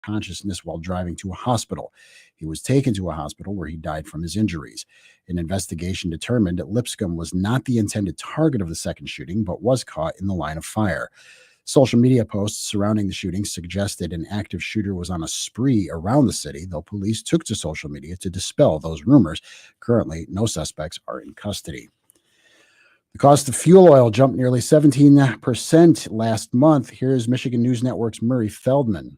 consciousness while driving to a hospital. He was taken to a hospital where he died from his injuries. An investigation determined that Lipscomb was not the intended target of the second shooting, but was caught in the line of fire. Social media posts surrounding the shooting suggested an active shooter was on a spree around the city, though police took to social media to dispel those rumors. Currently, no suspects are in custody. The cost of fuel oil jumped nearly 17% last month. Here's Michigan News Network's Murray Feldman.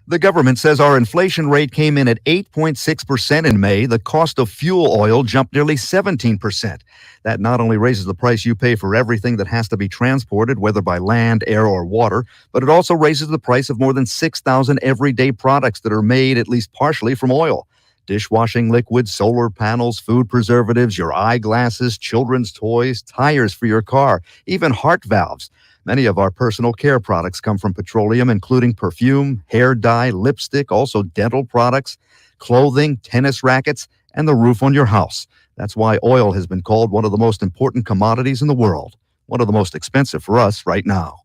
The government says our inflation rate came in at 8.6% in May. The cost of fuel oil jumped nearly 17%. That not only raises the price you pay for everything that has to be transported, whether by land, air, or water, but it also raises the price of more than 6,000 everyday products that are made at least partially from oil. Dishwashing liquid, solar panels, food preservatives, your eyeglasses, children's toys, tires for your car, even heart valves. Many of our personal care products come from petroleum, including perfume, hair dye, lipstick, also dental products, clothing, tennis rackets, and the roof on your house. That's why oil has been called one of the most important commodities in the world, one of the most expensive for us right now.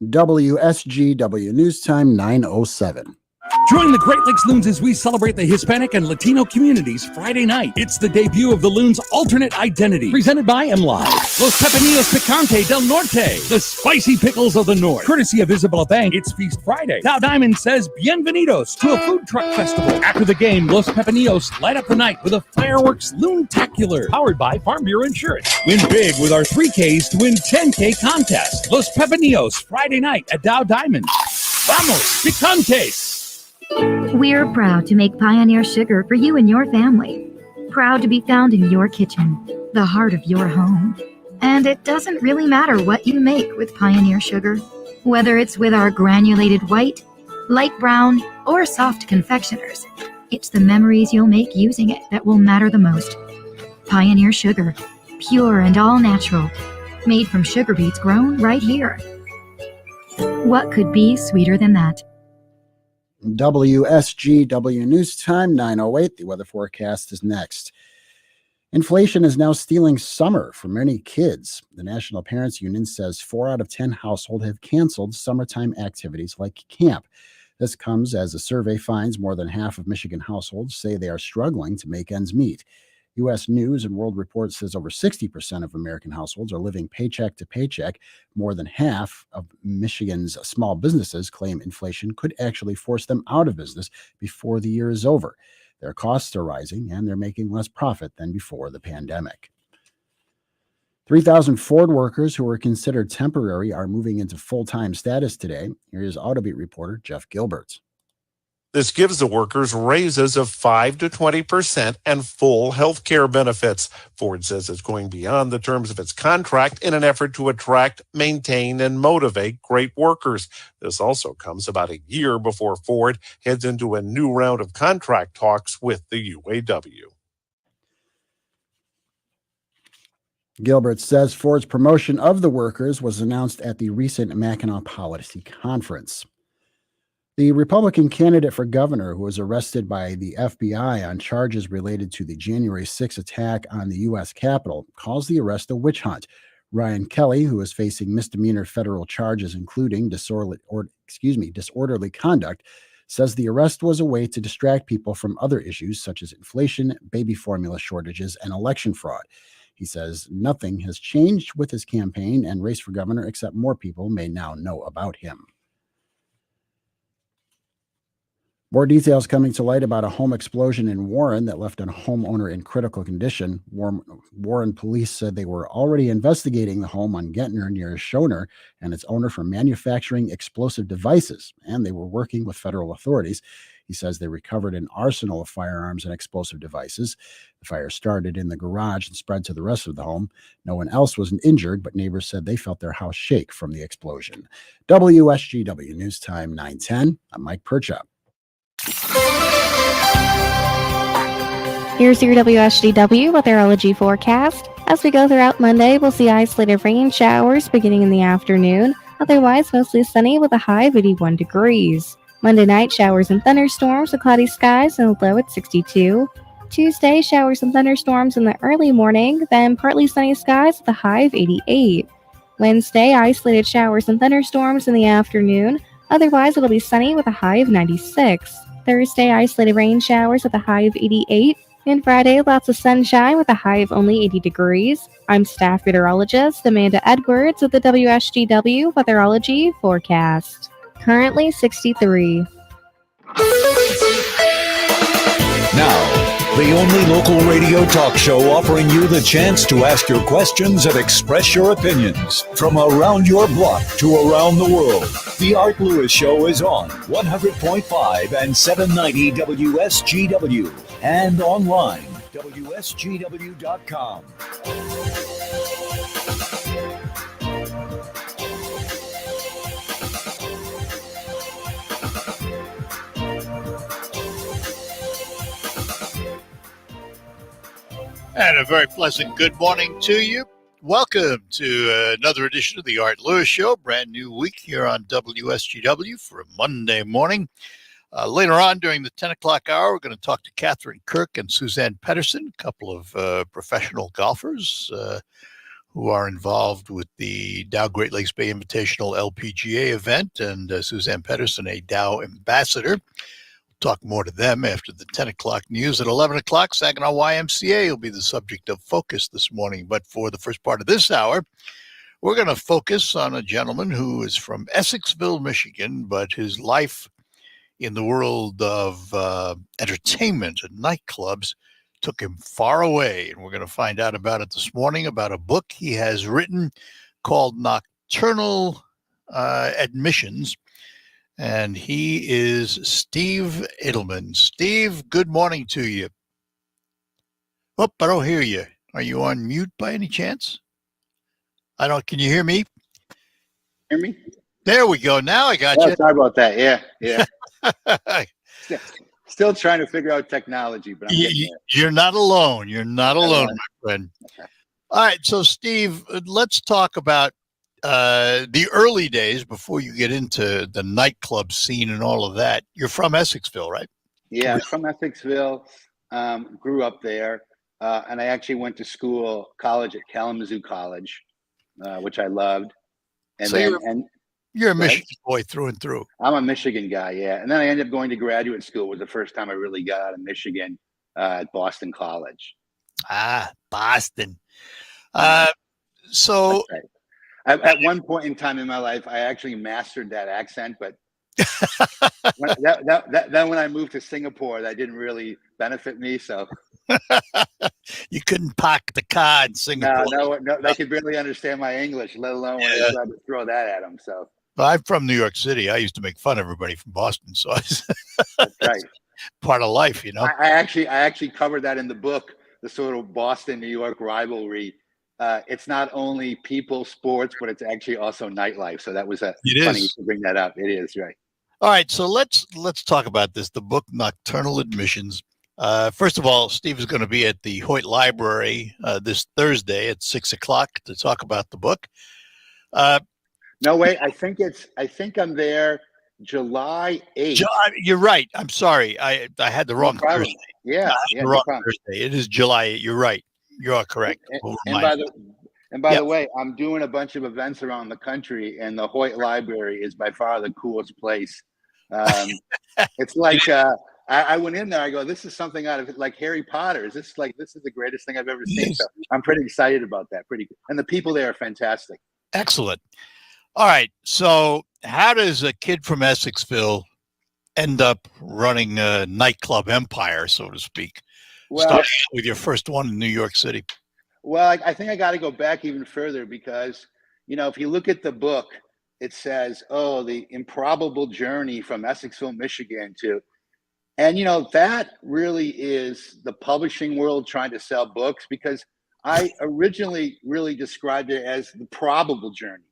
WSGW News Time 9:07. Join the Great Lakes Loons as we celebrate the Hispanic and Latino communities Friday night. It's the debut of the Loons' alternate identity, presented by MLive. Los Pepinillos Picante del Norte, the spicy pickles of the North. Courtesy of Isabella Bank, it's Feast Friday. Dow Diamond says bienvenidos to a food truck festival. After the game, Los Pepinillos light up the night with a fireworks Loontacular, powered by Farm Bureau Insurance. Win big with our 3Ks to win 10K contest. Los Pepinillos, Friday night at Dow Diamond. Vamos, Picantes! We're proud to make Pioneer Sugar for you and your family. Proud to be found in your kitchen, the heart of your home. And it doesn't really matter what you make with Pioneer Sugar, whether it's with our granulated white, light brown, or soft confectioners. It's the memories you'll make using it that will matter the most. Pioneer Sugar, pure and all natural, made from sugar beets grown right here. What could be sweeter than that? WSGW News Time 9:08. The weather forecast is next. Inflation is now stealing summer for many kids. The National Parents Union says 4 out of 10 households have canceled summertime activities like camp. This comes as a survey finds more than half of Michigan households say they are struggling to make ends meet. U.S. News and World Report says over 60% of American households are living paycheck to paycheck. More than half of Michigan's small businesses claim inflation could actually force them out of business before the year is over. Their costs are rising, and they're making less profit than before the pandemic. 3,000 Ford workers who were considered temporary are moving into full-time status today. Here's Autobeat reporter Jeff Gilbert. This gives the workers raises of 5 to 20% and full health care benefits. Ford says it's going beyond the terms of its contract in an effort to attract, maintain, and motivate great workers. This also comes about a year before Ford heads into a new round of contract talks with the UAW. Gilbert says Ford's promotion of the workers was announced at the recent Mackinac Policy Conference. The Republican candidate for governor who was arrested by the FBI on charges related to the January 6 attack on the U.S. Capitol calls the arrest a witch hunt. Ryan Kelly, who is facing misdemeanor federal charges including disorderly conduct, says the arrest was a way to distract people from other issues such as inflation, baby formula shortages, and election fraud. He says nothing has changed with his campaign and race for governor except more people may now know about him. More details coming to light about a home explosion in Warren that left a homeowner in critical condition. Warren police said they were already investigating the home on Gentner near Schoner and its owner for manufacturing explosive devices, and they were working with federal authorities. He says they recovered an arsenal of firearms and explosive devices. The fire started in the garage and spread to the rest of the home. No one else was injured, but neighbors said they felt their house shake from the explosion. WSGW News Time 9:10. I'm Mike Perchap. Here's your WSGW weatherology forecast. As we go throughout Monday, we'll see isolated rain showers beginning in the afternoon. Otherwise, mostly sunny with a high of 81 degrees. Monday night, showers and thunderstorms with cloudy skies and a low at 62. Tuesday, showers and thunderstorms in the early morning, then partly sunny skies with a high of 88. Wednesday, isolated showers and thunderstorms in the afternoon. Otherwise, it'll be sunny with a high of 96. Thursday, isolated rain showers with a high of 88. And Friday, lots of sunshine with a high of only 80 degrees. I'm staff meteorologist Amanda Edwards with the WSGW Weatherology Forecast. Currently 63. Now, the only local radio talk show offering you the chance to ask your questions and express your opinions from around your block to around the world. The Art Lewis Show is on 100.5 and 790 WSGW and online, WSGW.com. And a very pleasant good morning to you. Welcome to another edition of the Art Lewis Show. Brand new week here on WSGW for a Monday morning. Later on during the 10 o'clock hour, we're going to talk to Catherine Kirk and Suzanne Pedersen, a couple of professional golfers who are involved with the Dow Great Lakes Bay Invitational LPGA event, and Suzanne Pedersen, a Dow ambassador. Talk more to them after the 10 o'clock news. At 11 o'clock, Saginaw YMCA will be the subject of focus this morning. But for the first part of this hour, we're going to focus on a gentleman who is from Essexville, Michigan, but his life in the world of entertainment and nightclubs took him far away. And we're going to find out about it this morning, about a book he has written called Nocturnal Admissions. And he is Steve Adelman. Steve, good morning to you. Oh, I don't hear you. Are you on mute by any chance? Can you hear me? Hear me? There we go. Now I got you. Sorry about that. Yeah. Still trying to figure out technology, but I'm getting there. You're not alone. You're not alone, my friend. Okay. All right. So, Steve, let's talk about the early days before you get into the nightclub scene and all of that. You're from Essexville, right? Yeah, I'm from Essexville. Grew up there, and I actually went to college at Kalamazoo College, which I loved. And so you're a Michigan boy through and through. I'm a Michigan guy, yeah. And then I ended up going to graduate school. It was the first time I really got out of Michigan at Boston College. Ah, Boston. So. That's right. At one point in time in my life, I actually mastered that accent, but then when I moved to Singapore, that didn't really benefit me. So you couldn't park the car in Singapore. No, they could barely understand my English, let alone when I tried to throw that at them. So I'm from New York City. I used to make fun of everybody from Boston, so that's right. Part of life, you know. I actually covered that in the book, the sort of Boston-New York rivalry. It's not only people, sports, but it's actually also nightlife. So that was funny to bring that up. It is, right. All right. So let's talk about this, the book Nocturnal Admissions. First of all, Steve is going to be at the Hoyt Library this Thursday at 6 o'clock to talk about the book. No, wait, I think I'm there July 8th. You're right. I'm sorry. I had the wrong Thursday. Yeah. Thursday. It is July 8th. You're right. You are correct. And by the way, I'm doing a bunch of events around the country, and the Hoyt Library is by far the coolest place. It's like I went in there. I go, this is something out of like Harry Potter. This is the greatest thing I've ever seen. Yes. So I'm pretty excited about that. And the people there are fantastic. Excellent. All right. So how does a kid from Essexville end up running a nightclub empire, so to speak? Well, starting with your first one in New York City. Well, I think I got to go back even further because, if you look at the book, it says, the improbable journey from Essexville, Michigan and that really is the publishing world trying to sell books, because I originally really described it as the probable journey.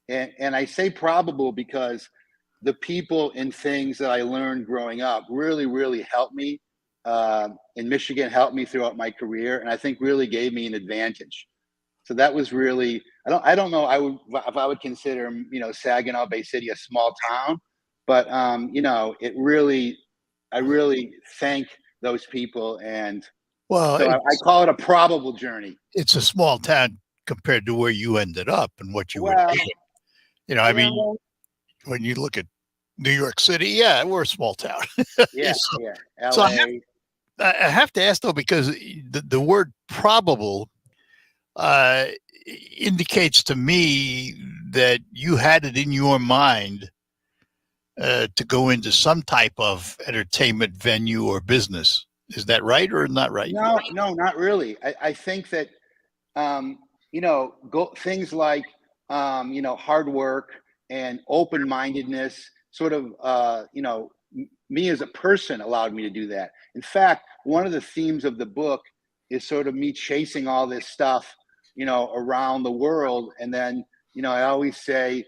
And I say probable because the people and things that I learned growing up really, really helped me in Michigan, helped me throughout my career, and I think really gave me an advantage. So that was really, I don't know if I would consider, Saginaw Bay City a small town, but it really, I really thank those people, and so I call it a probable journey. It's a small town compared to where you ended up and what you were doing. when you look at New York City, yeah, we're a small town. Yeah, So- yeah. so LA. I have to ask though, because the word probable indicates to me that you had it in your mind to go into some type of entertainment venue or business. Is that right or not right? No, not really. I think that, things like, hard work and open-mindedness sort of, me as a person allowed me to do that. In fact, one of the themes of the book is sort of me chasing all this stuff, around the world. And then, I always say,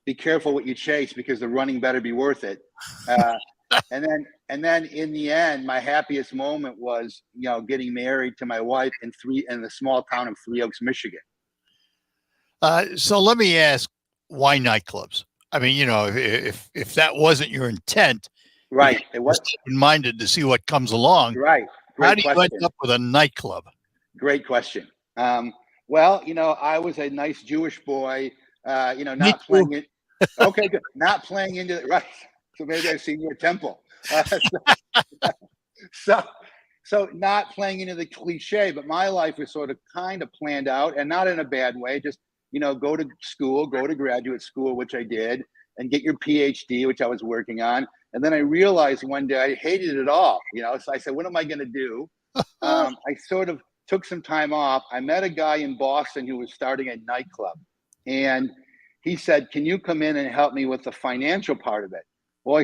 be careful what you chase because the running better be worth it. And then in the end, my happiest moment was, getting married to my wife in the small town of Three Oaks, Michigan. So let me ask, why nightclubs? I mean, if that wasn't your intent, Right. It was open-minded to see what comes along. right. How Great do you question. end up with a nightclub? Great question. Well, I was a nice Jewish boy, not playing it. Okay, good. Not playing into it. Right. So maybe I've seen your temple. So not playing into the cliche, but my life was sort of kind of planned out, and not in a bad way. Just, go to school, go to graduate school, which I did, and get your PhD, which I was working on. And then I realized one day I hated it all, so I said, what am I going to do? I sort of took some time off. I met a guy in Boston who was starting a nightclub, and he said, can you come in and help me with the financial part of it? Well, I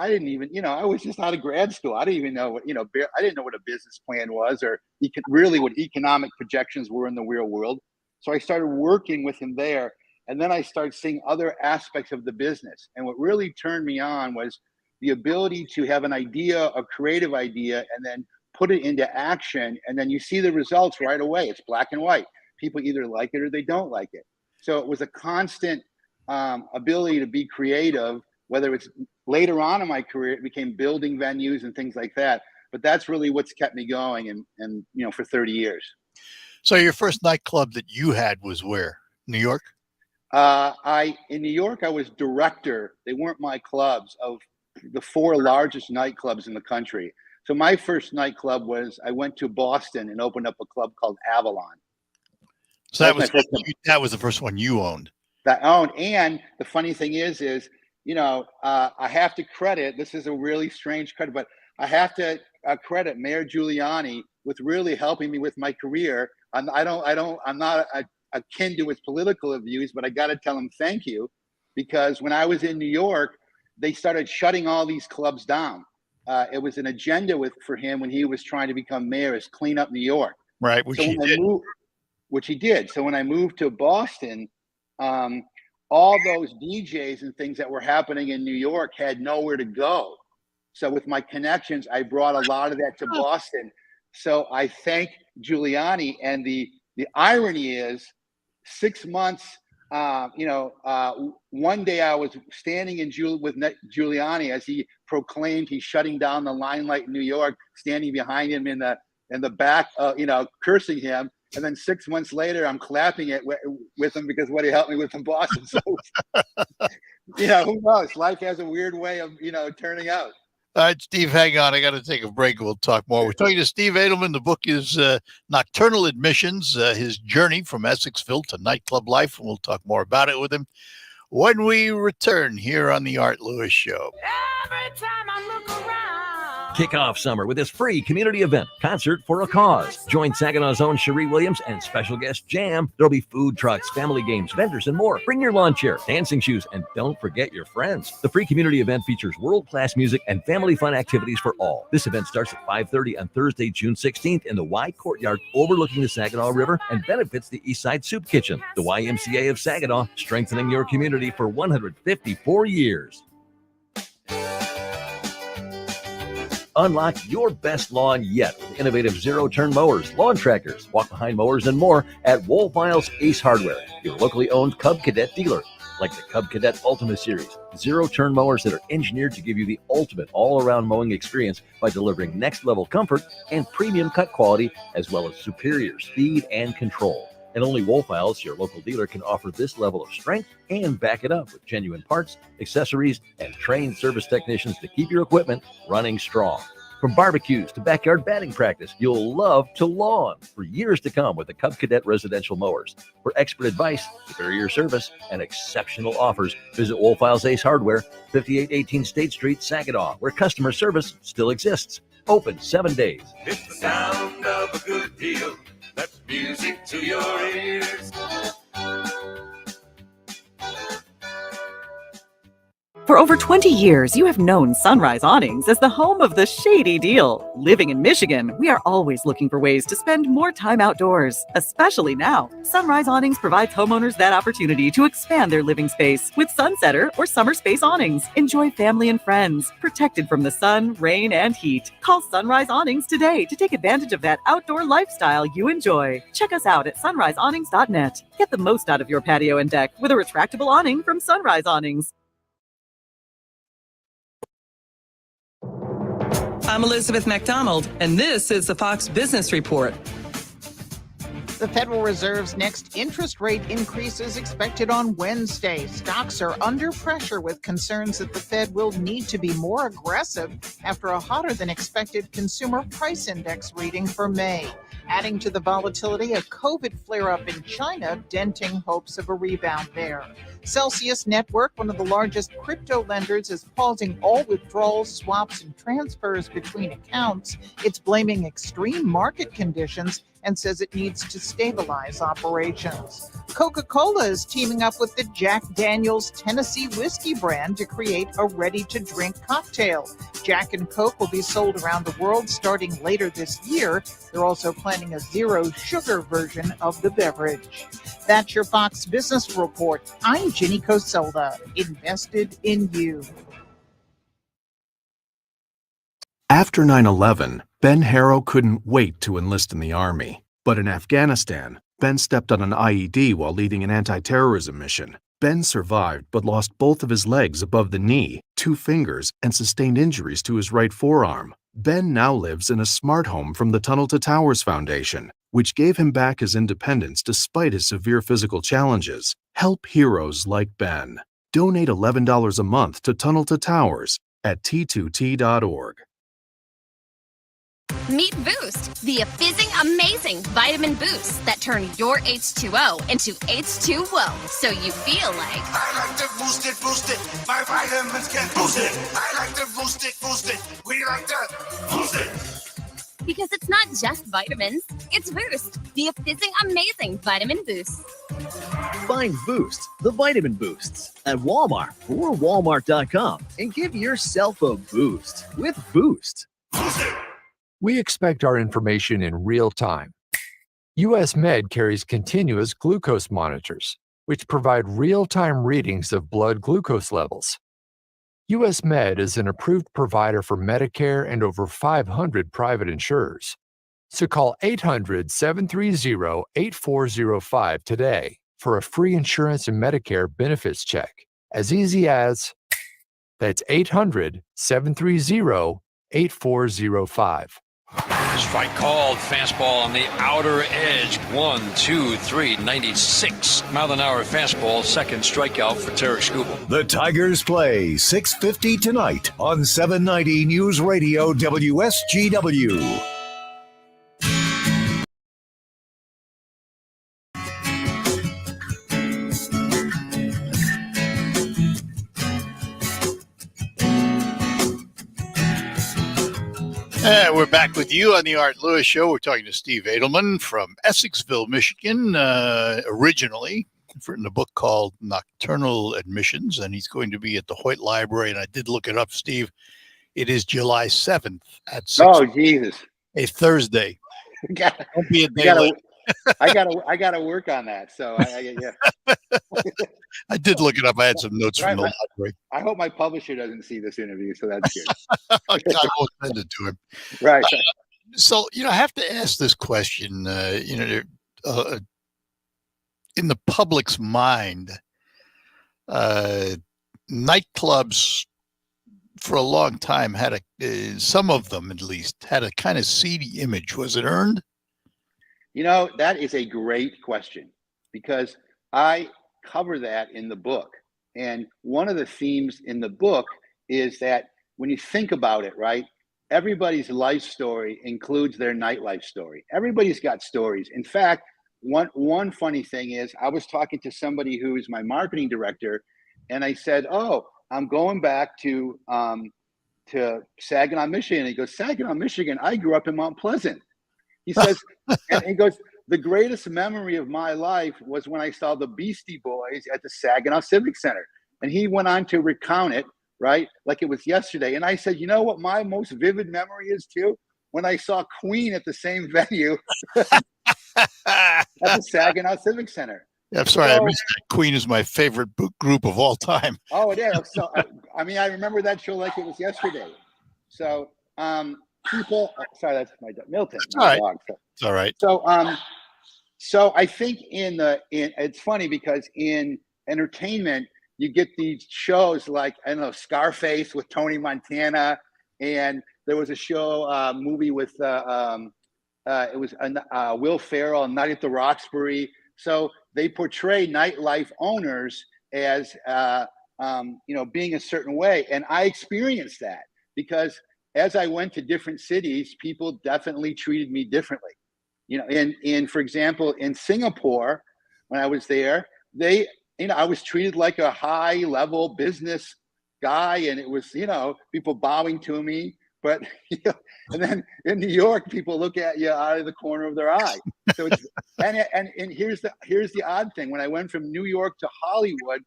didn't even, I was just out of grad school. I didn't even know what, I didn't know what a business plan was, or really what economic projections were in the real world. So I started working with him there. And then I started seeing other aspects of the business. And what really turned me on was the ability to have an idea, a creative idea, and then put it into action. And then you see the results right away. It's black and white. People either like it or they don't like it. So it was a constant ability to be creative, whether it's later on in my career, it became building venues and things like that. But that's really what's kept me going and for 30 years. So your first nightclub that you had was where? New York? In New York, I was director. They weren't my clubs, of the 4 largest nightclubs in the country. So my first nightclub was, I went to Boston and opened up a club called Avalon. So that was the first one you owned. And the funny thing is, I have to credit, this is a really strange credit, but I have to credit Mayor Giuliani with really helping me with my career. I'm not akin to his political views, but I got to tell him thank you, because when I was in New York, they started shutting all these clubs down. It was an agenda for him when he was trying to become mayor, is clean up New York. Right, which he did. So when I moved to Boston, all those DJs and things that were happening in New York had nowhere to go. So with my connections, I brought a lot of that to Boston. So I thank Giuliani. And the irony is, 6 months, one day I was standing with Giuliani as he proclaimed he's shutting down the Limelight in New York, standing behind him in the back, cursing him. And then 6 months later, I'm clapping it with him because what he helped me with in Boston. So, who knows? Life has a weird way of, turning out. All right, Steve, hang on. I got to take a break and we'll talk more. We're talking to Steve Adelman. The book is Nocturnal Admissions, his journey from Essexville to nightclub life. And we'll talk more about it with him when we return here on the Art Lewis Show. Every time I look around. Kick off summer with this free community event, Concert for a Cause. Join Saginaw's own Cherie Williams and special guest Jam. There'll be food trucks, family games, vendors, and more. Bring your lawn chair, dancing shoes, and don't forget your friends. The free community event features world-class music and family fun activities for all. This event starts at 5:30 on Thursday, June 16th in the Y Courtyard overlooking the Saginaw River and benefits the Eastside Soup Kitchen. The YMCA of Saginaw, strengthening your community for 154 years. Unlock your best lawn yet with innovative zero-turn mowers, lawn tractors, walk-behind mowers, and more at Wohlfeil's Ace Hardware, your locally owned Cub Cadet dealer. Like the Cub Cadet Ultima Series, zero-turn mowers that are engineered to give you the ultimate all-around mowing experience by delivering next-level comfort and premium cut quality, as well as superior speed and control. And only Woolfiles, your local dealer, can offer this level of strength and back it up with genuine parts, accessories, and trained service technicians to keep your equipment running strong. From barbecues to backyard batting practice, you'll love to lawn for years to come with the Cub Cadet residential mowers. For expert advice, superior service, and exceptional offers, visit Woolfiles Ace Hardware, 5818 State Street, Saginaw, where customer service still exists. Open 7 days. It's the sound of a good deal. That's music to your ears. For over 20 years, you have known Sunrise Awnings as the home of the shady deal. Living in Michigan, we are always looking for ways to spend more time outdoors, especially now. Sunrise Awnings provides homeowners that opportunity to expand their living space with Sunsetter or Summer Space Awnings. Enjoy family and friends, protected from the sun, rain, and heat. Call Sunrise Awnings today to take advantage of that outdoor lifestyle you enjoy. Check us out at sunriseawnings.net. Get the most out of your patio and deck with a retractable awning from Sunrise Awnings. I'm Elizabeth McDonald, and this is the Fox Business Report. The Federal Reserve's next interest rate increase is expected on Wednesday. Stocks are under pressure with concerns that the Fed will need to be more aggressive after a hotter than expected consumer price index reading for May. Adding to the volatility, a COVID flare-up in China, denting hopes of a rebound there. Celsius Network, one of the largest crypto lenders, is pausing all withdrawals, swaps, and transfers between accounts. It's blaming extreme market conditions and says it needs to stabilize operations. Coca-Cola is teaming up with the Jack Daniel's Tennessee whiskey brand to create a ready-to-drink cocktail. Jack and Coke will be sold around the world starting later this year. They're also planning a zero-sugar version of the beverage. That's your Fox Business Report. I'm Ginny Coselda, invested in you. After 9/11, Ben Harrow couldn't wait to enlist in the Army. But in Afghanistan, Ben stepped on an IED while leading an anti-terrorism mission. Ben survived but lost both of his legs above the knee, 2 fingers, and sustained injuries to his right forearm. Ben now lives in a smart home from the Tunnel to Towers Foundation, which gave him back his independence despite his severe physical challenges. Help heroes like Ben. Donate $11 a month to Tunnel to Towers at t2t.org. Meet Boost, the fizzing amazing vitamin boost that turn your H2O into H2O, so you feel like I like to boost it. My vitamins can boost it. I like to boost it. We like to boost it. because it's not just vitamins, it's Boost, the fizzing amazing vitamin boost. Find Boost, the vitamin boosts, at Walmart or walmart.com and give yourself a boost with Boost. We expect our information in real time. US Med carries continuous glucose monitors, which provide real-time readings of blood glucose levels. US Med is an approved provider for Medicare and over 500 private insurers. So call 800-730-8405 today for a free insurance and Medicare benefits check. As easy as, that's 800-730-8405. Strike called. Fastball on the outer edge. 1-2-3, 96 mile an hour fastball. Second strikeout for Tarek Skubal. The Tigers play 6:50 tonight on 790 News Radio WSGW. And we're back with you on the Art Lewis Show. We're talking to Steve Adelman from Essexville, Michigan, originally. He's written a book called Nocturnal Admissions, and he's going to be at the Hoyt Library. And I did look it up, Steve. It is July 7th at 6. Oh, Jesus. A Thursday. Don't be a day late. I gotta work on that. So yeah. I did look it up. I had some notes from the library. I hope my publisher doesn't see this interview, so that's good. I won't send it to him. Right. So, I have to ask this question. In the public's mind, nightclubs for a long time had some of them at least had a kind of seedy image. Was it earned? That is a great question because I cover that in the book. And one of the themes in the book is that when you think about it, right, everybody's life story includes their nightlife story. Everybody's got stories. In fact, one funny thing is I was talking to somebody who is my marketing director, and I said, "Oh, I'm going back to Saginaw, Michigan." He goes, "Saginaw, Michigan? I grew up in Mount Pleasant." He says, and he goes, "The greatest memory of my life was when I saw the Beastie Boys at the Saginaw Civic Center." And he went on to recount it, right, like it was yesterday. And I said, "You know what my most vivid memory is too? When I saw Queen at the same venue at the Saginaw Civic Center." I'm sorry, I missed that. Queen is my favorite group of all time. Oh, it is. So, I remember that show like it was yesterday. So, people, sorry, that's my dog, Milton. It's all right. Dog, so. It's all right. So I think it's funny because in entertainment, you get these shows like, I don't know, Scarface with Tony Montana. And there was a show, movie with, it was Will Ferrell, Night at the Roxbury. So they portray nightlife owners as, being a certain way. And I experienced that because as I went to different cities, people definitely treated me differently. For example, in Singapore, when I was there, I was treated like a high level business guy, and it was, people bowing to me. But and then in New York, people look at you out of the corner of their eye. So it's and here's the odd thing: when I went from New York to Hollywood,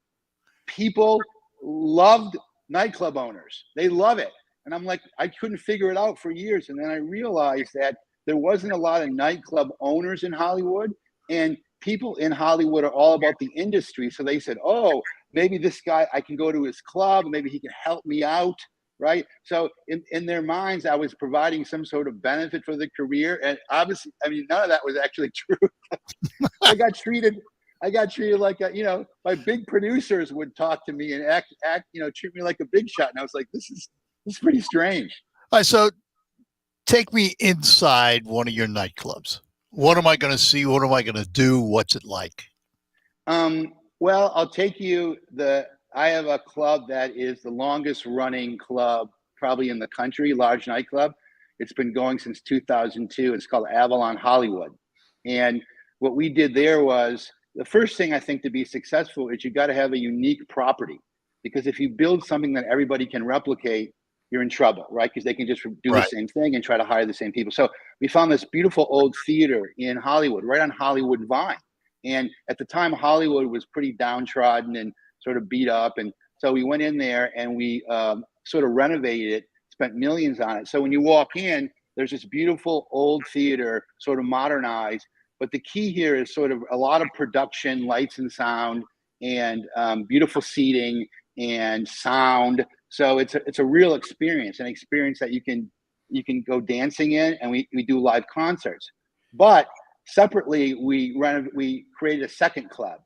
people loved nightclub owners. They love it, and I'm like, I couldn't figure it out for years, and then I realized that there wasn't a lot of nightclub owners in Hollywood, and people in Hollywood are all about the industry. So they said, "Oh, maybe this guy, I can go to his club, maybe he can help me out." Right. So in their minds, I was providing some sort of benefit for the career. And obviously, none of that was actually true. I got treated like my big producers would talk to me and act, treat me like a big shot. And I was like, this is pretty strange. All right. So take me inside one of your nightclubs. What am I going to see? What am I going to do? What's it like? Well, I'll take you I have a club that is the longest running club probably in the country, large nightclub. It's been going since 2002. It's called Avalon Hollywood. And what we did there was, the first thing I think to be successful is you got to have a unique property. Because if you build something that everybody can replicate, you're in trouble, right? Because they can just do the same thing and try to hire the same people. So we found this beautiful old theater in Hollywood, right on Hollywood Vine. And at the time, Hollywood was pretty downtrodden and sort of beat up. And so we went in there and we sort of renovated it, spent millions on it. So when you walk in, there's this beautiful old theater, sort of modernized. But the key here is sort of a lot of production, lights and sound, and beautiful seating and sound. So it's a real experience, an experience that you can go dancing in, and we do live concerts. But separately, we created a second club.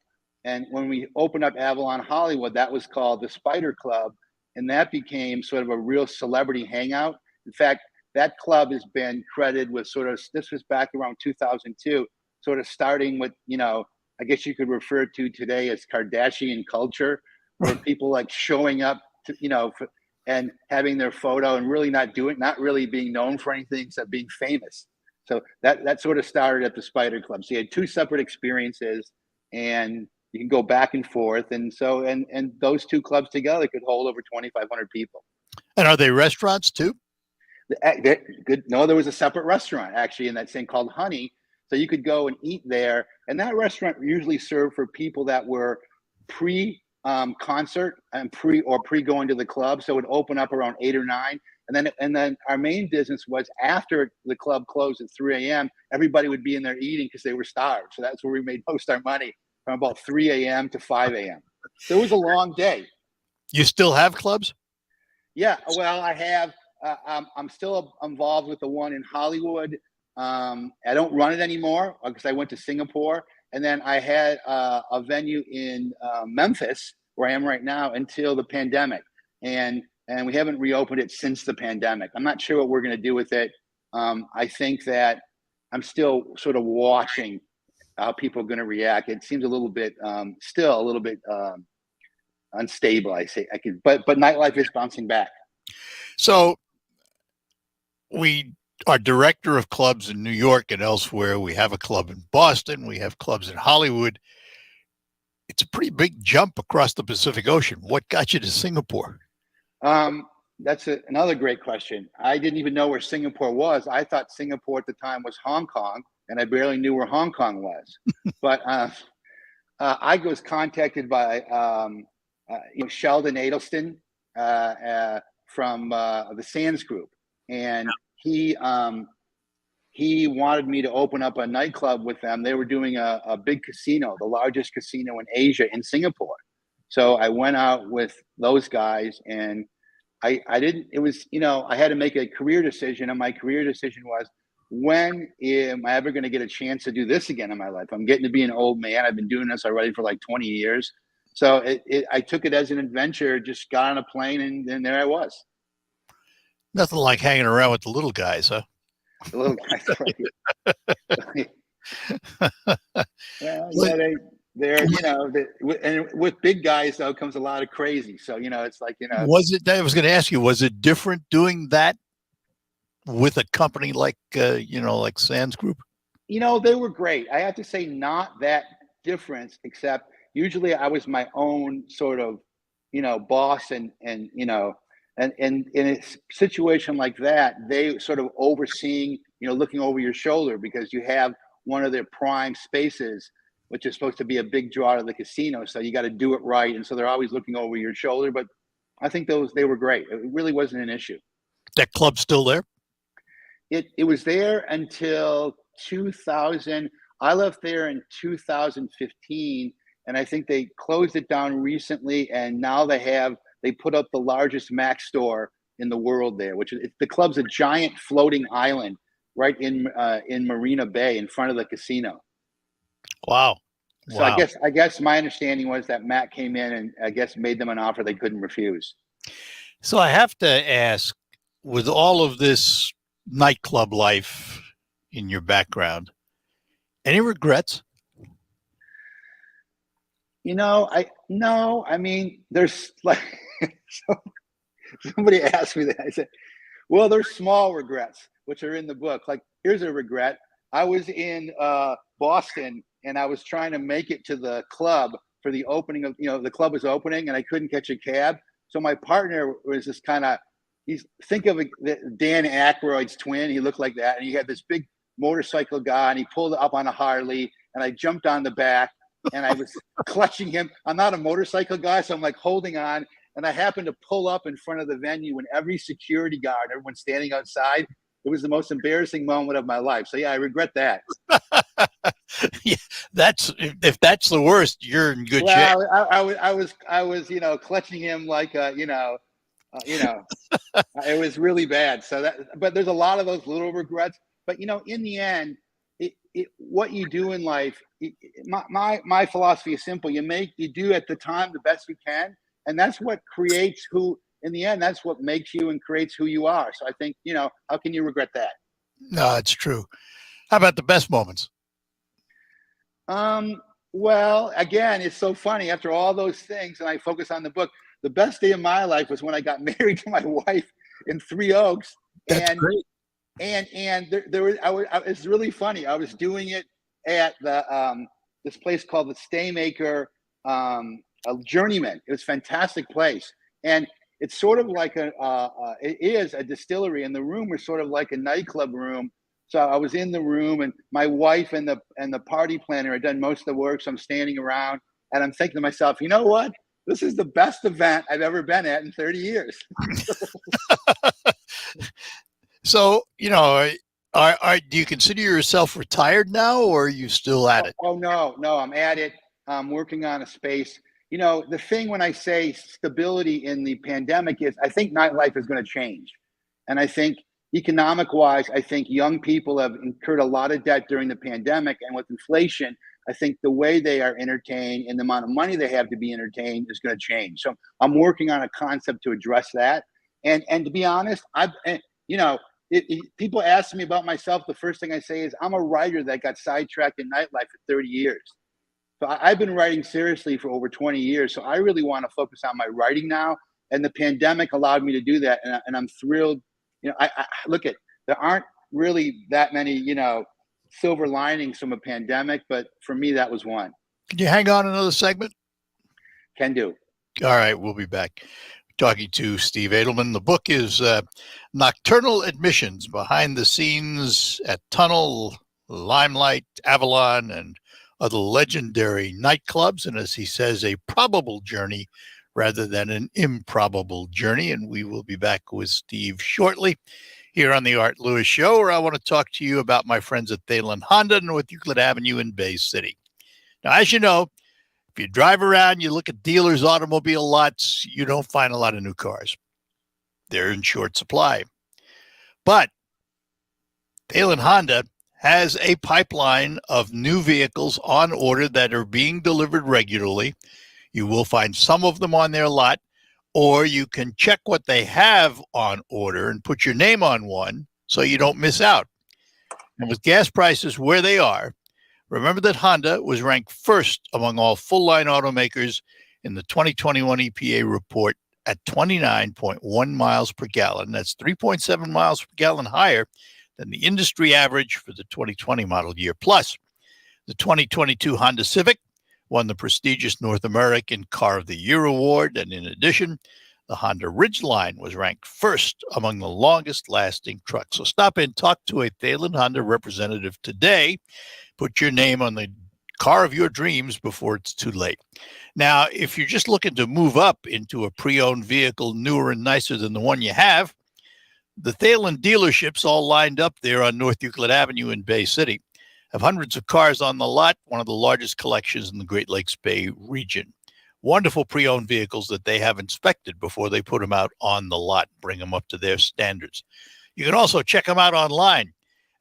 And when we opened up Avalon Hollywood, that was called the Spider Club. And that became sort of a real celebrity hangout. In fact, that club has been credited with this was back around 2002, sort of starting with, I guess you could refer to today as Kardashian culture, where people like showing up to, and having their photo and really not really being known for anything except being famous. So that sort of started at the Spider Club. So you had two separate experiences, and you can go back and forth. And so, and those two clubs together could hold over 2,500 people. And are they restaurants too? Good. No, there was a separate restaurant actually in that thing called Honey. So you could go and eat there. And that restaurant usually served for people that were concert and pre going to the club. So it would open up around 8 or 9. And then our main business was after the club closed at 3 a.m., everybody would be in there eating because they were starved. So that's where we made most of our money, from about 3 a.m. to 5 a.m. So it was a long day. You still have clubs? Yeah. Well, I have. I'm still involved with the one in Hollywood. I don't run it anymore because I went to Singapore. And then I had a venue in Memphis, where I am right now, until the pandemic. And we haven't reopened it since the pandemic. I'm not sure what we're going to do with it. I think that I'm still sort of watching how people are going to react. It seems a little bit, still a little bit unstable. But nightlife is bouncing back. So we are director of clubs in New York and elsewhere. We have a club in Boston. We have clubs in Hollywood. It's a pretty big jump across the Pacific Ocean. What got you to Singapore? That's another great question. I didn't even know where Singapore was. I thought Singapore at the time was Hong Kong, and I barely knew where Hong Kong was. But I was contacted by Sheldon Adelson from the Sands Group, and he wanted me to open up a nightclub with them. They were doing a big casino, the largest casino in Asia, in Singapore. So I went out with those guys, and I had to make a career decision, and my career decision was, when am I ever going to get a chance to do this again in my life? I'm getting to be an old man. I've been doing this already for like 20 years. So I took it as an adventure, just got on a plane, and there I was. Nothing like hanging around with the little guys, huh? The little guys. Well, they're and with big guys though comes a lot of crazy. So it's like Was it? I was going to ask you, was it different doing that with a company like like Sands Group? They were great. I have to say, not that different, except usually I was my own sort of boss, and in a situation like that, they sort of overseeing, looking over your shoulder, because you have one of their prime spaces, which is supposed to be a big draw to the casino. So you got to do it right. And so they're always looking over your shoulder. But I think they were great. It really wasn't an issue. That club's still there? It was there until 2000. I left there in 2015, and I think they closed it down recently. And now they put up the largest Mac store in the world there, the club's a giant floating island right in Marina Bay in front of the casino. Wow. So I guess my understanding was that Matt came in and I guess made them an offer they couldn't refuse. So I have to ask, with all of this nightclub life in your background, any regrets? I mean, there's like somebody asked me that. I said, well, there's small regrets, which are in the book. Like, here's a regret. I was in Boston, and I was trying to make it to the club for the opening of, the club was opening, and I couldn't catch a cab. So my partner was just think of Dan Aykroyd's twin. He looked like that. And he had this big motorcycle guy, and he pulled up on a Harley, and I jumped on the back, and I was clutching him. I'm not a motorcycle guy, so I'm like holding on. And I happened to pull up in front of the venue, and every security guard, everyone standing outside. It was the most embarrassing moment of my life. So yeah, I regret that. Yeah, if that's the worst, you're in good shape. I was clutching him like it was really bad. So but there's a lot of those little regrets. But in the end, what you do in life, my philosophy is simple. You do at the time the best you can, and that's what creates who. In the end, that's what makes you and creates who you are. So I think, how can you regret that? No, it's true. How about the best moments? Well, again, it's so funny. After all those things, and I focus on the book, the best day of my life was when I got married to my wife in Three Oaks. That's great. And it's really funny. I was doing it at the this place called the Staymaker, a Journeyman. It was a fantastic place. And it's sort of like it is a distillery, and the room was sort of like a nightclub room. So I was in the room, and my wife and the party planner had done most of the work. So I'm standing around, and I'm thinking to myself, you know what? This is the best event I've ever been at in 30 years. So, do you consider yourself retired now, or are you still at it? Oh, no, I'm at it. I'm working on a space. The thing when I say stability in the pandemic is I think nightlife is going to change. And I think economic wise, I think young people have incurred a lot of debt during the pandemic. And with inflation, I think the way they are entertained and the amount of money they have to be entertained is going to change. So I'm working on a concept to address that. And to be honest, people ask me about myself, the first thing I say is I'm a writer that got sidetracked in nightlife for 30 years. So I've been writing seriously for over 20 years. So I really want to focus on my writing now. And the pandemic allowed me to do that. And I'm thrilled. I look at, there aren't really that many, silver linings from a pandemic, but for me, that was one. Can you hang on another segment? Can do. All right, we'll be back talking to Steve Adelman. The book is Nocturnal Admissions, Behind the Scenes at Tunnel, Limelight, Avalon, and other legendary nightclubs. And as he says, a probable journey rather than an improbable journey. And we will be back with Steve shortly here on the Art Lewis Show, where I want to talk to you about my friends at Thalen Honda, North Euclid Avenue in Bay City. Now, as you know, if you drive around, you look at dealers' automobile lots, you don't find a lot of new cars. They're in short supply. But Thalen Honda has a pipeline of new vehicles on order that are being delivered regularly. You will find some of them on their lot, or you can check what they have on order and put your name on one so you don't miss out. And with gas prices where they are, remember that Honda was ranked first among all full-line automakers in the 2021 EPA report at 29.1 miles per gallon. That's 3.7 miles per gallon higher than the industry average for the 2020 model year. Plus, the 2022 Honda Civic won the prestigious North American Car of the Year award. And in addition, the Honda Ridgeline was ranked first among the longest-lasting trucks. So stop in, talk to a Thalen Honda representative today. Put your name on the car of your dreams before it's too late. Now, if you're just looking to move up into a pre-owned vehicle newer and nicer than the one you have, the Thalen dealerships all lined up there on North Euclid Avenue in Bay City have hundreds of cars on the lot, one of the largest collections in the Great Lakes Bay region. Wonderful pre-owned vehicles that they have inspected before they put them out on the lot, bring them up to their standards. You can also check them out online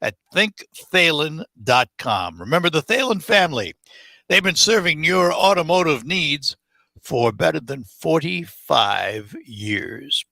at thinkthalen.com. Remember the Thalen family. They've been serving your automotive needs for better than 45 years.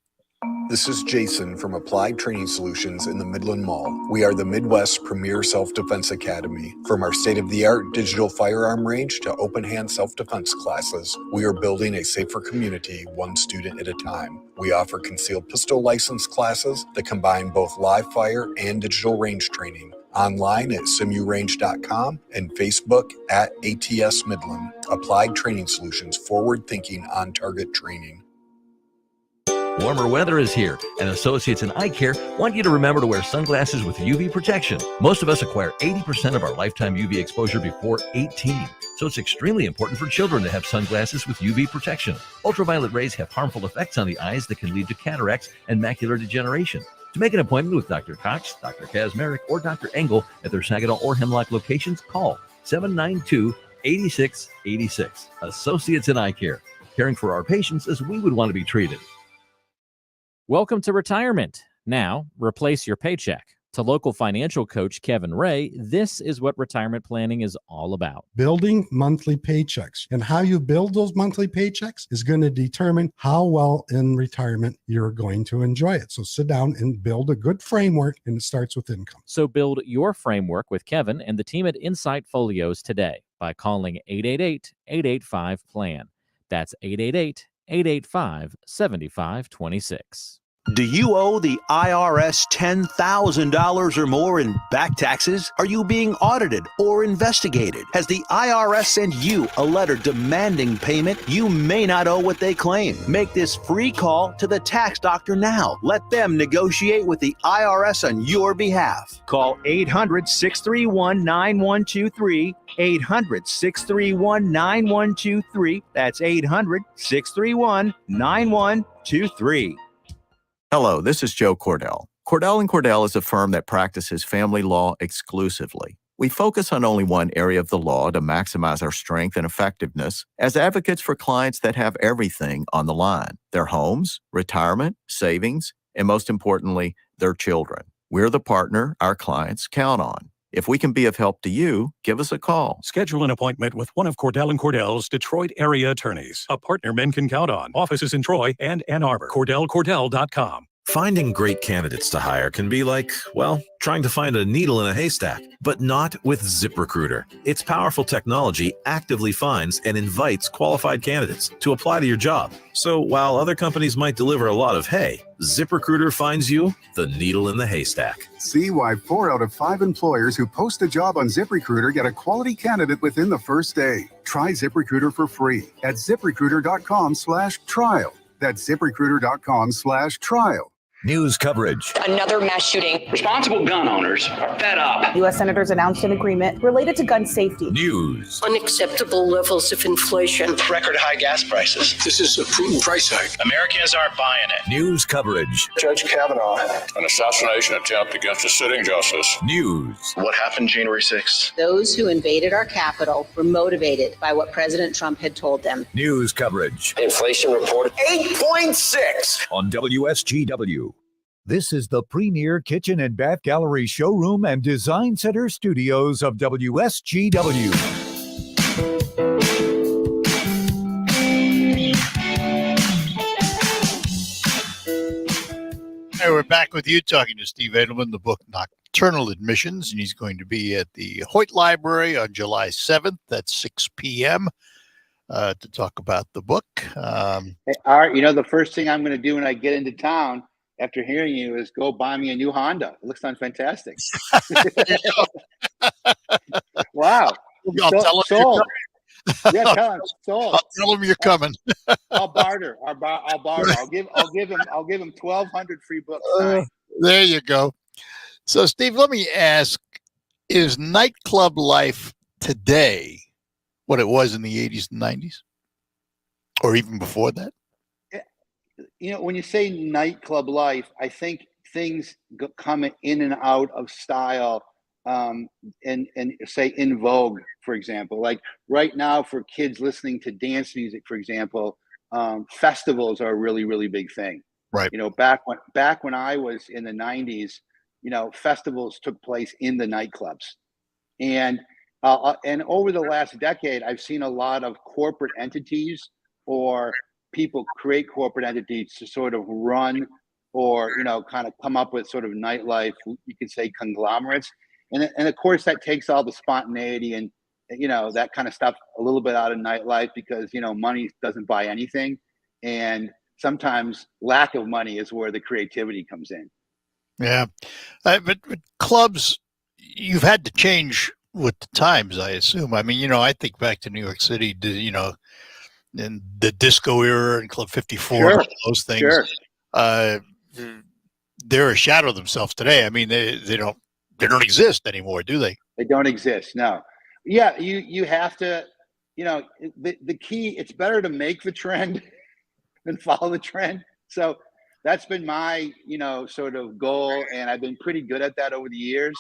This is Jason from Applied Training Solutions in the Midland Mall. We are the Midwest's premier self-defense academy. From our state-of-the-art digital firearm range to open-hand self-defense classes, we are building a safer community one student at a time. We offer concealed pistol license classes that combine both live fire and digital range training. Online at simurange.com and Facebook at ATS Midland. Applied Training Solutions, forward-thinking, on-target training. Warmer weather is here, and associates in eye care want you to remember to wear sunglasses with UV protection. Most of us acquire 80% of our lifetime UV exposure before 18, so it's extremely important for children to have sunglasses with UV protection. Ultraviolet rays have harmful effects on the eyes that can lead to cataracts and macular degeneration. To make an appointment with Dr. Cox, Dr. Kazmarek, or Dr. Engel at their Saginaw or Hemlock locations, call 792-8686. Associates in eye care, caring for our patients as we would want to be treated. Welcome to retirement. Now, replace your paycheck. To local financial coach Kevin Ray, this is what retirement planning is all about. Building monthly paychecks. And how you build those monthly paychecks is going to determine how well in retirement you're going to enjoy it. So sit down and build a good framework, and it starts with income. So build your framework with Kevin and the team at Insight Folios today by calling 888-885-PLAN. That's 888-885-7526. Do you owe the IRS $10,000 or more in back taxes? Are you being audited or investigated? Has the IRS sent you a letter demanding payment? You may not owe what they claim. Make this free call to the tax doctor now. Let them negotiate with the IRS on your behalf. Call 800-631-9123. 800-631-9123. That's 800-631-9123. Hello, this is Joe Cordell. Cordell & Cordell is a firm that practices family law exclusively. We focus on only one area of the law to maximize our strength and effectiveness as advocates for clients that have everything on the line: their homes, retirement, savings, and most importantly, their children. We're the partner our clients count on. If we can be of help to you, give us a call. Schedule an appointment with one of Cordell & Cordell's Detroit area attorneys, a partner men can count on. Offices in Troy and Ann Arbor. CordellCordell.com. Finding great candidates to hire can be like, well, trying to find a needle in a haystack, but not with ZipRecruiter. Its powerful technology actively finds and invites qualified candidates to apply to your job. So while other companies might deliver a lot of hay, ZipRecruiter finds you the needle in the haystack. See why 4 out of 5 employers who post a job on ZipRecruiter get a quality candidate within the first day. Try ZipRecruiter for free at ZipRecruiter.com/trial. That's ZipRecruiter.com/trial. News coverage. Another mass shooting. Responsible gun owners are fed up. U.S. senators announced an agreement related to gun safety. News. Unacceptable levels of inflation. Record high gas prices. This is a Putin price hike. Americans aren't buying it. News coverage. Judge Kavanaugh. An assassination attempt against a sitting justice. News. What happened January 6th? Those who invaded our capital were motivated by what President Trump had told them. News coverage. Inflation report 8.6 on WSGW. This is the premier kitchen and bath gallery showroom and design center studios of WSGW. Hey, we're back with you talking to Steve Adelman, the book Nocturnal Admissions, and he's going to be at the Hoyt Library on July 7th at 6 p.m. To talk about the book. Hey, Art, the first thing I'm going to do when I get into town after hearing you is go buy me a new Honda. It looks fantastic. Wow. I'll tell him sold. You're Yeah, tell him sold. I'll tell him you're coming. I'll barter. I'll barter. I'll give him 1,200 free books. There you go. So, Steve, let me ask: is nightclub life today what it was in the 80s and 90s, or even before that? When you say nightclub life, I think things come in and out of style, and say in vogue, for example. Like right now, for kids listening to dance music, for example, festivals are a really, really big thing. Right. Back when I was in the 90s, festivals took place in the nightclubs, and over the last decade, I've seen a lot of corporate entities or people create corporate entities to sort of run or, kind of come up with sort of nightlife, you could say conglomerates. And of course that takes all the spontaneity and, that kind of stuff a little bit out of nightlife because, money doesn't buy anything. And sometimes lack of money is where the creativity comes in. Yeah. But clubs, you've had to change with the times, I assume. I mean, I think back to New York City, in the disco era and Club 54, sure, those things, sure. They're a shadow of themselves today. I mean, they don't exist anymore, do they? They don't exist. No. Yeah, you have to. The key. It's better to make the trend than follow the trend. So that's been my sort of goal, and I've been pretty good at that over the years.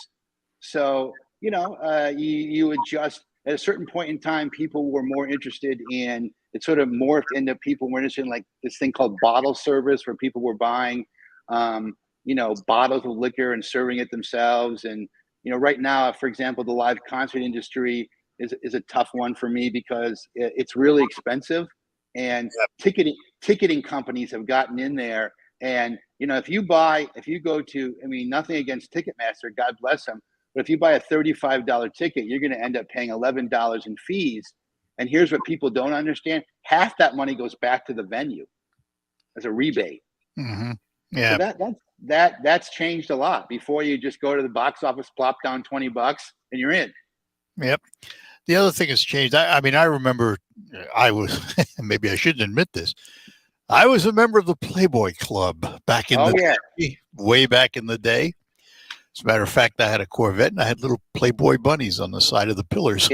So you adjust. At a certain point in time, people were more interested in. It sort of morphed into people were interested in like this thing called bottle service, where people were buying, bottles of liquor and serving it themselves. And right now, for example, the live concert industry is a tough one for me because it's really expensive, and ticketing companies have gotten in there. And if you go to, nothing against Ticketmaster, God bless them. But if you buy a $35 ticket, you're going to end up paying $11 in fees. And here's what people don't understand. Half that money goes back to the venue as a rebate. Mm-hmm. Yeah. So that's changed a lot. Before you just go to the box office, plop down $20 and you're in. Yep. The other thing has changed. I remember I was, maybe I shouldn't admit this. I was a member of the Playboy Club back in way back in the day. As a matter of fact, I had a Corvette and I had little Playboy bunnies on the side of the pillars.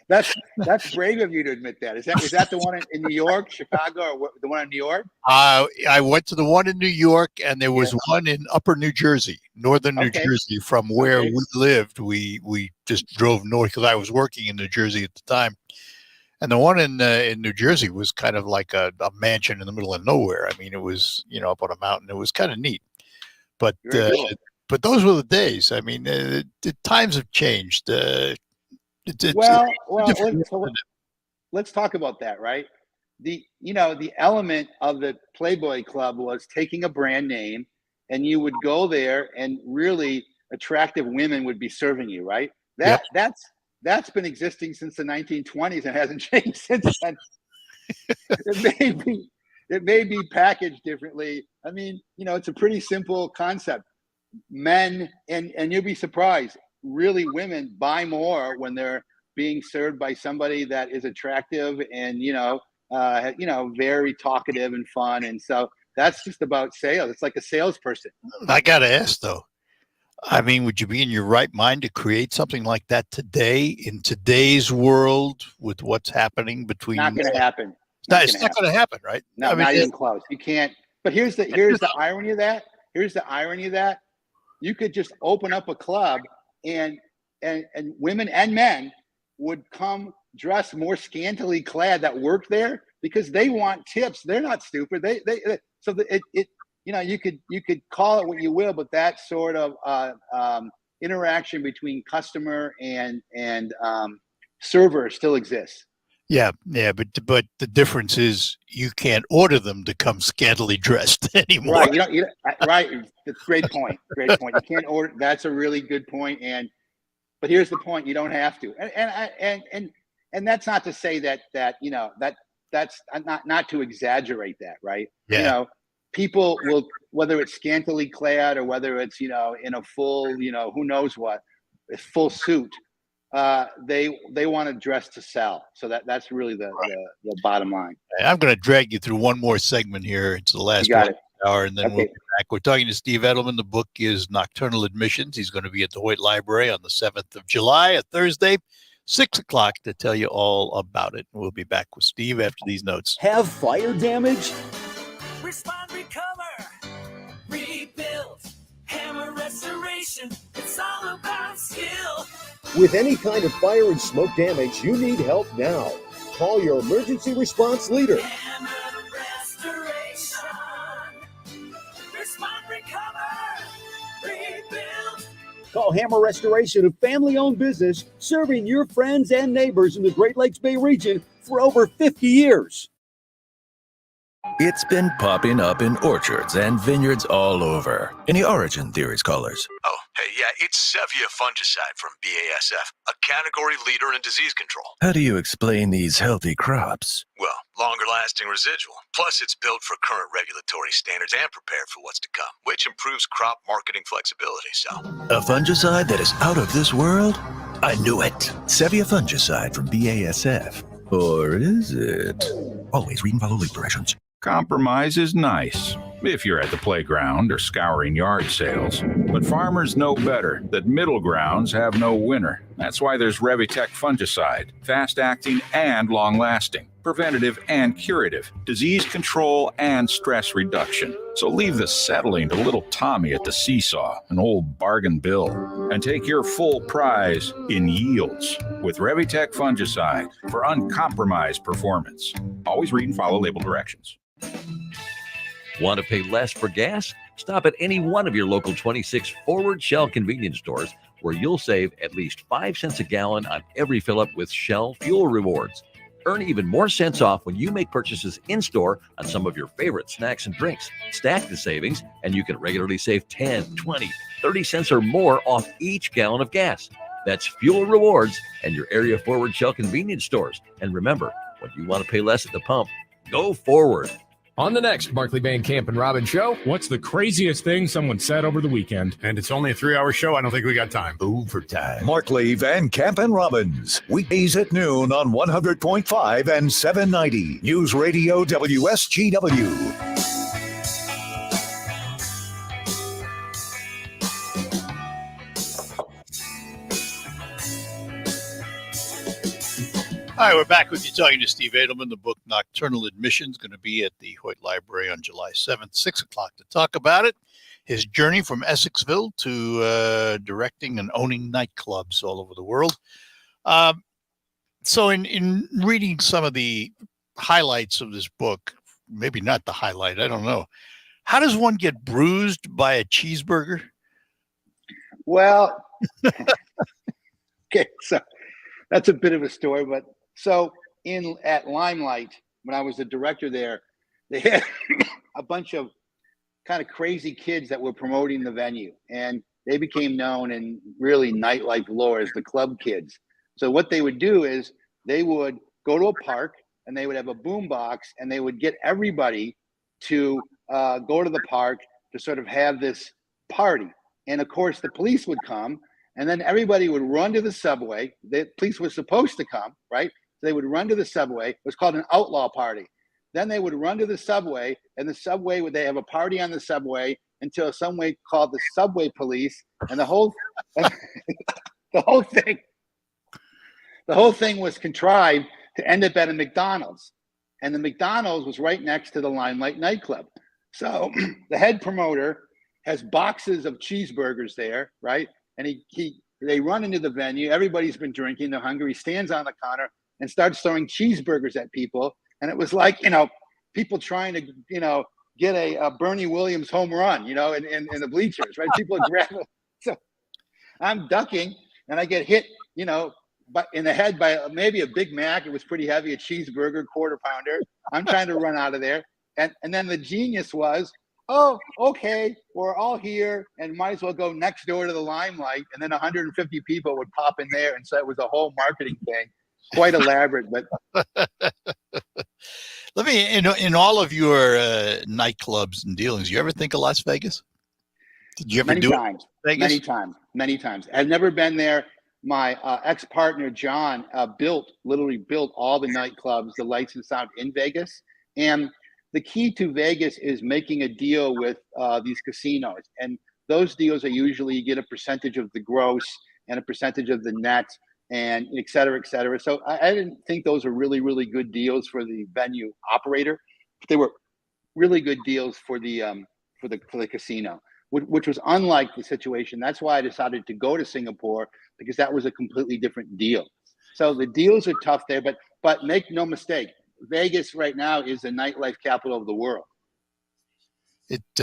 That's brave of you to admit that. Is that the one in New York, Chicago, or the one in New York? I went to the one in New York, and there was one in Upper New Jersey, northern New Jersey. From where we lived, we just drove north because I was working in New Jersey at the time. And the one in New Jersey was kind of like a mansion in the middle of nowhere. I mean, it was up on a mountain. It was kind of neat. But those were the days. I mean, the times have changed. Let's talk about that, right? the element of the Playboy Club was taking a brand name, and you would go there, and really attractive women would be serving you, right? That's been existing since the 1920s and hasn't changed since then. It may be packaged differently. I mean, it's a pretty simple concept. Men, and you'll be surprised, really women buy more when they're being served by somebody that is attractive and very talkative and fun. And so that's just about sales. It's like a salesperson. I gotta ask though, I mean, would you be in your right mind to create something like that today, in today's world, with what's happening between? Not going to happen. It's not going to happen, right? No, not even close. You can't. But here's the irony of that. Here's the irony of that. You could just open up a club, and women and men would come dressed more scantily clad that work there because they want tips. They're not stupid. You could call it what you will, but that sort of interaction between customer and server still exists. Yeah, but the difference is you can't order them to come scantily dressed anymore. Right, right. That's a great point. Great point. You can't order. That's a really good point. But here's the point: you don't have to. And that's not to say that that's not to exaggerate that, right? Yeah. People will, whether it's scantily clad or whether it's in a full who knows what, full suit. They want to dress to sell. So that's really the bottom line. I'm going to drag you through one more segment here. It's the last hour, and then we'll be back. We're talking to Steve Adelman. The book is Nocturnal Admissions. He's going to be at the Hoyt Library on the 7th of July, a Thursday, 6 o'clock, to tell you all about it. We'll be back with Steve after these notes. Have fire damage? Respond, recover, rebuild, hammer restoration. It's all about skill. With any kind of fire and smoke damage, you need help now. Call your emergency response leader. Hammer restoration. Respond, recover, rebuild. Call Hammer Restoration, a family-owned business serving your friends and neighbors in the Great Lakes Bay region for over 50 years. It's been popping up in orchards and vineyards all over. Any origin theories, callers? Oh, hey, yeah, it's Sevia fungicide from BASF, a category leader in disease control. How do you explain these healthy crops? Well, longer-lasting residual. Plus, it's built for current regulatory standards and prepared for what's to come, which improves crop marketing flexibility, so. A fungicide that is out of this world? I knew it. Sevia fungicide from BASF. Or is it? Always read and follow lead directions. Compromise is nice if you're at the playground or scouring yard sales. But farmers know better that middle grounds have no winner. That's why there's Revitec fungicide, fast-acting and long-lasting, preventative and curative, disease control and stress reduction. So leave the settling to little Tommy at the seesaw, an old bargain bill, and take your full prize in yields with Revitec fungicide for uncompromised performance. Always read and follow label directions. Want to pay less for gas? Stop at any one of your local 26 Forward Shell convenience stores where you'll save at least 5 cents a gallon on every fill-up with Shell Fuel Rewards. Earn even more cents off when you make purchases in-store on some of your favorite snacks and drinks. Stack the savings, and you can regularly save 10, 20, 30 cents or more off each gallon of gas. That's Fuel Rewards and your area Forward Shell convenience stores. And remember, when you want to pay less at the pump, go forward. On the next Markley Van Camp and Robbins show, what's the craziest thing someone said over the weekend? And it's only a 3-hour show. I don't think we got time. Overtime. Markley Van Camp and Robbins. Weekdays at noon on 100.5 and 790. News Radio WSGW. All right, we're back with you talking to Steve Adelman. The book Nocturnal Admissions going to be at the Hoyt Library on July 7th, 6 o'clock to talk about it. His journey from Essexville to directing and owning nightclubs all over the world. So in reading some of the highlights of this book, maybe not the highlight, I don't know. How does one get bruised by a cheeseburger? Well, okay, so that's a bit of a story, but so at Limelight, when I was the director there, they had a bunch of kind of crazy kids that were promoting the venue, and they became known in really nightlife lore as the club kids. So what they would do is they would go to a park and they would have a boom box, and they would get everybody to go to the park to sort of have this party. And of course, the police would come, and then everybody would run to the subway. The police were supposed to come, right? So they would run to the subway. It was called an outlaw party. Then they would run to the subway, and the subway would, they have a party on the subway until someone called the subway police, and the whole thing was contrived to end up at a McDonald's. And the McDonald's was right next to the Limelight nightclub. So the head promoter has boxes of cheeseburgers there, right? And they run into the venue. Everybody's been drinking. They're hungry. He stands on the counter and starts throwing cheeseburgers at people. And it was like, people trying to, get a Bernie Williams home run, in the bleachers, right? People are grabbing. So I'm ducking, and I get hit, but in the head by maybe a Big Mac. It was pretty heavy, a cheeseburger, quarter pounder. I'm trying to run out of there. And then the genius was, oh, okay, we're all here and might as well go next door to the Limelight. And then 150 people would pop in there. And so it was a whole marketing thing. Quite elaborate, but let me, in all of your nightclubs and dealings, you ever think of Las Vegas? Did you ever do it? Vegas? Many times. I've never been there. My ex-partner, John, literally built all the nightclubs, the lights and sound in Vegas. And the key to Vegas is making a deal with these casinos. And those deals are usually you get a percentage of the gross and a percentage of the net, and et cetera, et cetera. So I didn't think those were really, really good deals for the venue operator. But they were really good deals for the casino, which was unlike the situation. That's why I decided to go to Singapore, because that was a completely different deal. So the deals are tough there, but make no mistake, Vegas right now is the nightlife capital of the world. It's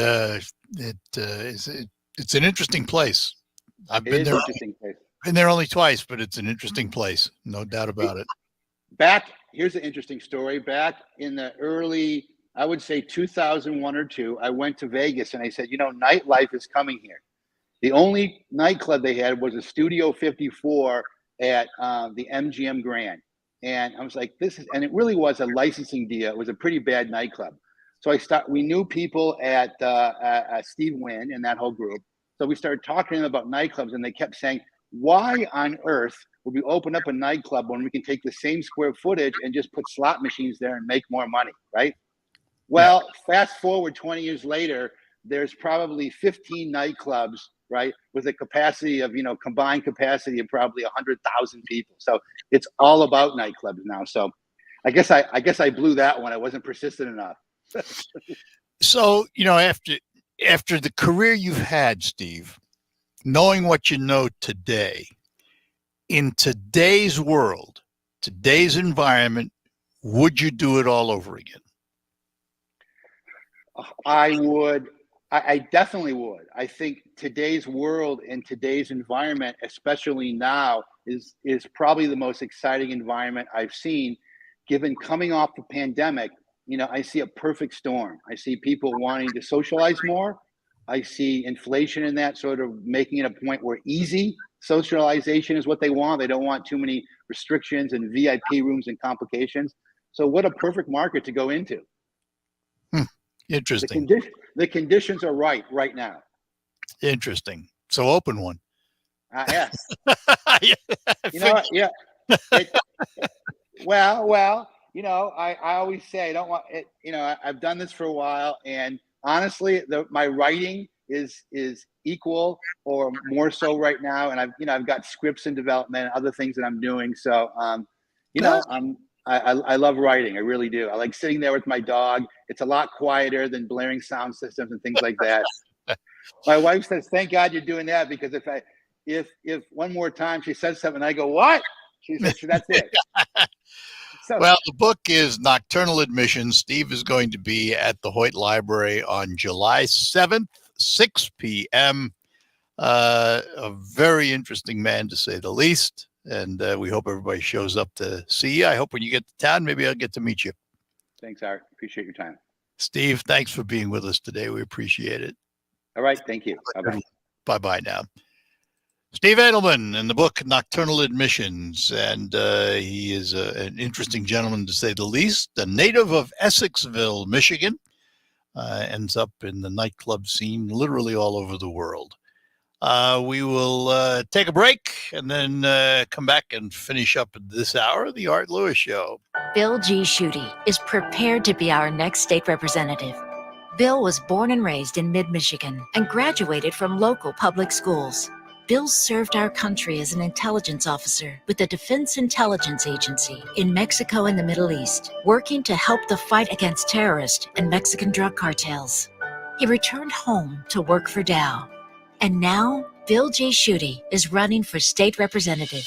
an interesting place. I've been there. Been there only twice, but it's an interesting place, no doubt about it. Here's an interesting story. Back in the early, I would say 2001 or 2, I went to Vegas and I said, nightlife is coming here. The only nightclub they had was a Studio 54 at the MGM Grand. And I was like, and it really was a licensing deal. It was a pretty bad nightclub. So we knew people at Steve Wynn and that whole group. So we started talking to them about nightclubs, and they kept saying, why on earth would we open up a nightclub when we can take the same square footage and just put slot machines there and make more money, right? Well, Fast forward 20 years later, there's probably 15 nightclubs, right, with a capacity of, combined capacity of probably 100,000 people. So it's all about nightclubs now. So I guess I blew that one. I wasn't persistent enough. So, after the career you've had, Steve, knowing what you know today, in today's world, today's environment, would you do it all over again? I would. I definitely would. I think today's world and today's environment, especially now, is probably the most exciting environment I've seen, given coming off the pandemic. I see a perfect storm. I see people wanting to socialize more. I see inflation in that, sort of making it a point where easy socialization is what they want. They don't want too many restrictions and VIP rooms and complications. So what a perfect market to go into. Interesting. The conditions are right now. Interesting. So open one. Yes. Yeah. Well, I always say I don't want it. I've done this for a while, and honestly, my writing is equal or more so right now, and I've got scripts in development, other things that I'm doing. So I love writing. I really do. I like sitting there with my dog. It's a lot quieter than blaring sound systems and things like that. My wife says, "Thank God you're doing that," because if one more time she says something, I go, "What?" She says, "That's it." So, well, the book is Nocturnal Admissions. Steve is going to be at the Hoyt Library on July 7th, 6 p.m. A very interesting man, to say the least. And we hope everybody shows up to see you. I hope when you get to town, maybe I'll get to meet you. Thanks, Art. Appreciate your time. Steve, thanks for being with us today. We appreciate it. All right. Thank you. Bye-bye. Bye-bye now. Steve Adelman in the book Nocturnal Admissions, and he is an interesting gentleman to say the least. A native of Essexville, Michigan, ends up in the nightclub scene literally all over the world. We will take a break and then come back and finish up this hour of the Art Lewis Show. Bill G. Schutte is prepared to be our next state representative. Bill was born and raised in mid-Michigan and graduated from local public schools. Bill served our country as an intelligence officer with the Defense Intelligence Agency in Mexico and the Middle East, working to help the fight against terrorists and Mexican drug cartels. He returned home to work for Dow. And now, Bill G. Schutte is running for state representative.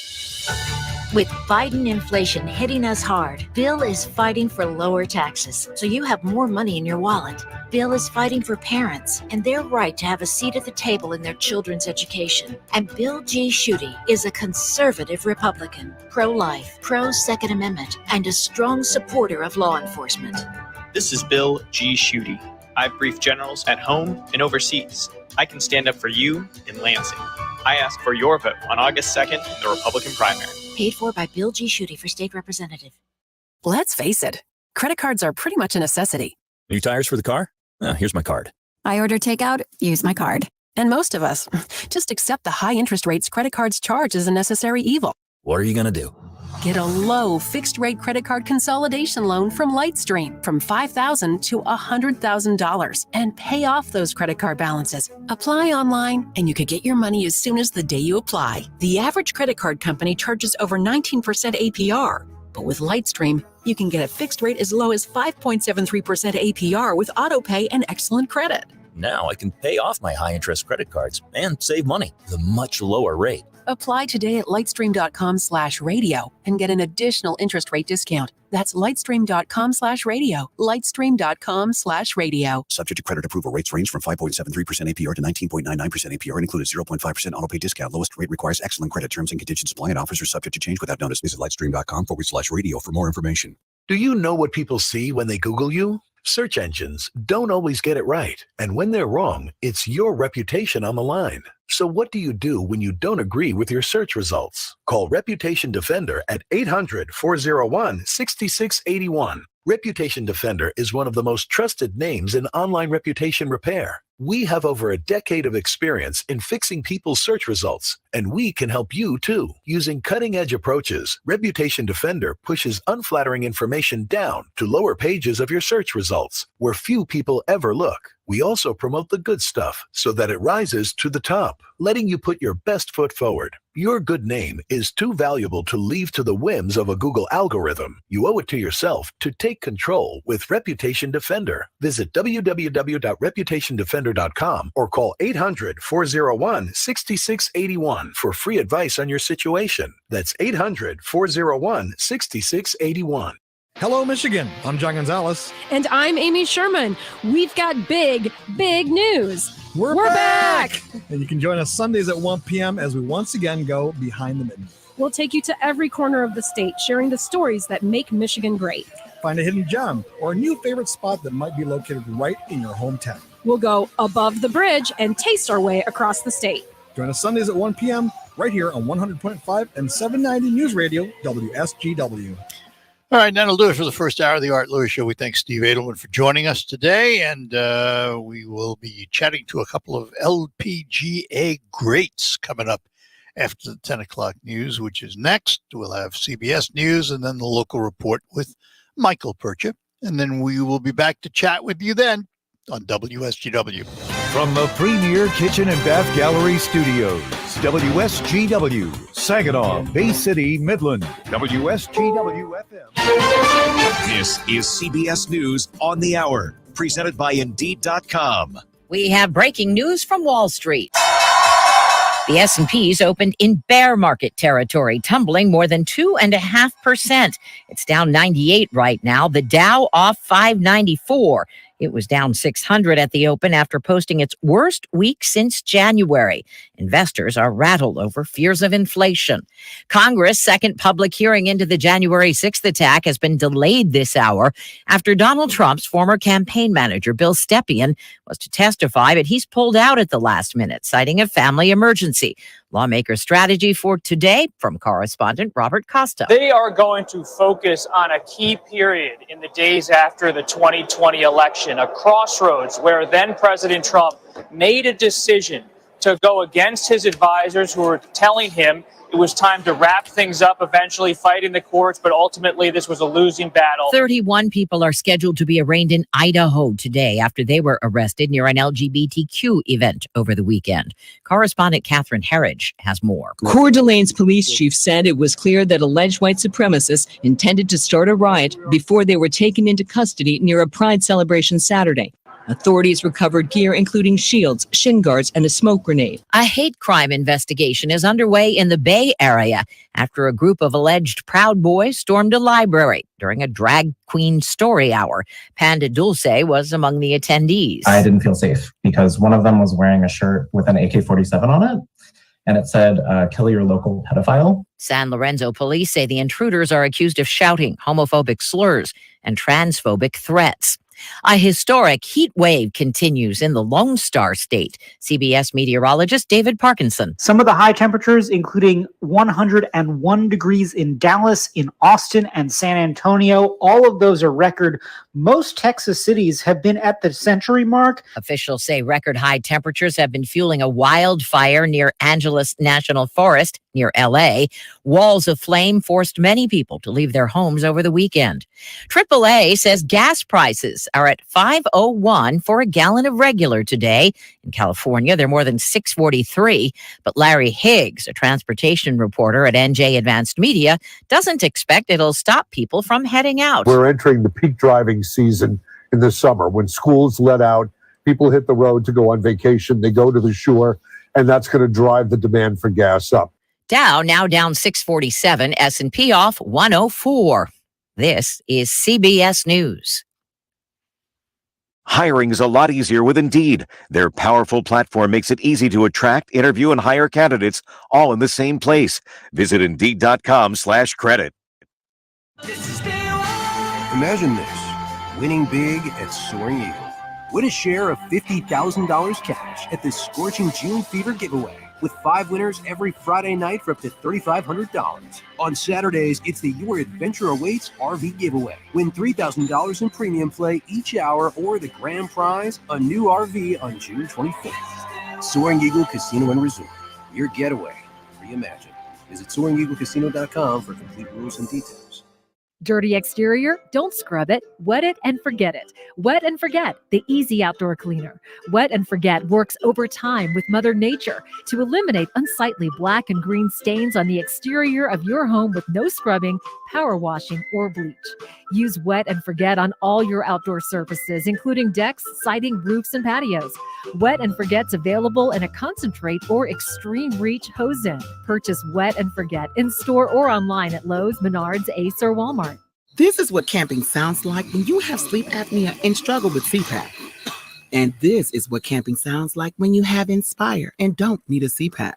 With Biden inflation hitting us hard, Bill is fighting for lower taxes, so you have more money in your wallet. Bill is fighting for parents and their right to have a seat at the table in their children's education. And Bill G. Schutte is a conservative Republican, pro-life, pro-Second Amendment, and a strong supporter of law enforcement. This is Bill G. Schutte. I've briefed generals at home and overseas. I can stand up for you in Lansing. I ask for your vote on August 2nd in the Republican primary. Paid for by Bill G. Schutte for state representative. Let's face it, credit cards are pretty much a necessity. New tires for the car? Oh, here's my card. I order takeout, use my card. And most of us just accept the high interest rates credit cards charge as a necessary evil. What are you going to do? Get a low fixed-rate credit card consolidation loan from Lightstream from $5,000 to $100,000 and pay off those credit card balances. Apply online, and you could get your money as soon as the day you apply. The average credit card company charges over 19% APR, but with Lightstream, you can get a fixed rate as low as 5.73% APR with autopay and excellent credit. Now I can pay off my high-interest credit cards and save money at a much lower rate. Apply today at lightstream.com/radio and get an additional interest rate discount. That's lightstream.com/radio. Lightstream.com/radio. Subject to credit approval. Rates range from 5.73% APR to 19.99% APR and include a 0.5% autopay discount. Lowest rate requires excellent credit. Terms and conditions apply and offers are subject to change without notice. Visit lightstream.com/radio for more information. Do you know what people see when they Google you? Search engines don't always get it right. And when they're wrong, it's your reputation on the line. So what do you do when you don't agree with your search results? Call Reputation Defender at 800-401-6681. Reputation Defender is one of the most trusted names in online reputation repair. We have over a decade of experience in fixing people's search results, and we can help you too. Using cutting-edge approaches, Reputation Defender pushes unflattering information down to lower pages of your search results, where few people ever look. We also promote the good stuff so that it rises to the top, letting you put your best foot forward. Your good name is too valuable to leave to the whims of a Google algorithm. You owe it to yourself to take control with Reputation Defender. Visit www.reputationdefender.com or call 800-401-6681 for free advice on your situation. That's 800-401-6681. Hello, Michigan. I'm John Gonzalez. And I'm Amy Sherman. We've got big news. We're back! And you can join us Sundays at 1 p.m. as we once again go behind the mitten. We'll take you to every corner of the state, sharing the stories that make Michigan great. Find a hidden gem or a new favorite spot that might be located right in your hometown. We'll go above the bridge and taste our way across the state. Join us Sundays at 1 p.m. right here on 100.5 and 790 News Radio, WSGW. All right, that'll do it for the first hour of the Art Lewis Show. We thank Steve Adelman for joining us today, and we will be chatting to a couple of LPGA greats coming up after the 10 o'clock news, which is next. We'll have CBS News and then the local report with Michael Percha, and then we will be back to chat with you then on WSGW. From the Premier Kitchen and Bath Gallery Studios, WSGW, Saginaw, Bay City, Midland, WSGW FM. This is CBS News on the Hour, presented by Indeed.com. We have breaking news from Wall Street. The S&P's opened in bear market territory, tumbling more than 2.5%. It's down 98 right now. The Dow off 594. It was down 600 at the open after posting its worst week since January. Investors are rattled over fears of inflation. Congress' second public hearing into the January 6th attack has been delayed this hour after Donald Trump's former campaign manager, Bill Stepien, was to testify, but he's pulled out at the last minute, citing a family emergency. Lawmakers' strategy for today from correspondent Robert Costa. They are going to focus on a key period in the days after the 2020 election, a crossroads where then President Trump made a decision to go against his advisors who were telling him it was time to wrap things up, eventually fight in the courts, but ultimately this was a losing battle. 31 people are scheduled to be arraigned in Idaho today after they were arrested near an LGBTQ event over the weekend. Correspondent Catherine Herridge has more. Coeur d'Alene's police chief said it was clear that alleged white supremacists intended to start a riot before they were taken into custody near a pride celebration Saturday. Authorities recovered gear including shields, shin guards, and a smoke grenade. A hate crime investigation is underway in the Bay Area after a group of alleged Proud Boys stormed a library during a drag queen story hour. Panda Dulce was among the attendees. I didn't feel safe because one of them was wearing a shirt with an AK-47 on it, and it said, kill your local pedophile. San Lorenzo police say the intruders are accused of shouting homophobic slurs and transphobic threats. A historic heat wave continues in the Lone Star State. CBS meteorologist David Parkinson. Some of the high temperatures, including 101 degrees in Dallas, in Austin, and San Antonio, all of those are record. Most Texas cities have been at the century mark. Officials say record high temperatures have been fueling a wildfire near Angeles National Forest near LA. Walls of flame forced many people to leave their homes over the weekend. AAA says gas prices are at $5.01 for a gallon of regular today. In California, they're more than $6.43. But Larry Higgs, a transportation reporter at NJ Advanced Media, doesn't expect it'll stop people from heading out. We're entering the peak driving season in the summer. When schools let out, people hit the road to go on vacation. They go to the shore, and that's going to drive the demand for gas up. Dow now down 647, S&P off 104. This is CBS News. Hiring is a lot easier with Indeed. Their powerful platform makes it easy to attract, interview, and hire candidates all in the same place. Visit Indeed.com/credit. Imagine this, winning big at Soaring Eagle. Win a share of $50,000 cash at this scorching June Fever giveaway, with 5 winners every Friday night for up to $3,500. On Saturdays, it's the Your Adventure Awaits RV giveaway. Win $3,000 in premium play each hour or the grand prize, a new RV on June 25th. Soaring Eagle Casino and Resort. Your getaway reimagined. Visit SoaringEagleCasino.com for complete rules and details. Dirty exterior? Don't scrub it. Wet it and forget it. Wet and Forget, the easy outdoor cleaner. Wet and Forget works over time with Mother Nature to eliminate unsightly black and green stains on the exterior of your home with no scrubbing, power washing, or bleach. Use Wet and Forget on all your outdoor surfaces, including decks, siding, roofs, and patios. Wet and Forget's available in a concentrate or extreme reach hose-in. Purchase Wet and Forget in store or online at Lowe's, Menards, Ace, or Walmart. This is what camping sounds like when you have sleep apnea and struggle with CPAP. And this is what camping sounds like when you have Inspire and don't need a CPAP.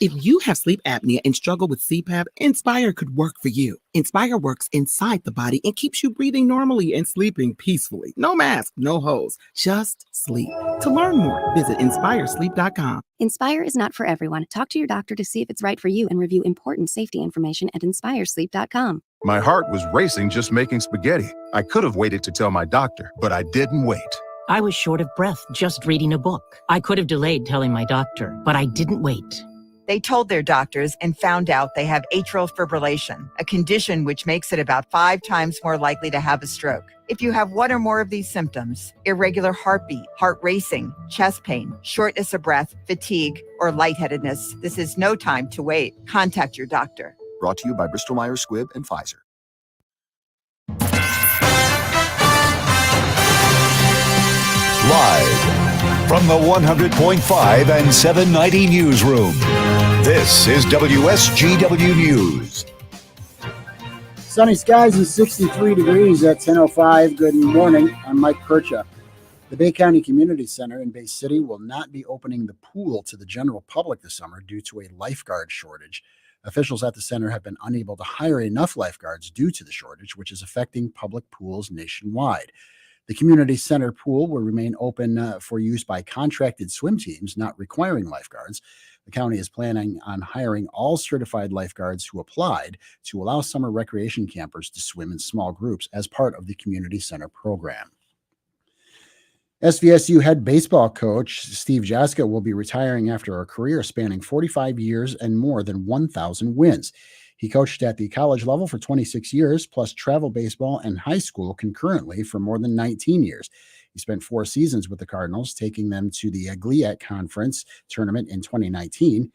If you have sleep apnea and struggle with CPAP, Inspire could work for you. Inspire works inside the body and keeps you breathing normally and sleeping peacefully. No mask, no hose, just sleep. To learn more, visit inspiresleep.com. Inspire is not for everyone. Talk to your doctor to see if it's right for you and review important safety information at inspiresleep.com. My heart was racing just making spaghetti. I could have waited to tell my doctor, but I didn't wait. I was short of breath just reading a book. I could have delayed telling my doctor, but I didn't wait. They told their doctors and found out they have atrial fibrillation, a condition which makes it about 5 times more likely to have a stroke. If you have one or more of these symptoms, irregular heartbeat, heart racing, chest pain, shortness of breath, fatigue, or lightheadedness, this is no time to wait. Contact your doctor. Brought to you by Bristol Myers Squibb and Pfizer. Live from the 100.5 and 790 newsroom, this is WSGW News. Sunny skies and 63 degrees at 10:05. Good morning. I'm Mike Percha. The Bay County Community Center in Bay City will not be opening the pool to the general public this summer due to a lifeguard shortage. Officials at the center have been unable to hire enough lifeguards due to the shortage, which is affecting public pools nationwide. The community center pool will remain open for use by contracted swim teams, not requiring lifeguards. The county is planning on hiring all certified lifeguards who applied to allow summer recreation campers to swim in small groups as part of the community center program. SVSU head baseball coach Steve Adelman will be retiring after a career spanning 45 years and more than 1,000 wins. He coached at the college level for 26 years, plus travel baseball and high school concurrently for more than 19 years. He spent 4 seasons with the Cardinals, taking them to the GLIAC Conference tournament in 2019.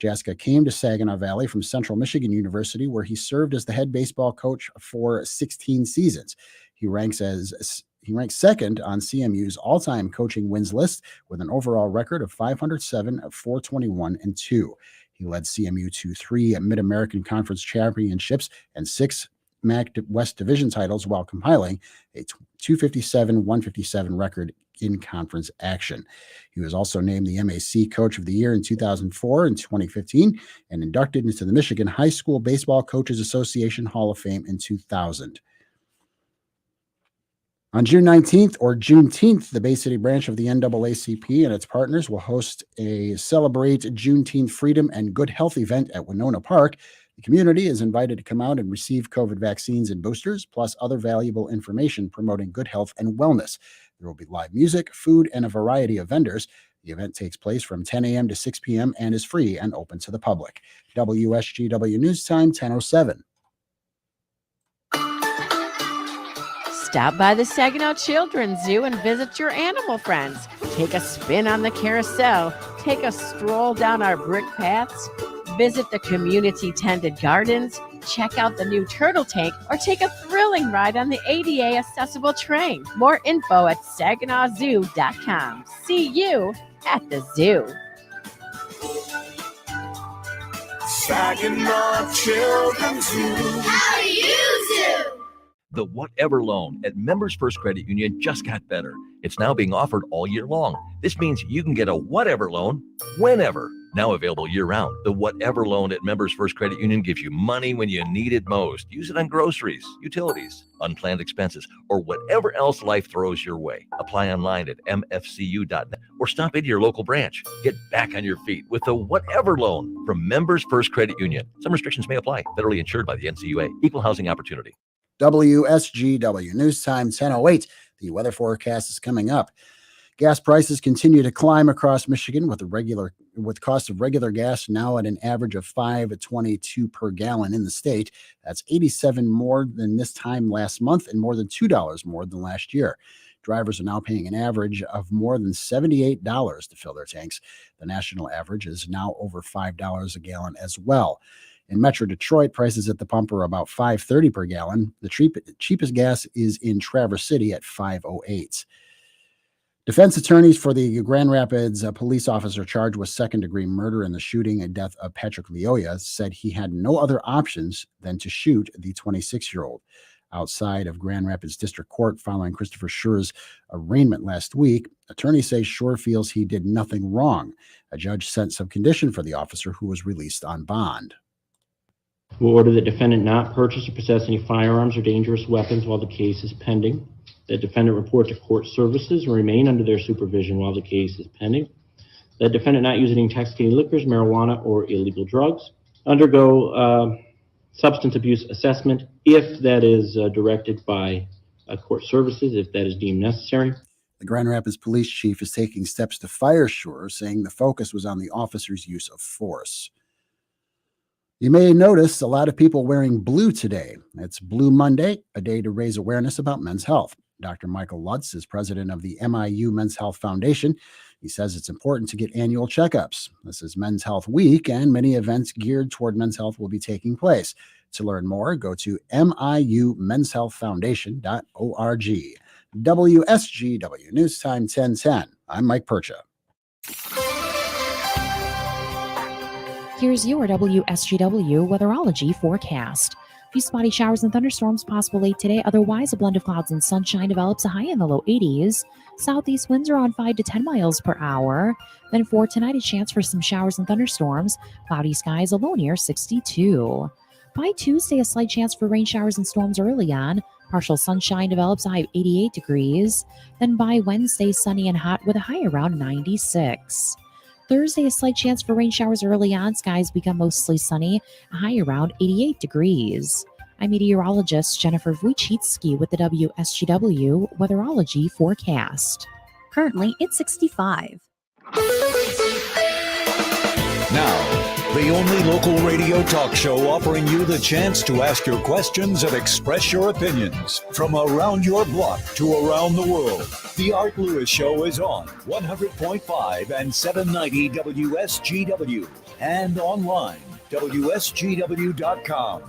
Adelman came to Saginaw Valley from Central Michigan University, where he served as the head baseball coach for 16 seasons. He ranks second on CMU's all-time coaching wins list with an overall record of 507, 421, and 2. He led CMU to 3 Mid-American Conference championships and 6 MAC West Division titles while compiling a 257, 157 record in conference action. He was also named the MAC Coach of the Year in 2004 and 2015 and inducted into the Michigan High School Baseball Coaches Association Hall of Fame in 2000. On June 19th or Juneteenth, the Bay City branch of the NAACP and its partners will host a Celebrate Juneteenth Freedom and Good Health event at Winona Park. The community is invited to come out and receive COVID vaccines and boosters, plus other valuable information promoting good health and wellness. There will be live music, food, and a variety of vendors. The event takes place from 10 a.m. to 6 p.m. and is free and open to the public. WSGW News Time, 10:07. Stop by the Saginaw Children's Zoo and visit your animal friends. Take a spin on the carousel. Take a stroll down our brick paths. Visit the community-tended gardens. Check out the new turtle tank or take a thrilling ride on the ADA accessible train. More info at SaginawZoo.com. See you at the zoo. Saginaw Children's Zoo. How do you zoo? The Whatever Loan at Members First Credit Union just got better. It's now being offered all year long. This means you can get a whatever loan whenever. Now available year-round, the Whatever Loan at Members First Credit Union gives you money when you need it most. Use it on groceries, utilities, unplanned expenses, or whatever else life throws your way. Apply online at mfcu.net or stop into your local branch. Get back on your feet with the Whatever Loan from Members First Credit Union. Some restrictions may apply. Federally insured by the NCUA. Equal housing opportunity. WSGW News Time, 10:08. The weather forecast is coming up. Gas prices continue to climb across Michigan with cost of regular gas now at an average of $5.22 per gallon in the state. That's 87 more than this time last month and more than $2 more than last year. Drivers are now paying an average of more than $78 to fill their tanks. The national average is now over $5 a gallon as well. In Metro Detroit, prices at the pump are about $5.30 per gallon. The cheapest gas is in Traverse City at $5.08. Defense attorneys for the Grand Rapids police officer charged with second-degree murder in the shooting and death of Patrick Leoya said he had no other options than to shoot the 26-year-old. Outside of Grand Rapids District Court following Christopher Schur's arraignment last week, attorneys say Schur feels he did nothing wrong. A judge sent some condition for the officer who was released on bond. Will order the defendant not purchase or possess any firearms or dangerous weapons while the case is pending. The defendant report to court services and remain under their supervision while the case is pending. The defendant not use any intoxicating liquors, marijuana, or illegal drugs. Undergo substance abuse assessment if that is directed by court services, if that is deemed necessary. The Grand Rapids police chief is taking steps to fire Schur, saying the focus was on the officer's use of force. You may notice a lot of people wearing blue today. It's Blue Monday, a day to raise awareness about men's health. Dr. Michael Lutz is president of the MIU Men's Health Foundation. He says it's important to get annual checkups. This is Men's Health Week, and many events geared toward men's health will be taking place. To learn more, go to miumenshealthfoundation.org. WSGW News Time 10:10. I'm Mike Percha. Here's your WSGW weatherology forecast. Few spotty showers and thunderstorms possible late today. Otherwise, a blend of clouds and sunshine develops, a high in the low 80s. Southeast winds are on 5 to 10 miles per hour. Then for tonight, a chance for some showers and thunderstorms. Cloudy skies, a low near 62. By Tuesday, a slight chance for rain showers and storms early on. Partial sunshine develops, a high of 88 degrees. Then by Wednesday, sunny and hot with a high around 96. Thursday, a slight chance for rain showers early on. Skies become mostly sunny, a high around 88 degrees. I'm meteorologist Jennifer Wojcicki with the WSGW Weatherology Forecast. Currently, it's 65. Now, the only local radio talk show offering you the chance to ask your questions and express your opinions. From around your block to around the world, The Art Lewis Show is on 100.5 and 790 WSGW and online, WSGW.com.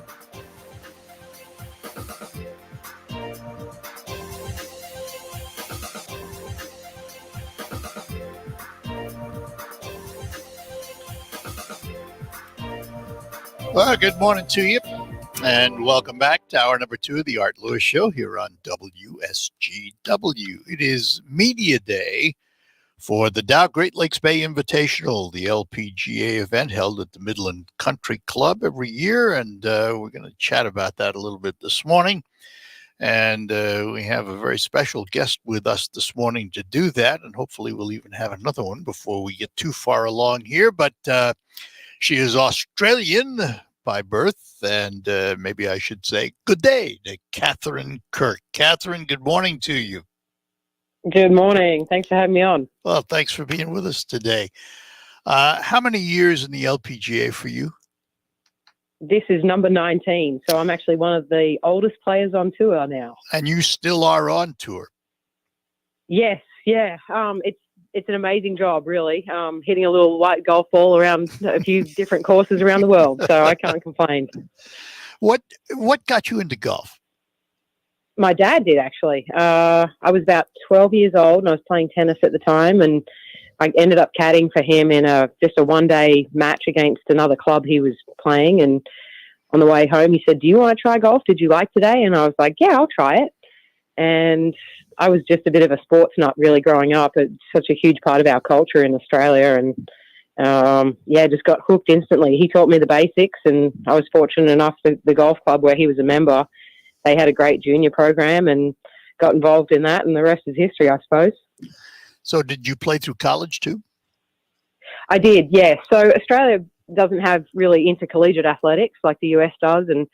Well, good morning to you, and welcome back to hour number 2 of the Art Lewis Show here on WSGW. It is Media Day for the Dow Great Lakes Bay Invitational, the LPGA event held at the Midland Country Club every year, and we're going to chat about that a little bit this morning. And we have a very special guest with us this morning to do that, and hopefully we'll even have another one before we get too far along here, but she is Australian by birth, and maybe I should say good day to Catherine Kirk. Catherine, good morning to you. Good morning. Thanks for having me on. Well, thanks for being with us today. How many years in the LPGA for you? This is number 19, so I'm actually one of the oldest players on tour now. And you still are on tour? Yes, yeah. It's an amazing job, really. Hitting a little white golf ball around a few different courses around the world, so I can't complain. What got you into golf? My dad did, actually. I was about 12 years old, and I was playing tennis at the time, and I ended up caddying for him in just a one-day match against another club he was playing. And on the way home, he said, "Do you want to try golf? Did you like today?" And I was like, "Yeah, I'll try it." And I was just a bit of a sports nut really growing up. It's such a huge part of our culture in Australia. And just got hooked instantly. He taught me the basics, and I was fortunate enough that the golf club where he was a member, they had a great junior program, and got involved in that, and the rest is history, I suppose. So did you play through college too? I did, yeah. So Australia doesn't have really intercollegiate athletics like the US does, and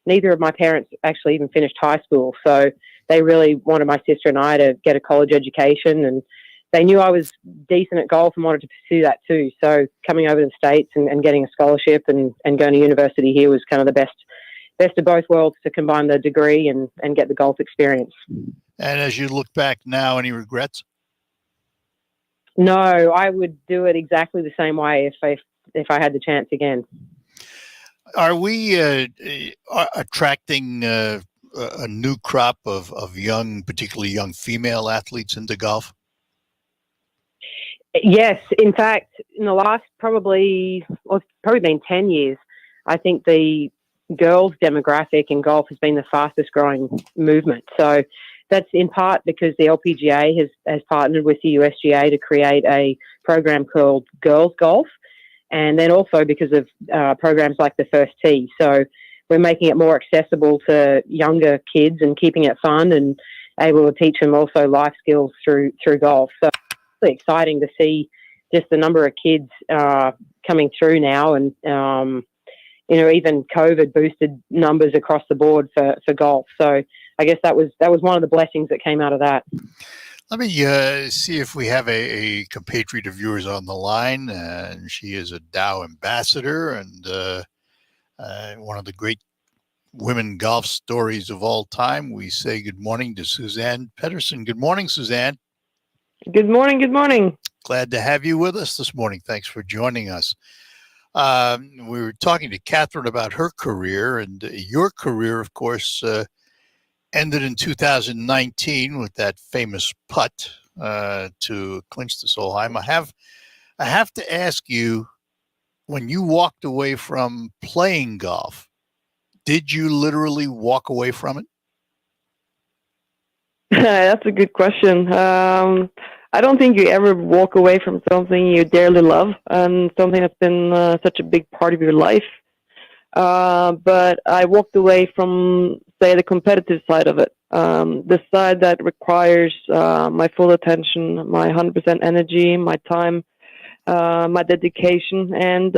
neither of my parents actually even finished high school. So they really wanted my sister and I to get a college education, and they knew I was decent at golf and wanted to pursue that too. So coming over to the States and getting a scholarship and going to university here was kind of the best of both worlds, to combine the degree and get the golf experience. And as you look back now, any regrets? No, I would do it exactly the same way if I had the chance again. Are we attracting a new crop of young, particularly young female athletes into golf? Yes. In fact, in the last it's probably been 10 years, I think the girls demographic in golf has been the fastest growing movement. So that's in part because the LPGA has partnered with the USGA to create a program called Girls Golf, and then also because of programs like the First Tee. So we're making it more accessible to younger kids and keeping it fun and able to teach them also life skills through golf. So it's really exciting to see just the number of kids coming through now, and even COVID boosted numbers across the board for golf. So I guess that was one of the blessings that came out of that. Let me see if we have a compatriot of yours on the line. And she is a Dow ambassador and one of the great women golf stories of all time. We say good morning to Suzanne Pedersen. Good morning, Suzanne. Good morning. Good morning. Glad to have you with us this morning. Thanks for joining us. We were talking to Catherine about her career, and your career, of course, ended in 2019 with that famous putt to clinch the Solheim. I have to ask you, when you walked away from playing golf, Did you literally walk away from it? That's a good question. I don't think you ever walk away from something you dearly love and something that's been such a big part of your life. But I walked away from, say, the competitive side of it, the side that requires my full attention, my 100% energy, my time, my dedication. And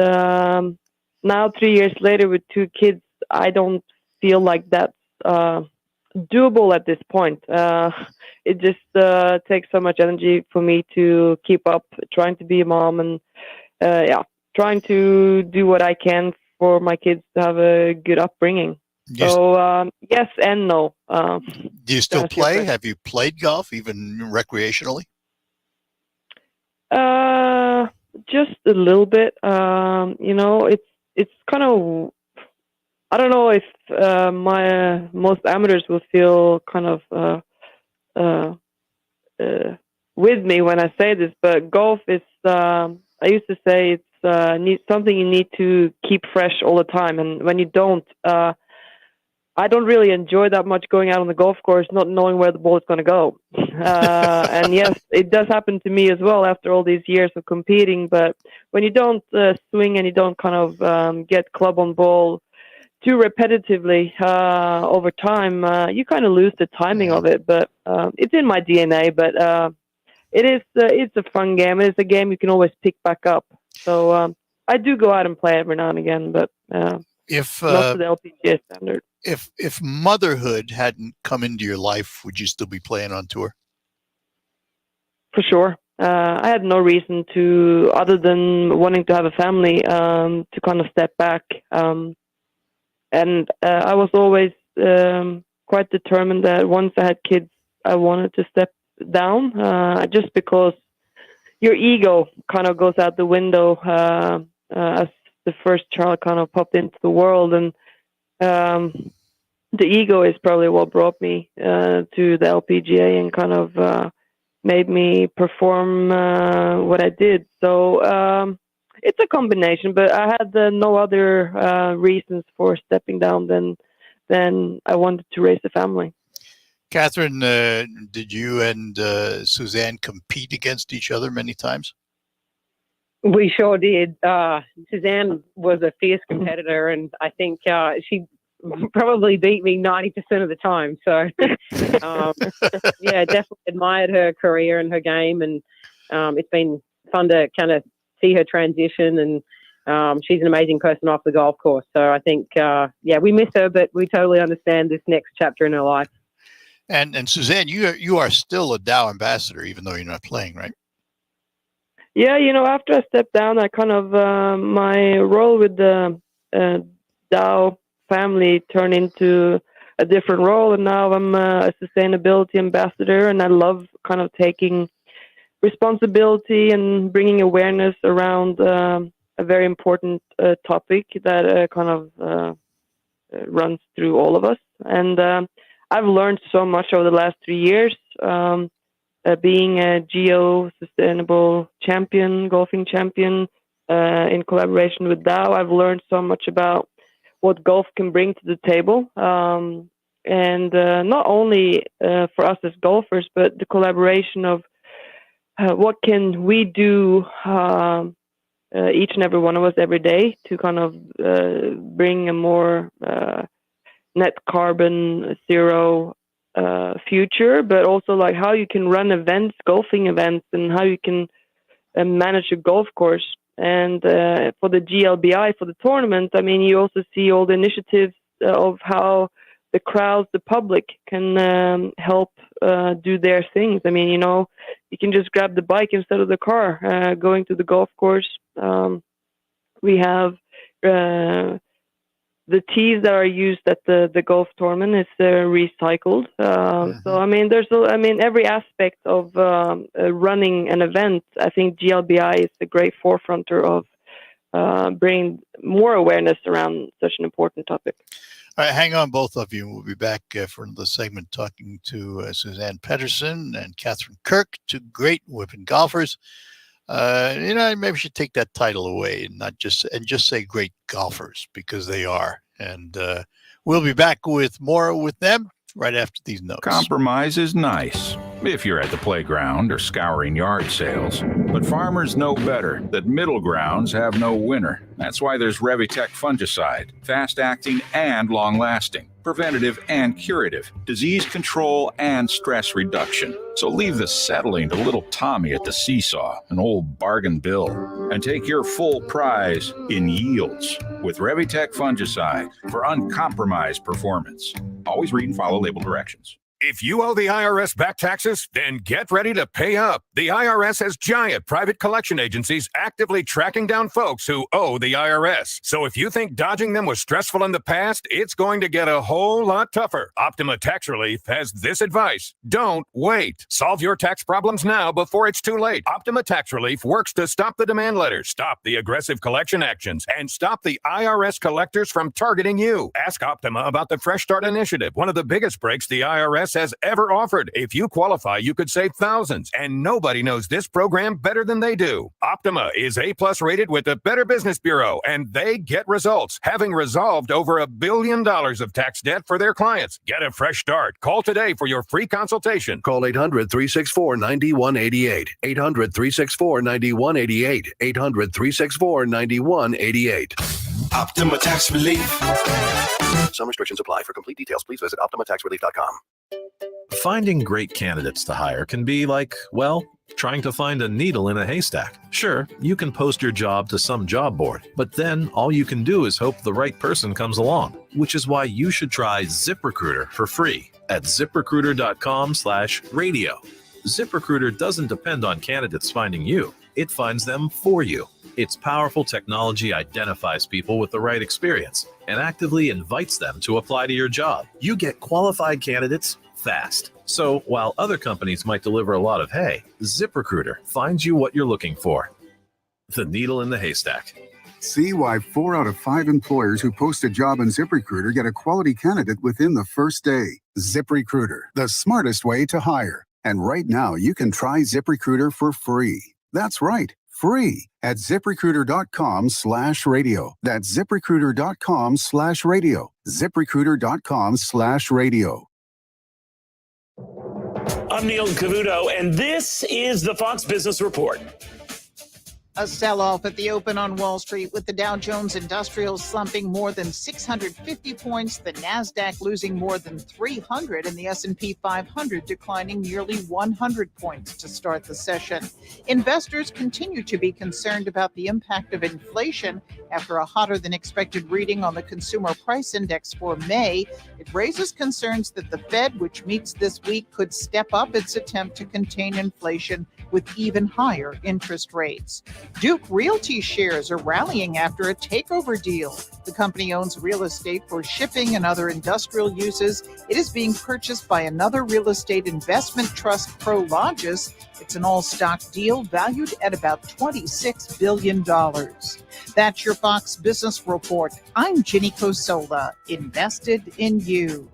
now, 3 years later with 2 kids, I don't feel like that's doable at this point. It just takes so much energy for me to keep up trying to be a mom and trying to do what I can for my kids to have a good upbringing. So yes and no. Do you still play? Have you played golf even recreationally? Just a little bit. It's kind of, I don't know if my most amateurs will feel kind of with me when I say this, but golf is, I used to say it's something you need to keep fresh all the time. And when you don't, I don't really enjoy that much going out on the golf course, not knowing where the ball is going to go. And yes, it does happen to me as well after all these years of competing. But when you don't swing and you don't kind of get club on ball too repetitively over time, you kind of lose the timing of it. But it's in my DNA. But it's a fun game. It's a game you can always pick back up. So I do go out and play every now and again, but not to the LPGA standard. If motherhood hadn't come into your life, would you still be playing on tour? For sure. I had no reason to, other than wanting to have a family, to kind of step back. And I was always quite determined that once I had kids, I wanted to step down, just because your ego kind of goes out the window as the first child kind of popped into the world. And the ego is probably what brought me to the LPGA and kind of made me perform what I did. So it's a combination, but I had no other reasons for stepping down than I wanted to raise a family. Catherine, did you and Suzanne compete against each other many times? We sure did. Suzanne was a fierce competitor, and I think she probably beat me 90% of the time. So, yeah, definitely admired her career and her game, and it's been fun to kind of see her transition. And she's an amazing person off the golf course. So I think, we miss her, but we totally understand this next chapter in her life. And Suzanne, you are still a Dow ambassador, even though you're not playing, right? Yeah, after I stepped down, I kind of my role with the Dow family turned into a different role, and now I'm a sustainability ambassador, and I love kind of taking responsibility and bringing awareness around a very important topic that kind of runs through all of us. And I've learned so much over the last 3 years. Being a Geo Sustainable Champion, golfing champion, in collaboration with Dow, I've learned so much about what golf can bring to the table. And not only for us as golfers, but the collaboration of what can we do, each and every one of us every day, to kind of bring a more net carbon zero future, but also like how you can run events, golfing events, and how you can manage a golf course. And for the GLBI, for the tournament, I mean, you also see all the initiatives of how the crowds, the public can help do their things. I mean, you can just grab the bike instead of the car going to the golf course. We have the tees that are used at the golf tournament is recycled. So I mean, every aspect of running an event, I think GLBI is the great forefronter of bringing more awareness around such an important topic. All right, hang on, both of you. We'll be back for another segment talking to Suzanne Pedersen and Catherine Kirk, two great women golfers. Maybe we should take that title away and just say great golfers, because they are. And We'll be back with more with them right after these notes. Compromise is nice if you're at the playground or scouring yard sales. But farmers know better that middle grounds have no winner. That's why there's Revitec fungicide, fast-acting and long-lasting, preventative and curative, disease control and stress reduction. So leave the settling to little Tommy at the seesaw, an old bargain bill, and take your full prize in yields with Revitec fungicide for uncompromised performance. Always read and follow label directions. If you owe the IRS back taxes, then get ready to pay up. The IRS has giant private collection agencies actively tracking down folks who owe the IRS. So if you think dodging them was stressful in the past, it's going to get a whole lot tougher. Optima Tax Relief has this advice. Don't wait. Solve your tax problems now before it's too late. Optima Tax Relief works to stop the demand letters, stop the aggressive collection actions, and stop the IRS collectors from targeting you. Ask Optima about the Fresh Start Initiative, one of the biggest breaks the IRS has ever offered. If you qualify, you could save thousands, and nobody knows this program better than they do. Optima is A+ rated with the Better Business Bureau, and they get results, having resolved over $1 billion of tax debt for their clients. Get a fresh start. Call today for your free consultation. Call 800-364-9188. 800-364-9188. 800-364-9188. Optima Tax Relief. Some restrictions apply. For complete details, please visit OptimaTaxRelief.com. Finding great candidates to hire can be like, well, trying to find a needle in a haystack. Sure, you can post your job to some job board, but then all you can do is hope the right person comes along, which is why you should try ZipRecruiter for free at ZipRecruiter.com/radio. ZipRecruiter doesn't depend on candidates finding you. It finds them for you. Its powerful technology identifies people with the right experience and actively invites them to apply to your job. You get qualified candidates fast. So while other companies might deliver a lot of hay, ZipRecruiter finds you what you're looking for. The needle in the haystack. See why 4 out of 5 employers who post a job in ZipRecruiter get a quality candidate within the first day. ZipRecruiter, the smartest way to hire. And right now, you can try ZipRecruiter for free. That's right, free at ZipRecruiter.com/radio. That's ZipRecruiter.com/radio. ZipRecruiter.com/radio. I'm Neil Cavuto, and this is the Fox Business Report. A sell-off at the open on Wall Street, with the Dow Jones Industrial slumping more than 650 points, the Nasdaq losing more than 300, and the S&P 500 declining nearly 100 points to start the session. Investors continue to be concerned about the impact of inflation after a hotter-than-expected reading on the Consumer Price Index for May. It raises concerns that the Fed, which meets this week, could step up its attempt to contain inflation with even higher interest rates. Duke Realty shares are rallying after a takeover deal. The company owns real estate for shipping and other industrial uses. It is being purchased by another real estate investment trust, Prologis. It's an all-stock deal valued at about $26 billion. That's your Fox Business Report. I'm Ginny Cosola, invested in you.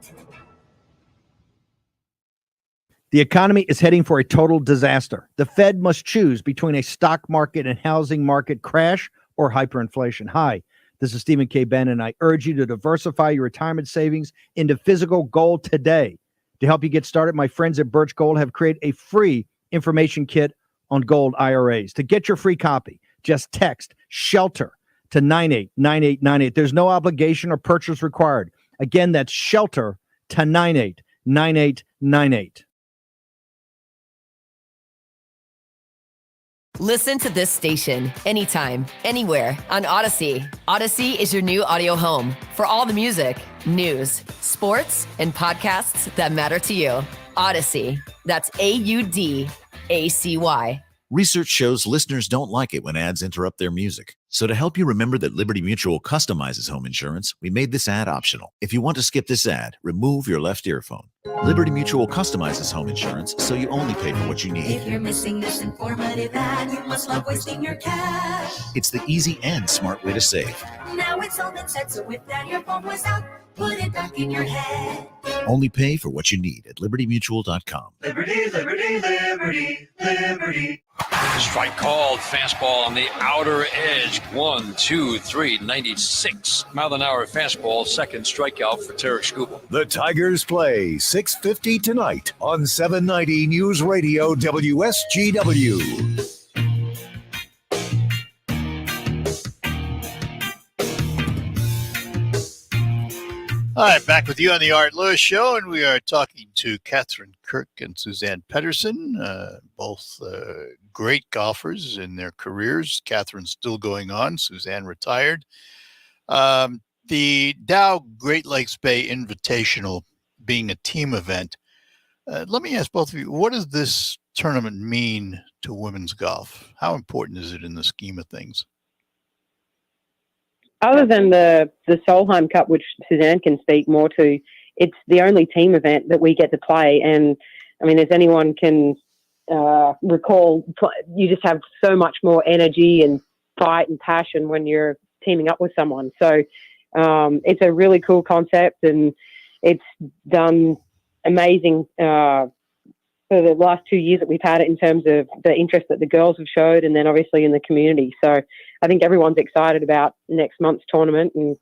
The economy is heading for a total disaster. The Fed must choose between a stock market and housing market crash or hyperinflation. Hi, this is Stephen K. Bannon, and I urge you to diversify your retirement savings into physical gold today. To help you get started, my friends at Birch Gold have created a free information kit on gold IRAs. To get your free copy, just text SHELTER to 989898. There's no obligation or purchase required. Again, that's SHELTER to 989898. Listen to this station anytime, anywhere on Odyssey. Odyssey is your new audio home for all the music, news, sports, and podcasts that matter to you. Odyssey. That's AUDACY. Research shows listeners don't like it when ads interrupt their music. So to help you remember that Liberty Mutual customizes home insurance, we made this ad optional. If you want to skip this ad, remove your left earphone. Liberty Mutual customizes home insurance so you only pay for what you need. If you're missing this informative ad, you must love wasting your cash. It's the easy and smart way to save. Now it's all been said, so if that earphone was out, put it back in your head. Only pay for what you need at libertymutual.com. Liberty, liberty, liberty, liberty. Strike called. Fastball on the outer edge. 1, 2, 3, 96 mile an hour fastball. Second strikeout for Tarek Skubal. The Tigers play 6:50 tonight on 790 News Radio WSGW. All right, back with you on the Art Lewis Show, and we are talking to Catherine Kirk and Suzanne Pedersen, both great golfers in their careers. Catherine's still going on. Suzanne retired. The Dow Great Lakes Bay Invitational being a team event, let me ask both of you, what does this tournament mean to women's golf? How important is it in the scheme of things? Other than the Solheim Cup, which Suzanne can speak more to, it's the only team event that we get to play. And, I mean, as anyone can recall, you just have so much more energy and fight and passion when you're teaming up with someone. So it's a really cool concept, and it's done amazing for the last 2 years that we've had it in terms of the interest that the girls have showed, and then obviously in the community. So I think everyone's excited about next month's tournament. And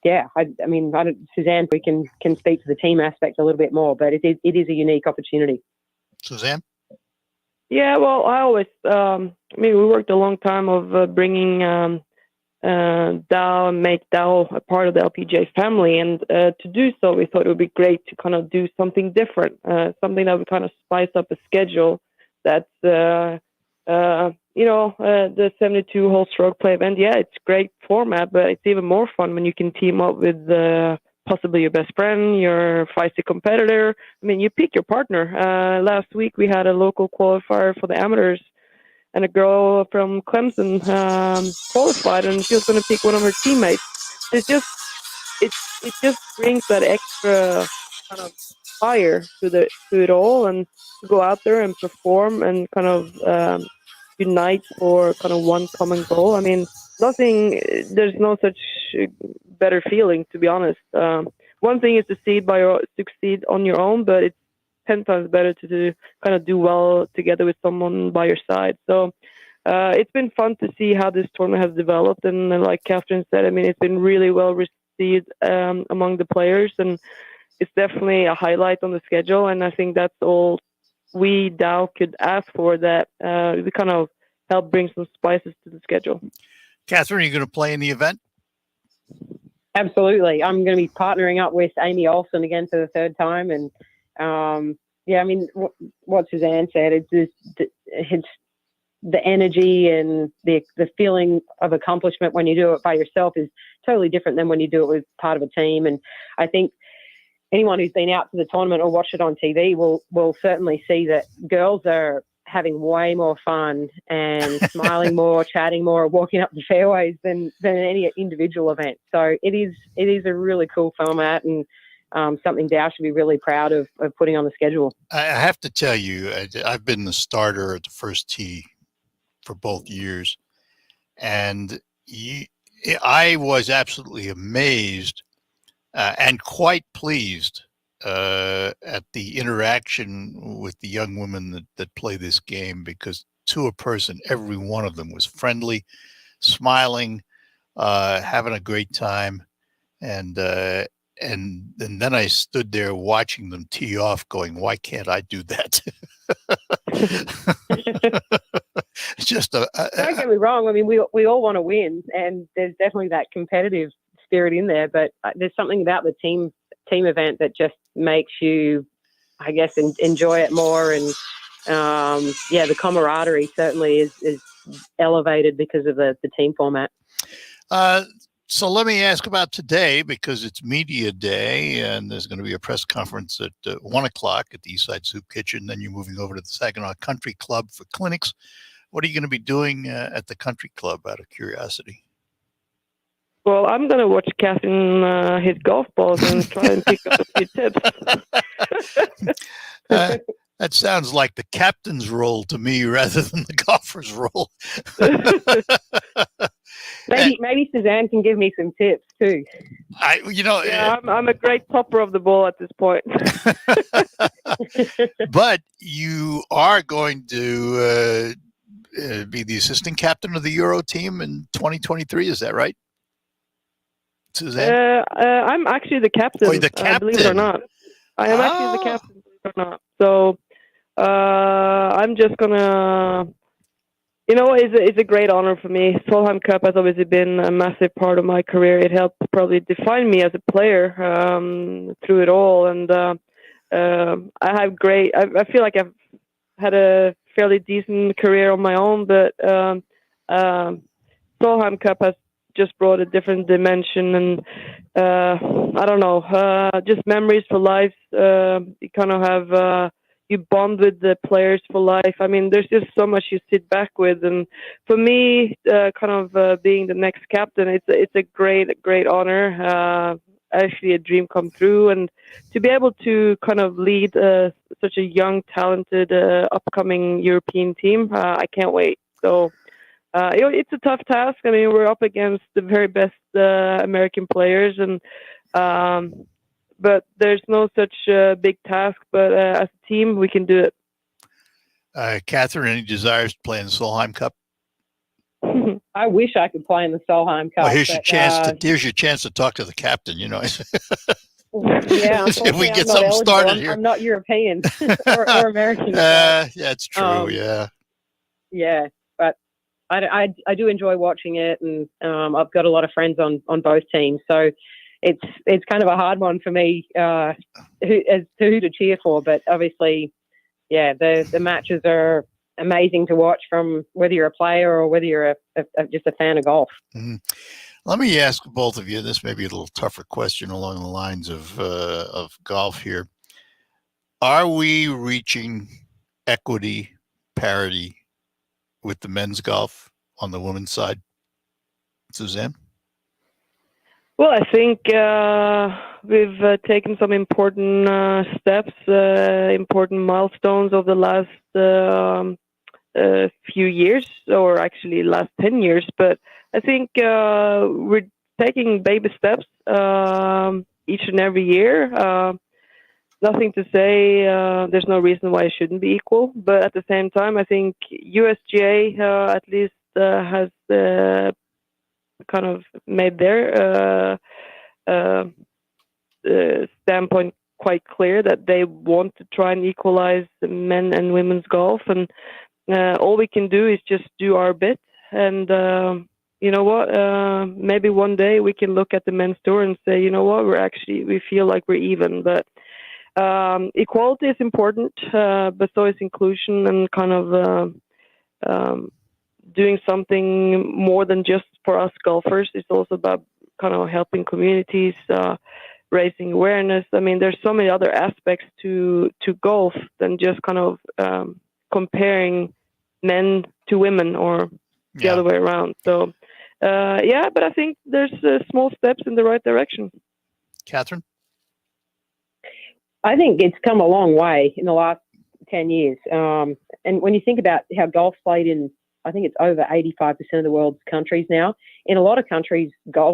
Suzanne, we can speak to the team aspect a little bit more, but it is a unique opportunity. Suzanne? Yeah, well, I always, we worked a long time of bringing Dow and make Dow a part of the LPGA family. And to do so, we thought it would be great to kind of do something different, something that would kind of spice up a schedule that's, the 72-hole stroke play event. Yeah, it's a great format, but it's even more fun when you can team up with possibly your best friend, your feisty competitor. I mean, you pick your partner. Last week, we had a local qualifier for the amateurs, and a girl from Clemson qualified, and she was going to pick one of her teammates. It just brings that extra kind of fire to it all, and go out there and perform and kind of unite for kind of one common goal. I mean, there's no such better feeling, to be honest. One thing is to succeed on your own, but it's 10 times better to kind of do well together with someone by your side. So it's been fun to see how this tournament has developed. And like Catherine said, I mean, it's been really well received among the players, and it's definitely a highlight on the schedule. And I think that's all we Dow could ask for, that we kind of help bring some spices to the schedule. Catherine, are you going to play in the event? Absolutely. I'm going to be partnering up with Amy Olsen again for the third time. And what Suzanne said, it's the energy and the feeling of accomplishment when you do it by yourself is totally different than when you do it with part of a team. And I think anyone who's been out to the tournament or watched it on TV will certainly see that girls are having way more fun and smiling more, chatting more, walking up the fairways than any individual event. So it is a really cool format, and something Dow should be really proud of putting on the schedule. I have to tell you, I've been the starter at the first tee for both years, and I was absolutely amazed and quite pleased at the interaction with the young women that play this game, because to a person, every one of them was friendly, smiling, having a great time. And then I stood there watching them tee off going, why can't I do that? Just don't get me wrong. I mean, we all want to win, and there's definitely that competitive spirit in there, but there's something about the team event that just makes you, I guess, enjoy it more. And the camaraderie certainly is elevated because of the team format. So let me ask about today, because it's media day, and there's going to be a press conference at 1:00 at the Eastside Soup Kitchen. Then you're moving over to the Saginaw Country Club for clinics. What are you going to be doing at the country club, out of curiosity? Well, I'm going to watch Catherine hit golf balls and try and pick up a few tips. That sounds like the captain's role to me rather than the golfer's role. Maybe Suzanne can give me some tips too. I'm a great topper of the ball at this point. But you are going to be the assistant captain of the Euro team in 2023. Is that right, Suzanne? I'm actually the captain. Oh, you're the captain. Believe it or not, I am actually the captain. Believe it or not. So I'm just gonna. It's a great honor for me. Solheim Cup has obviously been a massive part of my career. It helped probably define me as a player through it all. And I feel like I've had a fairly decent career on my own, but Solheim Cup has just brought a different dimension. And I don't know, just memories for life. You kind of have... you bond with the players for life. I mean, there's just so much you sit back with, and for me, being the next captain, it's a great honor. Actually, a dream come true, and to be able to kind of lead such a young, talented, upcoming European team, I can't wait. So, it's a tough task. I mean, we're up against the very best American players, and but there's no such big task. But as a team, we can do it. Catherine, any desires to play in the Solheim Cup? I wish I could play in the Solheim Cup. Well, here's your chance to talk to the captain. Yeah, if we get something started here. I'm not European or American. Yeah, it's true. Yeah, but I do enjoy watching it, and I've got a lot of friends on both teams, so. It's kind of a hard one for me as to who to cheer for, but obviously, yeah, the matches are amazing to watch from whether you're a player or whether you're just a fan of golf. Mm-hmm. Let me ask both of you. This may be a little tougher question along the lines of golf here. Are we reaching equity, parity with the men's golf on the women's side, Suzanne? Well, I think we've taken some important steps, important milestones over the last few years, or actually last 10 years. But I think we're taking baby steps each and every year. Nothing to say there's no reason why it shouldn't be equal. But at the same time, I think USGA at least has kind of made their standpoint quite clear that they want to try and equalize the men and women's golf, and all we can do is just do our bit. And you know what? Maybe one day we can look at the men's tour and say, you know what? We feel like we're even. But equality is important, but so is inclusion and kind of doing something more than just for us golfers. It's also about kind of helping communities, raising awareness. I mean, there's so many other aspects to golf than just kind of comparing men to women or the other way around. So, but I think there's small steps in the right direction. Catherine? I think it's come a long way in the last 10 years. And when you think about how golf's played in, I think it's over 85% of the world's countries now. In a lot of countries,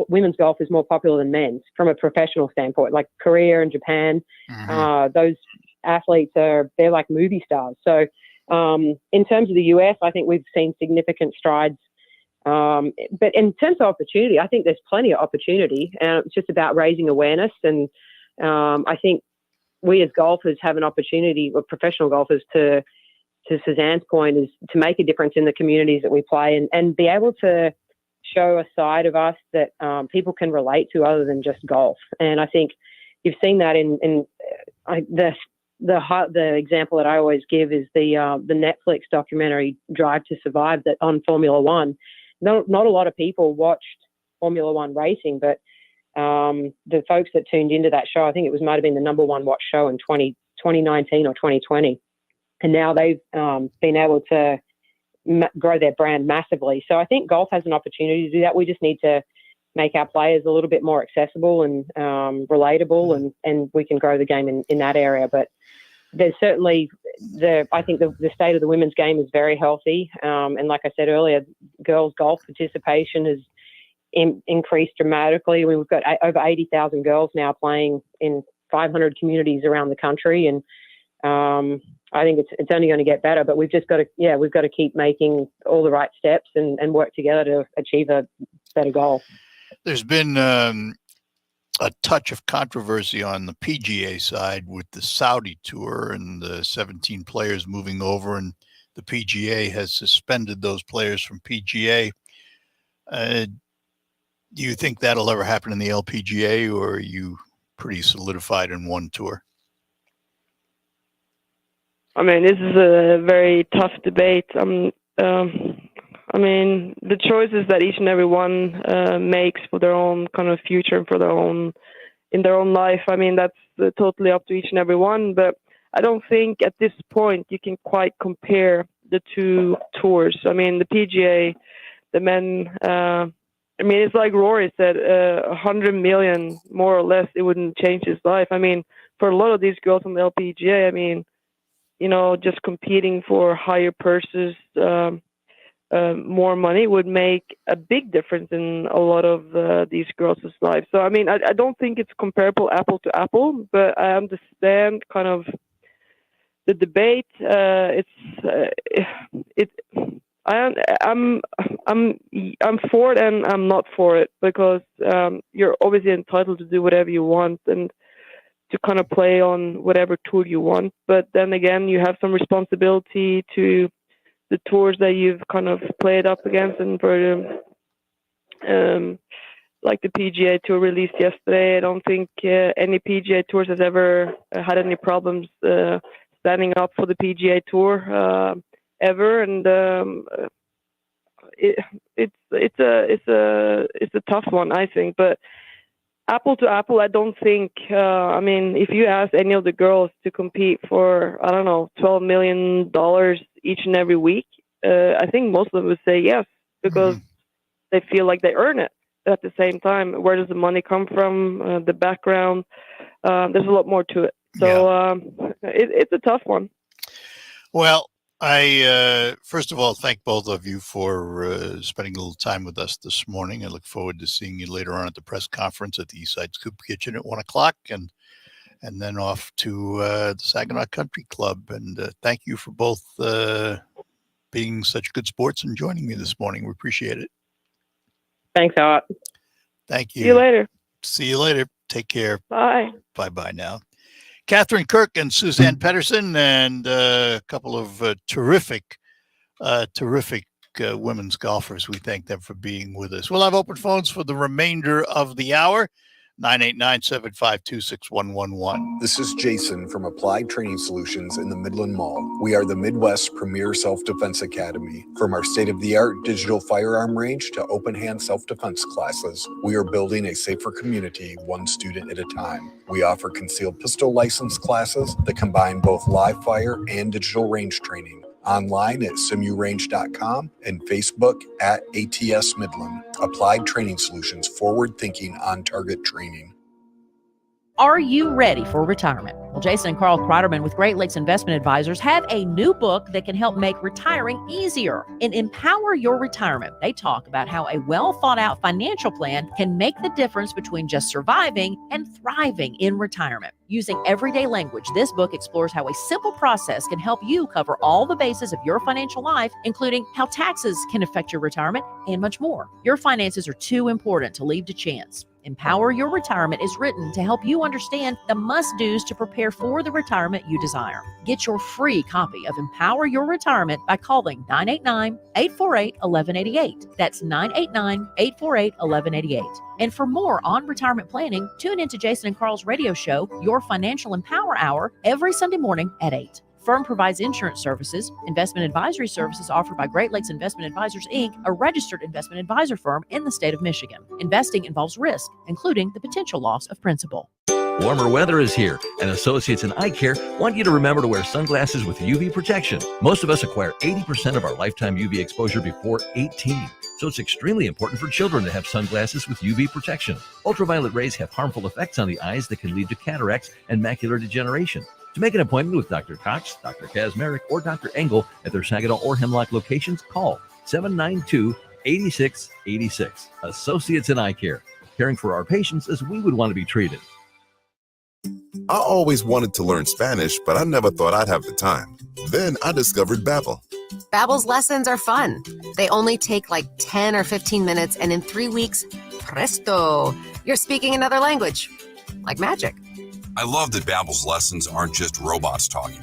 women's golf is more popular than men's from a professional standpoint, like Korea and Japan. Mm-hmm. Those athletes they're like movie stars. So in terms of the US, I think we've seen significant strides. But in terms of opportunity, I think there's plenty of opportunity. It's just about raising awareness. And I think we as golfers have an opportunity, or professional golfers, to Suzanne's point, is to make a difference in the communities that we play and be able to show a side of us that people can relate to other than just golf. And I think you've seen that in the example that I always give is the Netflix documentary Drive to Survive that on Formula One. Not a lot of people watched Formula One racing, but the folks that tuned into that show, I think it might have been the number one watch show in 2019 or 2020. And now they've been able to grow their brand massively. So I think golf has an opportunity to do that. We just need to make our players a little bit more accessible and relatable, and we can grow the game in that area. But there's certainly I think the state of the women's game is very healthy. And like I said earlier, girls golf participation increased dramatically. We've got over 80,000 girls now playing in 500 communities around the country, and I think it's only going to get better. But we've just got to keep making all the right steps and work together to achieve a better goal. There's been a touch of controversy on the PGA side with the Saudi tour and the 17 players moving over, and the PGA has suspended those players from PGA. Do you think that'll ever happen in the LPGA, or are you pretty solidified in one tour? I mean, this is a very tough debate. I mean, the choices that each and every one makes for their own kind of future and for their own life, I mean, that's totally up to each and every one. But I don't think at this point you can quite compare the two tours. I mean, the PGA, the men, I mean, it's like Rory said, 100 million, more or less, it wouldn't change his life. I mean, for a lot of these girls on the LPGA, I mean, you know, just competing for higher purses, more money would make a big difference in a lot of these girls' lives. So, I mean, I don't think it's comparable apple to apple, but I understand kind of the debate. I'm for it and I'm not for it, because you're obviously entitled to do whatever you want and to kind of play on whatever tour you want. But then again, you have some responsibility to the tours that you've kind of played up against. And for like the PGA Tour released yesterday, I don't think any PGA Tours has ever had any problems standing up for the PGA Tour ever. And it's a tough one, I think. But apple to apple, I don't think. I mean, if you ask any of the girls to compete for, I don't know, $12 million each and every week, I think most of them would say yes, because they feel like they earn it. At the same time, where does the money come from? The background. There's a lot more to it. So it's a tough one. Well, I first of all thank both of you for spending a little time with us this morning. I look forward to seeing you later on at the press conference at the Eastside Scoop Kitchen at 1:00, and then off to the Saginaw Country Club. And thank you for both being such good sports and joining me this morning. We appreciate it. Thanks, Art. Thank you. See you later. See you later. Take care. Bye. Bye now. Catherine Kirk and Suzanne Pedersen, and a couple of terrific women's golfers. We thank them for being with us. We'll have open phones for the remainder of the hour. 989-752-6111. This is Jason from Applied Training Solutions in the Midland Mall. We are the Midwest's premier self-defense academy. From our state-of-the-art digital firearm range to open-hand self-defense classes, we are building a safer community one student at a time. We offer concealed pistol license classes that combine both live fire and digital range training. Online at simurange.com and Facebook at ATS Midland. Applied Training Solutions, forward thinking, on target training. Are you ready for retirement? Well, Jason and Carl Kreiderman with Great Lakes Investment Advisors have a new book that can help make retiring easier. In Empower Your Retirement, they talk about how a well-thought-out financial plan can make the difference between just surviving and thriving in retirement. Using everyday language, this book explores how a simple process can help you cover all the bases of your financial life, including how taxes can affect your retirement and much more. Your finances are too important to leave to chance. Empower Your Retirement is written to help you understand the must-dos to prepare for the retirement you desire. Get your free copy of Empower Your Retirement by calling 989-848-1188. That's 989-848-1188. And for more on retirement planning, tune into Jason and Carl's radio show, Your Financial Empower Hour, every Sunday morning at 8. Firm provides insurance services, investment advisory services offered by Great Lakes Investment Advisors, Inc., a registered investment advisor firm in the state of Michigan. Investing involves risk, including the potential loss of principal. Warmer weather is here, and associates in eye care want you to remember to wear sunglasses with UV protection. Most of us acquire 80% of our lifetime UV exposure before 18, so it's extremely important for children to have sunglasses with UV protection. Ultraviolet rays have harmful effects on the eyes that can lead to cataracts and macular degeneration. To make an appointment with Dr. Cox, Dr. Kazmarek, or Dr. Engel at their Saginaw or Hemlock locations, call 8686. Associates in Eye Care, caring for our patients as we would want to be treated. I always wanted to learn Spanish, but I never thought I'd have the time. Then I discovered Babbel. Babbel's lessons are fun. They only take like 10 or 15 minutes, and in 3 weeks, presto, you're speaking another language. Like magic. I love that Babbel's lessons aren't just robots talking.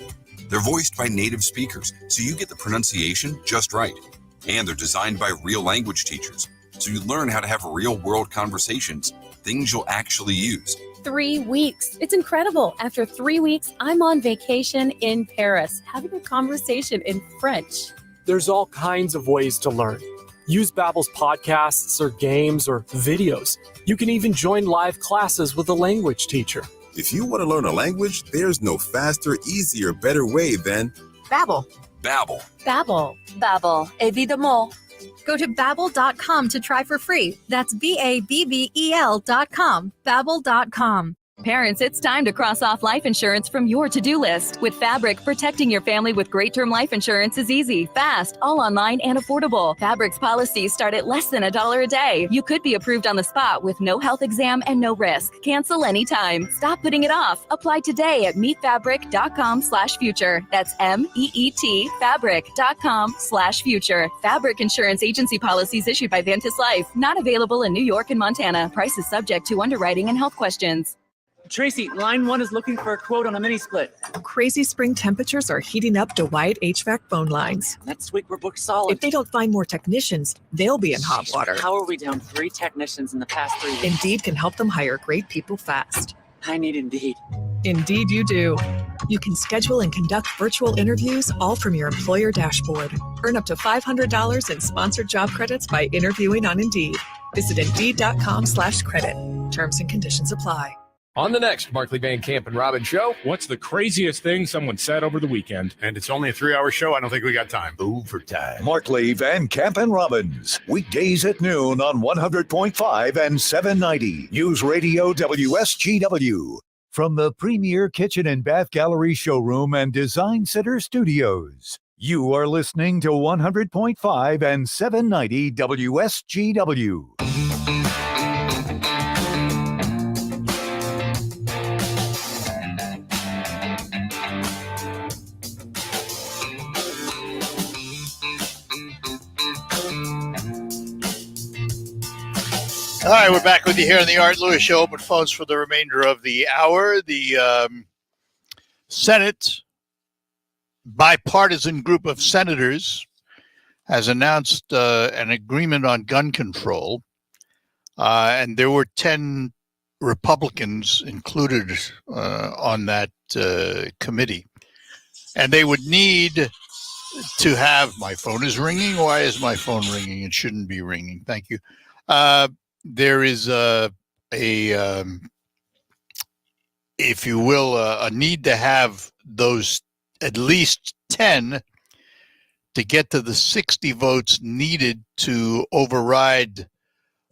They're voiced by native speakers, so you get the pronunciation just right. And they're designed by real language teachers, so you learn how to have real-world conversations, things you'll actually use. 3 weeks. It's incredible. After 3 weeks, I'm on vacation in Paris, having a conversation in French. There's all kinds of ways to learn. Use Babbel's podcasts or games or videos. You can even join live classes with a language teacher. If you want to learn a language, there's no faster, easier, better way than Babbel. Babbel. Babbel. Babbel. Évidemment. Go to babbel.com to try for free. That's BABBEL.com. Babbel.com. Parents, it's time to cross off life insurance from your to-do list. With Fabric, protecting your family with great term life insurance is easy, fast, all online, and affordable. Fabric's policies start at less than $1 a day. You could be approved on the spot with no health exam and no risk. Cancel anytime. Stop putting it off. Apply today at meetfabric.com/future. That's MEET fabric.com/future. Fabric Insurance Agency policies issued by Vantis Life. Not available in New York and Montana. Price is subject to underwriting and health questions. Tracy, line 1 is looking for a quote on a mini split. Crazy spring temperatures are heating up DeWyatt HVAC phone lines. Next week, we're booked solid. If they don't find more technicians, they'll be in hot water. How are we down 3 technicians in the past 3 weeks? Indeed can help them hire great people fast. I need Indeed. Indeed you do. You can schedule and conduct virtual interviews all from your employer dashboard. Earn up to $500 in sponsored job credits by interviewing on Indeed. Visit Indeed.com/credit. Terms and conditions apply. On the next Markley Van Camp and Robin show, what's the craziest thing someone said over the weekend? And it's only a 3-hour show. I don't think we got time. Overtime. Markley, Van Camp, and Robbins. Weekdays at noon on 100.5 and 790. News Radio WSGW. From the premier kitchen and bath gallery showroom and design center studios. You are listening to 100.5 and 790 WSGW. All right, we're back with you here on the Art Lewis Show. Open phones for the remainder of the hour. The Senate bipartisan group of senators has announced an agreement on gun control, and there were 10 Republicans included on that committee, and they would need to have. My phone is ringing. Why is my phone ringing? It shouldn't be ringing. Thank you. There is if you will, a need to have those at least 10 to get to the 60 votes needed to override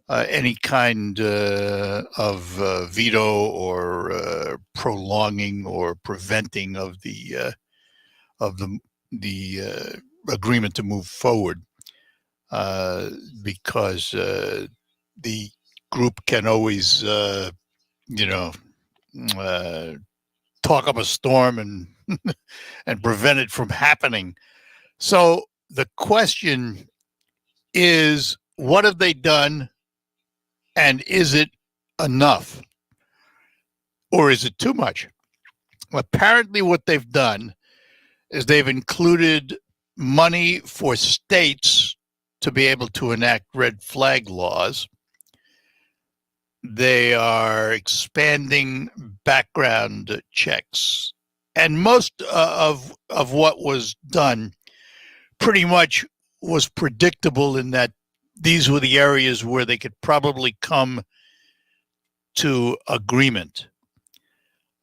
any kind of veto or prolonging or preventing of the agreement to move forward, because the group can always, talk up a storm and and prevent it from happening. So the question is, what have they done, and is it enough, or is it too much? Apparently, what they've done is they've included money for states to be able to enact red flag laws. They are expanding background checks. And most of what was done pretty much was predictable, in that these were the areas where they could probably come to agreement.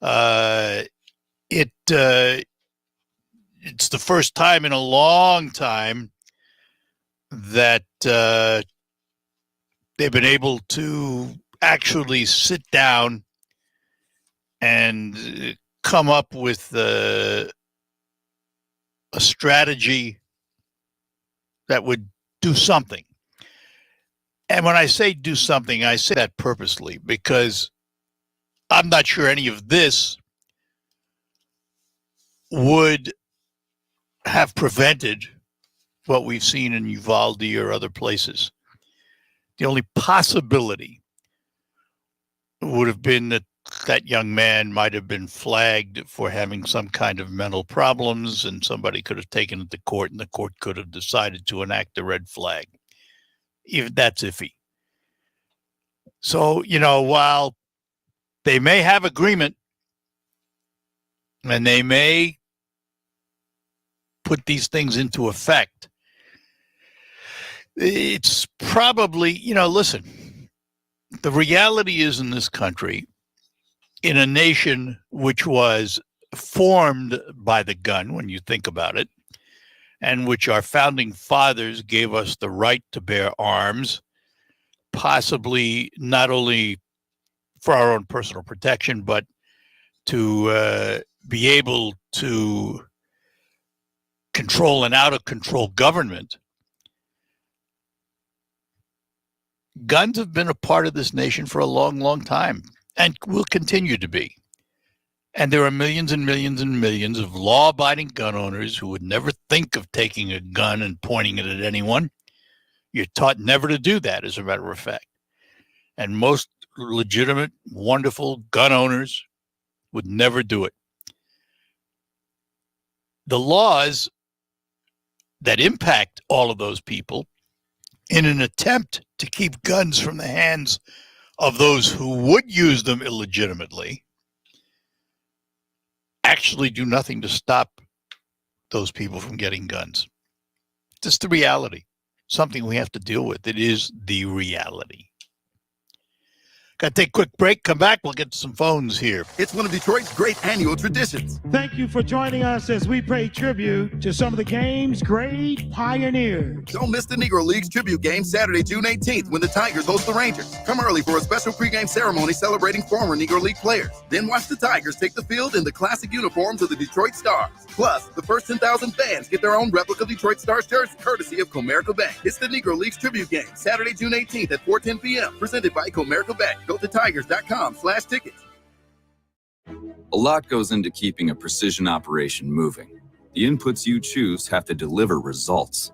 It's the first time in a long time that they've been able to actually sit down and come up with a strategy that would do something. And when I say do something, I say that purposely because I'm not sure any of this would have prevented what we've seen in Uvalde or other places. The only possibility would have been that that young man might have been flagged for having some kind of mental problems, and somebody could have taken it to court, and the court could have decided to enact the red flag. Even that's iffy. So, while they may have agreement and they may put these things into effect, it's probably, listen, the reality is in this country, in a nation which was formed by the gun, when you think about it, and which our founding fathers gave us the right to bear arms, possibly not only for our own personal protection, but to be able to control an out-of-control government. Guns have been a part of this nation for a long, long time and will continue to be. And there are millions and millions and millions of law-abiding gun owners who would never think of taking a gun and pointing it at anyone. You're taught never to do that, as a matter of fact. And most legitimate, wonderful gun owners would never do it. The laws that impact all of those people, in an attempt to keep guns from the hands of those who would use them illegitimately, actually do nothing to stop those people from getting guns. It's just the reality. Something we have to deal with. It is the reality. Got to take a quick break. Come back. We'll get to some phones here. It's one of Detroit's great annual traditions. Thank you for joining us as we pay tribute to some of the game's great pioneers. Don't miss the Negro Leagues tribute game Saturday, June 18th, when the Tigers host the Rangers. Come early for a special pregame ceremony celebrating former Negro League players. Then watch the Tigers take the field in the classic uniforms of the Detroit Stars. Plus, the first 10,000 fans get their own replica Detroit Stars jersey, courtesy of Comerica Bank. It's the Negro Leagues tribute game Saturday, June 18th at 4:10 p.m. Presented by Comerica Bank. Go to tigers.com/tickets. A lot goes into keeping a precision operation moving. The inputs you choose have to deliver results.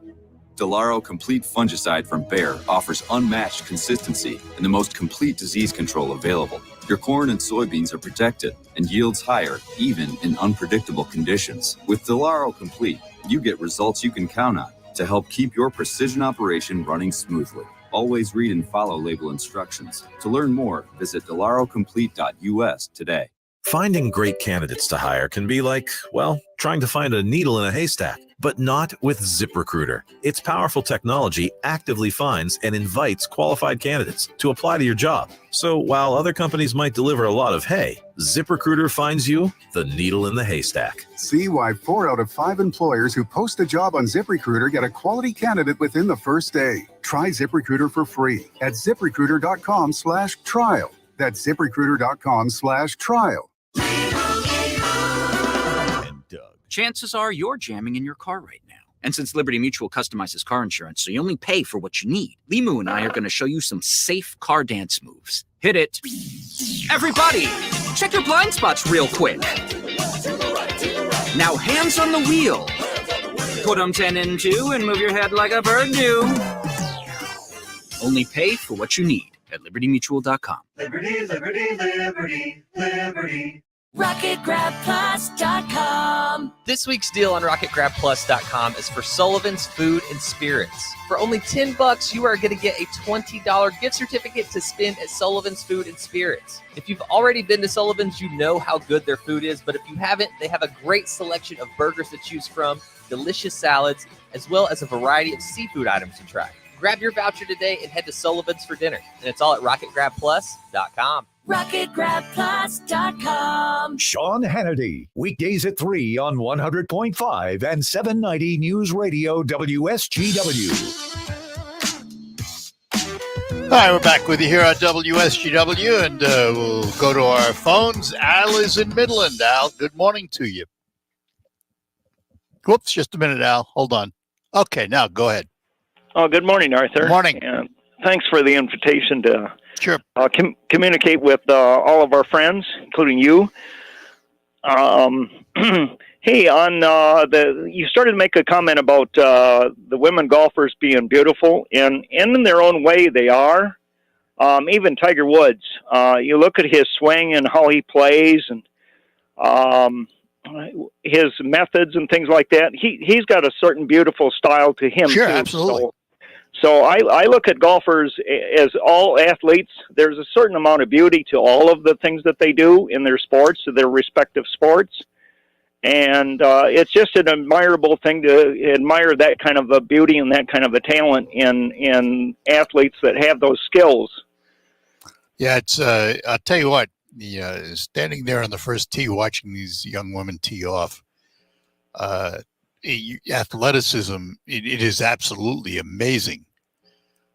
Delaro Complete Fungicide from Bayer offers unmatched consistency and the most complete disease control available. Your corn and soybeans are protected and yields higher even in unpredictable conditions. With Delaro Complete, you get results you can count on to help keep your precision operation running smoothly. Always read and follow label instructions. To learn more, visit delarocomplete.us today. Finding great candidates to hire can be like, well, trying to find a needle in a haystack, but not with ZipRecruiter. Its powerful technology actively finds and invites qualified candidates to apply to your job. So while other companies might deliver a lot of hay, ZipRecruiter finds you the needle in the haystack. See why 4 out of 5 employers who post a job on ZipRecruiter get a quality candidate within the first day. Try ZipRecruiter for free at ZipRecruiter.com/trial. That's ZipRecruiter.com/trial. Chances are you're jamming in your car right now. And since Liberty Mutual customizes car insurance so you only pay for what you need, Limu and I are going to show you some safe car dance moves. Hit it. Everybody, check your blind spots real quick. Now hands on the wheel. Put them 10 and 2 and move your head like a bird do. Only pay for what you need at libertymutual.com. Liberty, liberty, liberty, liberty. RocketGrabPlus.com. This week's deal on RocketGrabPlus.com is for Sullivan's Food and Spirits. For only $10, you are going to get a $20 gift certificate to spend at Sullivan's Food and Spirits. If you've already been to Sullivan's, you know how good their food is, but if you haven't, they have a great selection of burgers to choose from, delicious salads, as well as a variety of seafood items to try. Grab your voucher today and head to Sullivan's for dinner. And it's all at RocketGrabPlus.com. RocketGrabPlus.com. Sean Hannity, weekdays at 3 on 100.5 and 790 News Radio WSGW. All right, we're back with you here on WSGW, and we'll go to our phones. Al is in Midland. Al, good morning to you. Whoops, just a minute, Al. Hold on. Okay, now go ahead. Oh, good morning, Arthur. Morning. thanks for the invitation to sure communicate with all of our friends, including you. Hey, on you started to make a comment about the women golfers being beautiful, and in their own way they are. Even Tiger Woods, you look at his swing and how he plays, and his methods and things like that. He's got a certain beautiful style to him. Sure, too. absolutely. So I look at golfers as all athletes. There's a certain amount of beauty to all of the things that they do in their sports, their respective sports. And it's just an admirable thing to admire that kind of a beauty and that kind of a talent in athletes that have those skills. Yeah, it's. I'll tell you what. Standing there on the first tee, watching these young women tee off, athleticism. It is absolutely amazing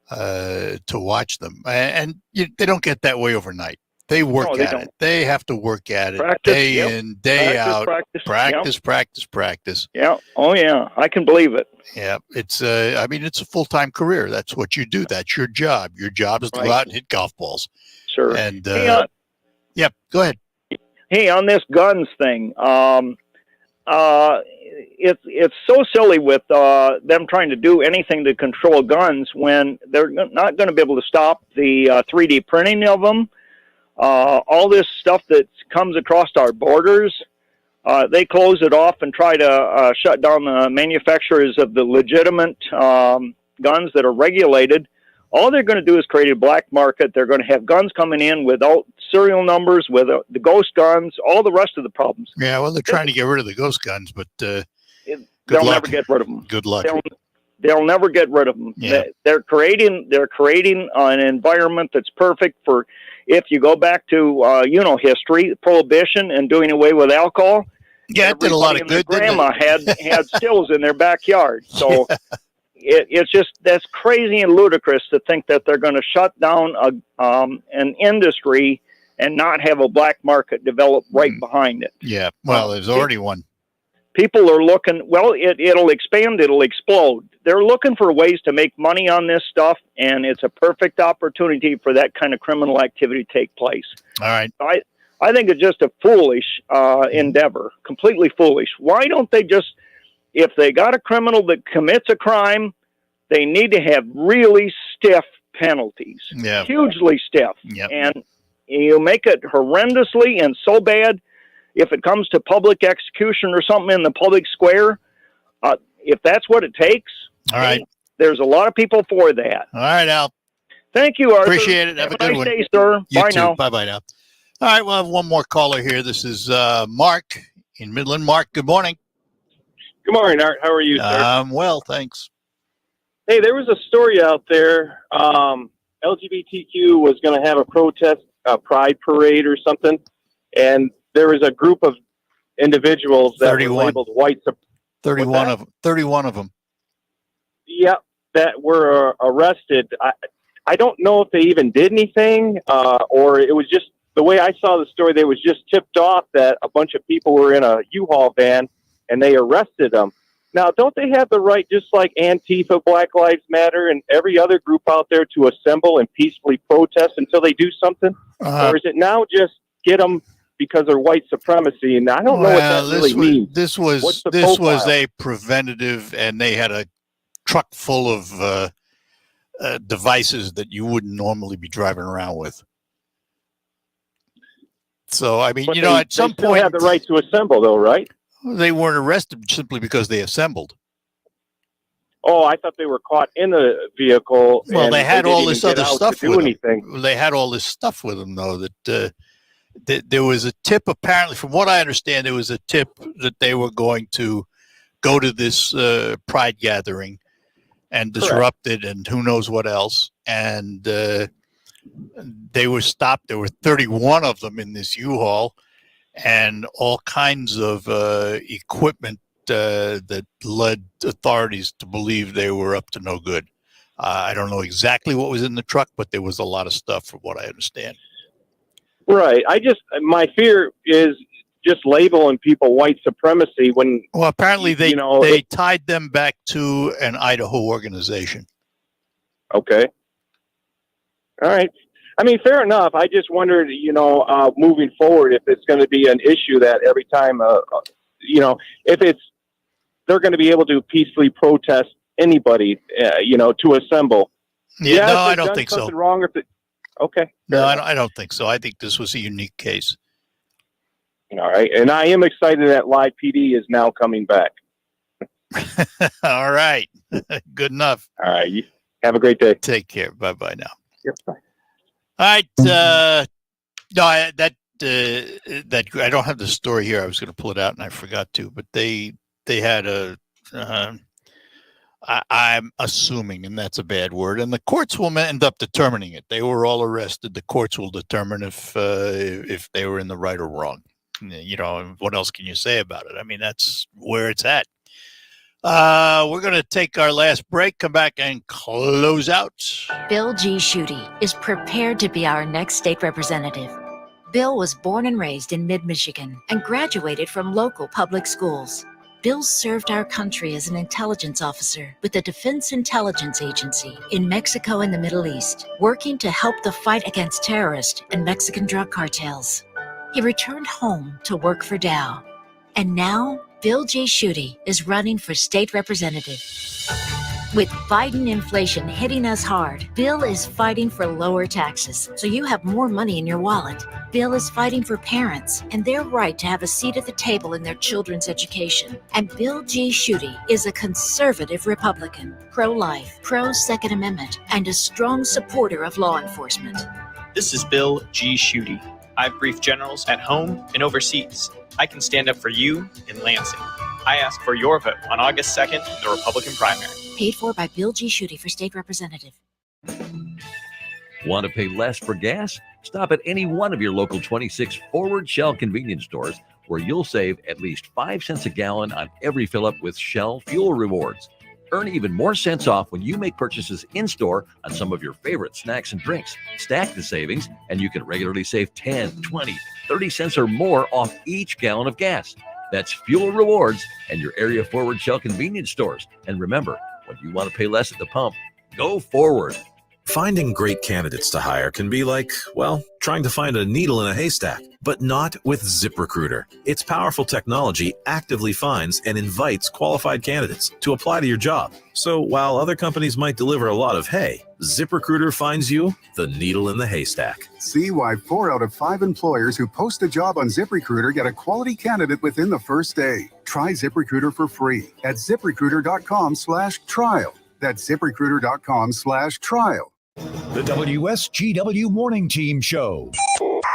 to watch them, and they don't get that way overnight. They work at it. They have to work at it day in, day out. Practice. Yeah. Oh, yeah. I can believe it. Yeah. It's. I mean, it's a full-time career. That's what you do. That's your job. Your job is to go out and hit golf balls. Sure. And yeah, go ahead. Hey, on this guns thing, it's so silly with them trying to do anything to control guns when they're not going to be able to stop the 3D printing of them. All this stuff that comes across our borders, they close it off and try to shut down the manufacturers of the legitimate guns that are regulated. All they're going to do is create a black market. They're going to have guns coming in without serial numbers, with the ghost guns, all the rest of the problems. Yeah, well, they're trying to get rid of the ghost guns, but they'll never get rid of them. Good luck. They'll never get rid of them. Yeah. They're creating an environment that's perfect for, if you go back to history, prohibition and doing away with alcohol. Yeah, it did a lot of good. Grandma had stills in their backyard, so. Yeah. It's just, that's crazy and ludicrous to think that they're going to shut down an industry and not have a black market develop right behind it. Yeah, well, there's already one. People are looking, well, it'll expand, it'll explode. They're looking for ways to make money on this stuff, and it's a perfect opportunity for that kind of criminal activity to take place. All right. I think it's just a foolish endeavor, completely foolish. Why don't they just, if they got a criminal that commits a crime, they need to have really stiff penalties, hugely stiff. Yep. And you make it horrendously and so bad, if it comes to public execution or something in the public square, if that's what it takes, all right. There's a lot of people for that. All right, Al. Thank you, Arthur. Appreciate it. Have a good nice one. day, sir. You Bye too. now. Bye-bye now. All right, we'll have one more caller here. This is Mark in Midland. Mark, good morning. Good morning, Art. How are you, sir? I'm well, thanks. Hey, there was a story out there. LGBTQ was going to have a protest, a pride parade or something, and there was a group of individuals that were labeled white. 31 of them. Yeah, that were arrested. I don't know if they even did anything, or it was just the way I saw the story. They was just tipped off that a bunch of people were in a U-Haul van, and they arrested them. Now, don't they have the right, just like Antifa, Black Lives Matter, and every other group out there, to assemble and peacefully protest until they do something? Or is it now just get them because they're white supremacy? And I don't know what that really means. This was a preventative, and they had a truck full of devices that you wouldn't normally be driving around with. So, I mean, But at some they still point, have the right to assemble, though, right? they weren't arrested simply because they assembled. Oh, I thought they were caught in the vehicle. Well, and they had didn't all even this get other out stuff to do with anything. them. They had all this stuff with them, though, that there was a tip, apparently, from what I understand, there was a tip that they were going to go to this pride gathering and disrupt it and who knows what else. And they were stopped. There were 31 of them in this U-Haul and all kinds of equipment that led authorities to believe they were up to no good. I don't know exactly what was in the truck, but there was a lot of stuff from what I understand. Right. My fear is just labeling people white supremacy when. Well, apparently they tied them back to an Idaho organization. Okay. All right. I mean, fair enough. I just wondered, moving forward, if it's going to be an issue that every time, if they're going to be able to peacefully protest anybody, to assemble. Yeah, no, I don't think so. Wrong if okay. No, I don't think so. I think this was a unique case. All right. And I am excited that Live PD is now coming back. All right. Good enough. All right. Have a great day. Take care. Bye-bye now. Yep. Bye. All right. No, I don't have the story here. I was going to pull it out and I forgot to, but they had I'm assuming, and that's a bad word, and the courts will end up determining it. They were all arrested. The courts will determine if they were in the right or wrong. What else can you say about it? I mean, that's where it's at. We're going to take our last break, come back and close out. Bill G. Schutte is prepared to be our next state representative. Bill was born and raised in mid-Michigan and graduated from local public schools. Bill served our country as an intelligence officer with the Defense Intelligence Agency in Mexico and the Middle East, working to help the fight against terrorists and Mexican drug cartels. He returned home to work for Dow. And now, Bill G. Schutte is running for state representative. With Biden inflation hitting us hard, Bill is fighting for lower taxes, so you have more money in your wallet. Bill is fighting for parents and their right to have a seat at the table in their children's education. And Bill G. Schutte is a conservative Republican, pro-life, pro-Second Amendment, and a strong supporter of law enforcement. This is Bill G. Schutte. I've briefed generals at home and overseas. I can stand up for you in Lansing. I ask for your vote on August 2nd in the Republican primary. Paid for by Bill G. Schutte for state representative. Want to pay less for gas? Stop at any one of your local 26 Forward Shell convenience stores where you'll save at least 5 cents a gallon on every fill-up with Shell Fuel Rewards. Earn even more cents off when you make purchases in-store on some of your favorite snacks and drinks. Stack the savings, and you can regularly save 10, 20, 30 cents or more off each gallon of gas. That's Fuel Rewards and your area Forward Shell convenience stores. And remember, when you want to pay less at the pump, go forward. Finding great candidates to hire can be like, well, trying to find a needle in a haystack, but not with ZipRecruiter. Its powerful technology actively finds and invites qualified candidates to apply to your job. So while other companies might deliver a lot of hay, ZipRecruiter finds you the needle in the haystack. See why 4 out of 5 employers who post a job on ZipRecruiter get a quality candidate within the first day. Try ZipRecruiter for free at ZipRecruiter.com/trial. That's ZipRecruiter.com/trial. The WSGW Morning Team Show.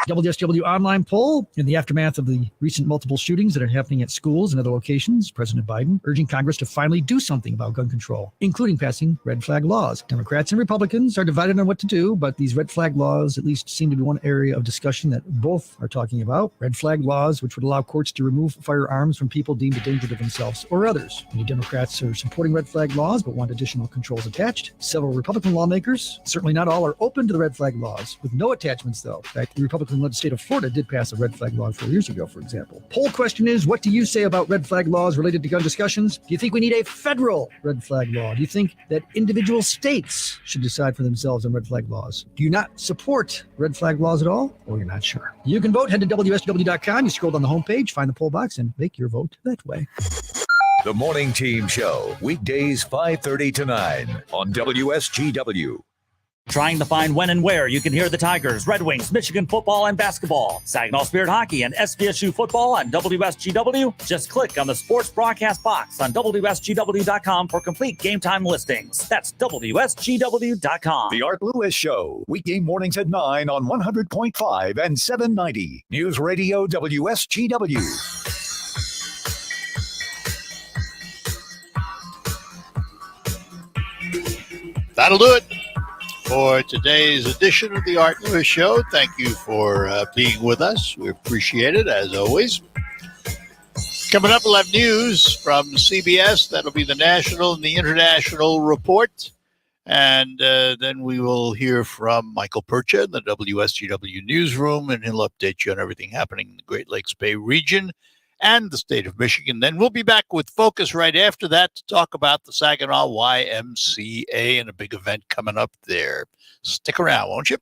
WSW online poll in the aftermath of the recent multiple shootings that are happening at schools and other locations. President Biden urging Congress to finally do something about gun control, including passing red flag laws. Democrats and Republicans are divided on what to do, but these red flag laws at least seem to be one area of discussion that both are talking about. Red flag laws, which would allow courts to remove firearms from people deemed a danger to themselves or others. Many Democrats are supporting red flag laws, but want additional controls attached. Several Republican lawmakers, certainly not all, are open to the red flag laws, with no attachments, though. In fact, the Republican-led state of Florida did pass a red flag law 4 years ago, for example. Poll question is, what do you say about red flag laws related to gun discussions? Do you think we need a federal red flag law? Do you think that individual states should decide for themselves on red flag laws? Do you not support red flag laws at all? Or you're not sure? You can vote. Head to WSW.com. You scroll down the homepage, find the poll box, and make your vote that way. The Morning Team Show, weekdays 5:30 to 9 on WSGW. Trying to find when and where you can hear the Tigers, Red Wings, Michigan football and basketball, Saginaw Spirit hockey, and SVSU football on WSGW? Just click on the sports broadcast box on WSGW.com for complete game time listings. That's WSGW.com. The Art Lewis Show, weekday mornings at 9 on 100.5 and 790. News Radio WSGW. That'll do it for today's edition of the Art Lewis Show. Thank you for being with us. We appreciate it, as always. Coming up, we'll have news from CBS. That'll be the national and the international report. And then we will hear from Michael Percha in the WSGW newsroom, and he'll update you on everything happening in the Great Lakes Bay region and the state of Michigan. Then we'll be back with Focus right after that to talk about the Saginaw YMCA and a big event coming up there. Stick around, won't you?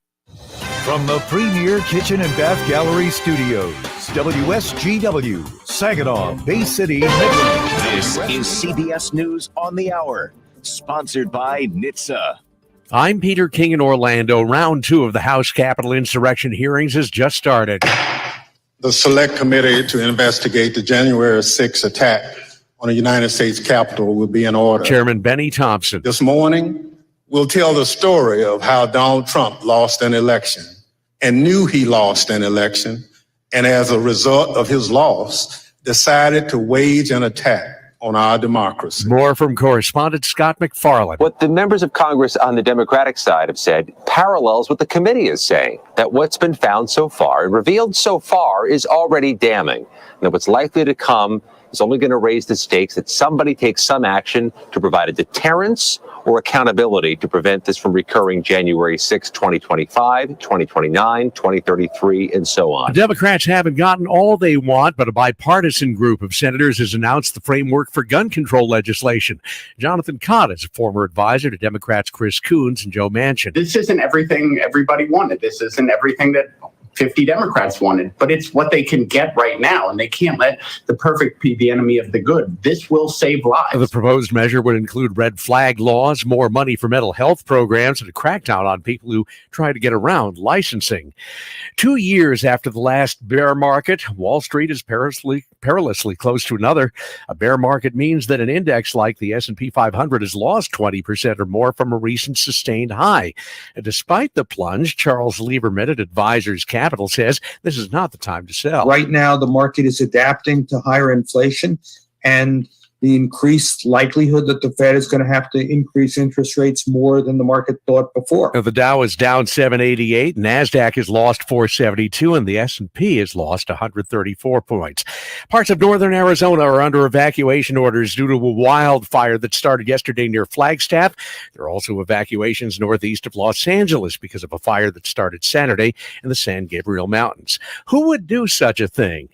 From the Premier Kitchen and Bath Gallery Studios, WSGW, Saginaw, Bay City, Midland. This is CBS News on the Hour, sponsored by NHTSA. I'm Peter King in Orlando. Round 2 of the House Capitol insurrection hearings has just started. The Select Committee to investigate the January 6th attack on the United States Capitol will be in order. Chairman Benny Thompson. This morning, we'll tell the story of how Donald Trump lost an election and knew he lost an election, and as a result of his loss, decided to wage an attack on our democracy. More from correspondent Scott McFarland. What the members of Congress on the Democratic side have said parallels what the committee is saying, that what's been found so far and revealed so far is already damning, and that what's likely to come is only going to raise the stakes that somebody takes some action to provide a deterrence or accountability to prevent this from recurring January 6, 2025, 2029, 2033, and so on. The Democrats haven't gotten all they want, but a bipartisan group of senators has announced the framework for gun control legislation. Jonathan Cott is a former advisor to Democrats Chris Coons and Joe Manchin. This isn't everything everybody wanted. This isn't everything that 50 Democrats wanted, but it's what they can get right now, and they can't let the perfect be the enemy of the good. This will save lives. The proposed measure would include red flag laws, more money for mental health programs, and a crackdown on people who try to get around licensing. 2 years after the last bear market, Wall Street is perilously close to another. A bear market means that an index like the S&P 500 has lost 20% or more from a recent sustained high. And despite the plunge, Charles Lieberman at Advisors Capital says this is not the time to sell. Right now, the market is adapting to higher inflation and the increased likelihood that the Fed is going to have to increase interest rates more than the market thought before. Now, the Dow is down 788, NASDAQ has lost 472, and the S&P has lost 134 points. Parts of northern Arizona are under evacuation orders due to a wildfire that started yesterday near Flagstaff. There are also evacuations northeast of Los Angeles because of a fire that started Saturday in the San Gabriel Mountains. Who would do such a thing?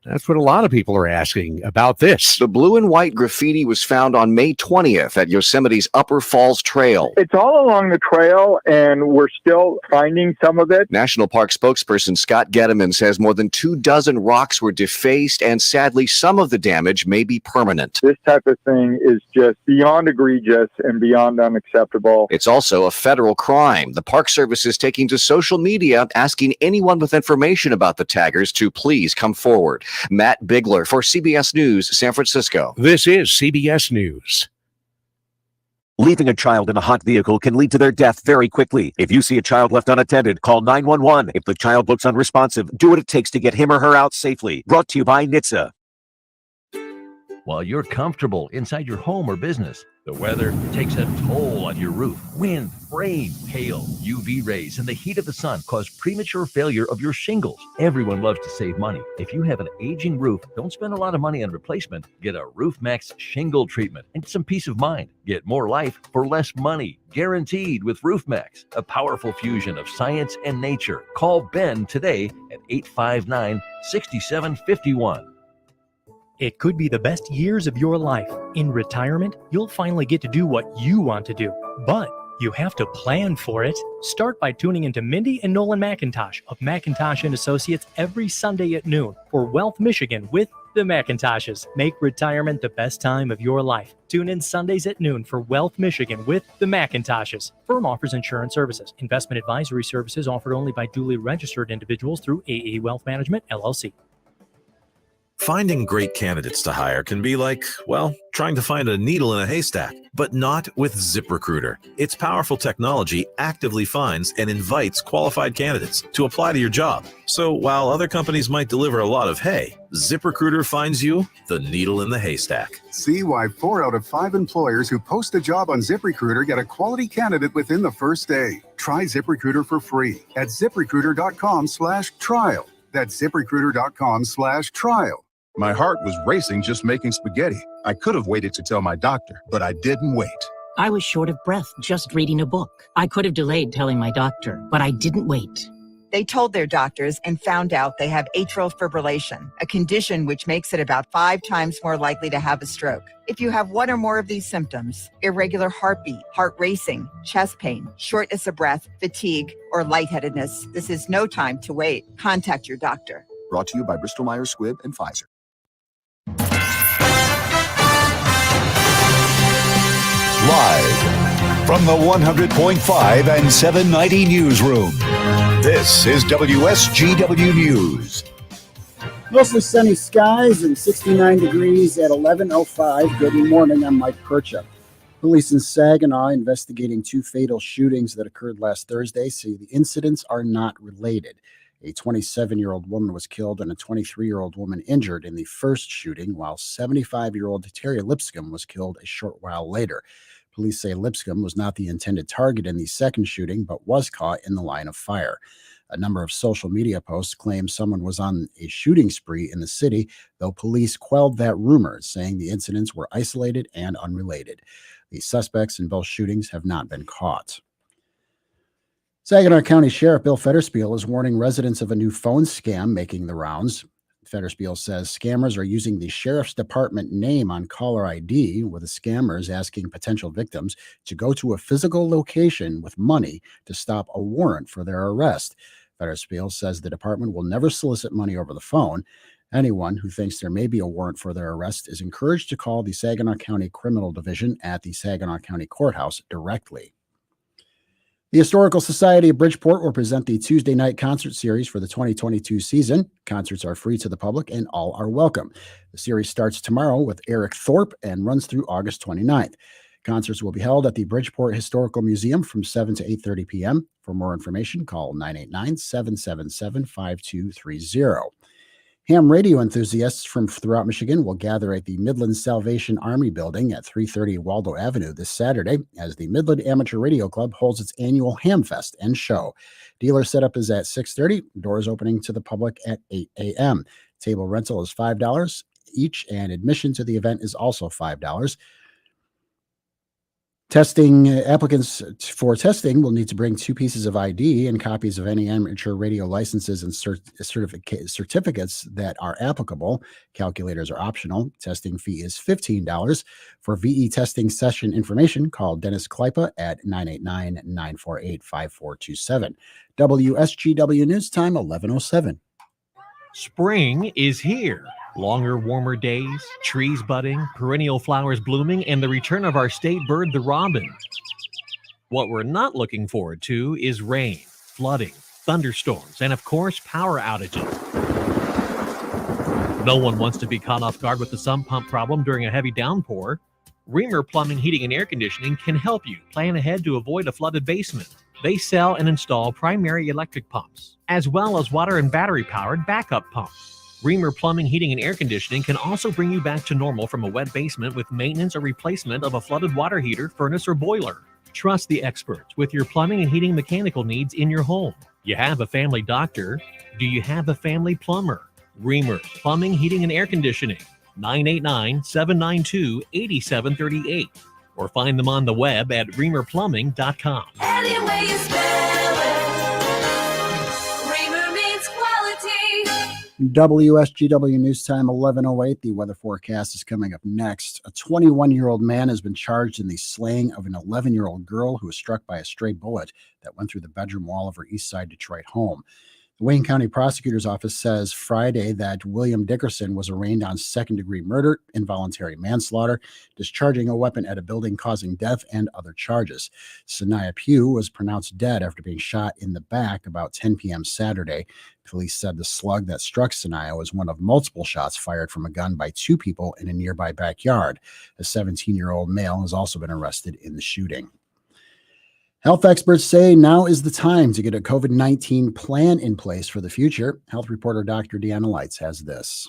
That's what a lot of people are asking about this. The blue and white graffiti was found on May 20th at Yosemite's Upper Falls Trail. It's all along the trail, and we're still finding some of it. National Park spokesperson Scott Gettleman says more than 24 rocks were defaced, and sadly, some of the damage may be permanent. This type of thing is just beyond egregious and beyond unacceptable. It's also a federal crime. The Park Service is taking to social media, asking anyone with information about the taggers to please come forward. Matt Bigler for CBS News, San Francisco. This is CBS News. Leaving a child in a hot vehicle can lead to their death very quickly. If you see a child left unattended, call 911. If the child looks unresponsive, do what it takes to get him or her out safely. Brought to you by NHTSA. While you're comfortable inside your home or business, the weather takes a toll on your roof. Wind, rain, hail, UV rays, and the heat of the sun cause premature failure of your shingles. Everyone loves to save money. If you have an aging roof, don't spend a lot of money on replacement. Get a RoofMax shingle treatment and some peace of mind. Get more life for less money. Guaranteed with RoofMax, a powerful fusion of science and nature. Call Ben today at 859-6751. It could be the best years of your life. In retirement, you'll finally get to do what you want to do, but you have to plan for it. Start by tuning into Mindy and Nolan McIntosh of McIntosh & Associates every Sunday at noon for Wealth Michigan with the McIntoshes. Make retirement the best time of your life. Tune in Sundays at noon for Wealth Michigan with the McIntoshes. Firm offers insurance services. Investment advisory services offered only by duly registered individuals through AE Wealth Management, LLC. Finding great candidates to hire can be like, well, trying to find a needle in a haystack, but not with ZipRecruiter. Its powerful technology actively finds and invites qualified candidates to apply to your job. So while other companies might deliver a lot of hay, ZipRecruiter finds you the needle in the haystack. See why 4 out of 5 employers who post a job on ZipRecruiter get a quality candidate within the first day. Try ZipRecruiter for free at ZipRecruiter.com/trial. That's ZipRecruiter.com/trial. My heart was racing just making spaghetti. I could have waited to tell my doctor, but I didn't wait. I was short of breath just reading a book. I could have delayed telling my doctor, but I didn't wait. They told their doctors and found out they have atrial fibrillation, a condition which makes it about 5 times more likely to have a stroke. If you have one or more of these symptoms, irregular heartbeat, heart racing, chest pain, shortness of breath, fatigue, or lightheadedness, this is no time to wait. Contact your doctor. Brought to you by Bristol Myers Squibb and Pfizer. Live from the 100.5 and 790 newsroom, this is WSGW News. Mostly sunny skies and 69 degrees at 11:05. Good morning, I'm Mike Percha. Police in Saginaw investigating 2 fatal shootings that occurred last Thursday say the incidents are not related. A 27-year-old woman was killed and a 23-year-old woman injured in the first shooting, while 75-year-old Terry Lipscomb was killed a short while later. Police say Lipscomb was not the intended target in the second shooting, but was caught in the line of fire. A number of social media posts claim someone was on a shooting spree in the city, though police quelled that rumor, saying the incidents were isolated and unrelated. The suspects in both shootings have not been caught. Saginaw County Sheriff Bill Federspiel is warning residents of a new phone scam making the rounds. Federspiel says scammers are using the sheriff's department name on caller ID, with the scammers asking potential victims to go to a physical location with money to stop a warrant for their arrest. Federspiel says the department will never solicit money over the phone. Anyone who thinks there may be a warrant for their arrest is encouraged to call the Saginaw County Criminal Division at the Saginaw County Courthouse directly. The Historical Society of Bridgeport will present the Tuesday night concert series for the 2022 season. Concerts are free to the public and all are welcome. The series starts tomorrow with Eric Thorpe and runs through August 29th. Concerts will be held at the Bridgeport Historical Museum from 7 to 8:30 p.m. For more information, call 989-777-5230. Ham radio enthusiasts from throughout Michigan will gather at the Midland Salvation Army Building at 330 Waldo Avenue this Saturday as the Midland Amateur Radio Club holds its annual Ham Fest and show. Dealer setup is at 6:30, doors opening to the public at 8 a.m. Table rental is $5 each, and admission to the event is also $5. Applicants for testing will need to bring 2 pieces of ID and copies of any amateur radio licenses and certificates that are applicable. Calculators are optional. Testing fee is $15. For VE testing session information, call Dennis Kleipa at 989-948-5427. WSGW News Time, 11:07. Spring is here. Longer, warmer days, trees budding, perennial flowers blooming, and the return of our state bird, the robin. What we're not looking forward to is rain, flooding, thunderstorms, and of course, power outages. No one wants to be caught off guard with the sump pump problem during a heavy downpour. Reamer Plumbing, Heating, and Air Conditioning can help you plan ahead to avoid a flooded basement. They sell and install primary electric pumps, as well as water and battery-powered backup pumps. Reamer Plumbing, Heating, and Air Conditioning can also bring you back to normal from a wet basement with maintenance or replacement of a flooded water heater, furnace, or boiler. Trust the experts with your plumbing and heating mechanical needs in your home. You have a family doctor. Do you have a family plumber? Reamer Plumbing, Heating, and Air Conditioning, 989-792-8738. Or find them on the web at reamerplumbing.com. Any way you spell it, Reamer means quality. WSGW News Time, 11:08. The weather forecast is coming up next. A 21-year-old man has been charged in the slaying of an 11-year-old girl who was struck by a stray bullet that went through the bedroom wall of her East Side Detroit home. The Wayne County Prosecutor's Office says Friday that William Dickerson was arraigned on second-degree murder, involuntary manslaughter, discharging a weapon at a building causing death, and other charges. Sanaya Pugh was pronounced dead after being shot in the back about 10 p.m. Saturday. Police said the slug that struck Sanaya was one of multiple shots fired from a gun by 2 people in a nearby backyard. A 17-year-old male has also been arrested in the shooting. Health experts say now is the time to get a COVID-19 plan in place for the future. Health reporter Dr. Deanna Lights has this.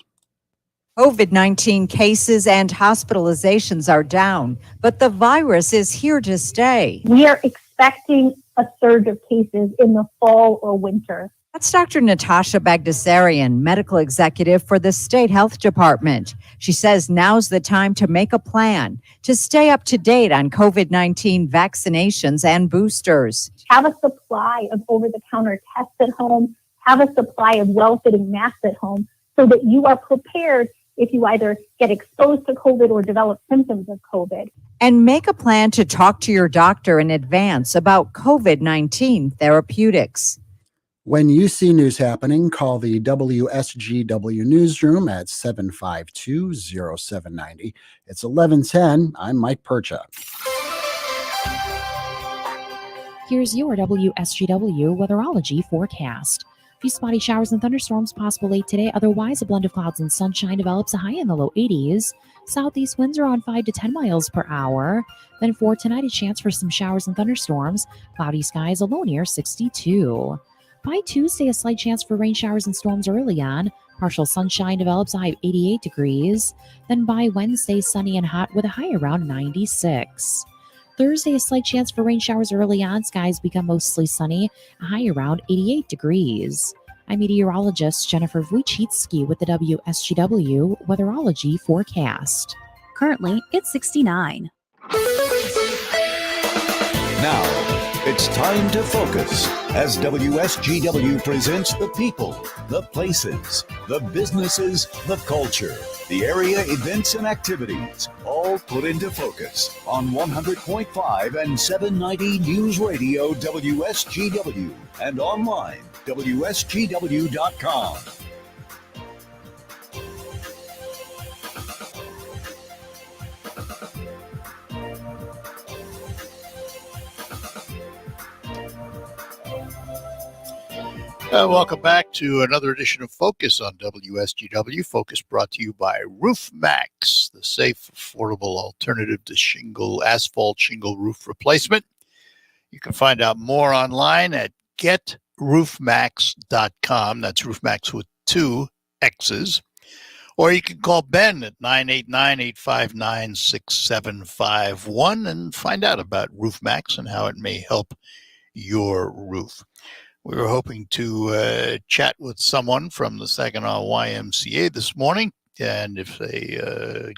COVID-19 cases and hospitalizations are down, but the virus is here to stay. We are expecting a surge of cases in the fall or winter. That's Dr. Natasha Bagdasarian, medical executive for the State Health Department. She says now's the time to make a plan to stay up to date on COVID-19 vaccinations and boosters. Have a supply of over-the-counter tests at home. Have a supply of well-fitting masks at home so that you are prepared if you either get exposed to COVID or develop symptoms of COVID. And make a plan to talk to your doctor in advance about COVID-19 therapeutics. When you see news happening, call the WSGW newsroom at 752-0790. It's 1110. I'm Mike Percha. Here's your WSGW weatherology forecast. A few spotty showers and thunderstorms possible late today. Otherwise, a blend of clouds and sunshine develops, a high in the low 80s. Southeast winds are on 5 to 10 miles per hour. Then for tonight, a chance for some showers and thunderstorms. Cloudy skies, a low near 62. By Tuesday, a slight chance for rain showers and storms early on. Partial sunshine develops, a high of 88 degrees. Then by Wednesday, sunny and hot with a high around 96. Thursday, a slight chance for rain showers early on. Skies become mostly sunny, a high around 88 degrees. I'm meteorologist Jennifer Wojcicki with the WSGW weatherology forecast. Currently, it's 69. Now, it's time to focus as WSGW presents the people, the places, the businesses, the culture, the area events and activities, all put into focus on 100.5 and 790 News Radio WSGW and online WSGW.com. Welcome back to another edition of Focus on WSGW. Focus brought to you by Roof Max, the safe, affordable alternative to asphalt shingle roof replacement. You can find out more online at getroofmax.com. That's Roofmax with 2 X's. Or you can call Ben at 989-859-6751 and find out about Roof Max and how it may help your roof. We were hoping to chat with someone from the Saginaw YMCA this morning, and if they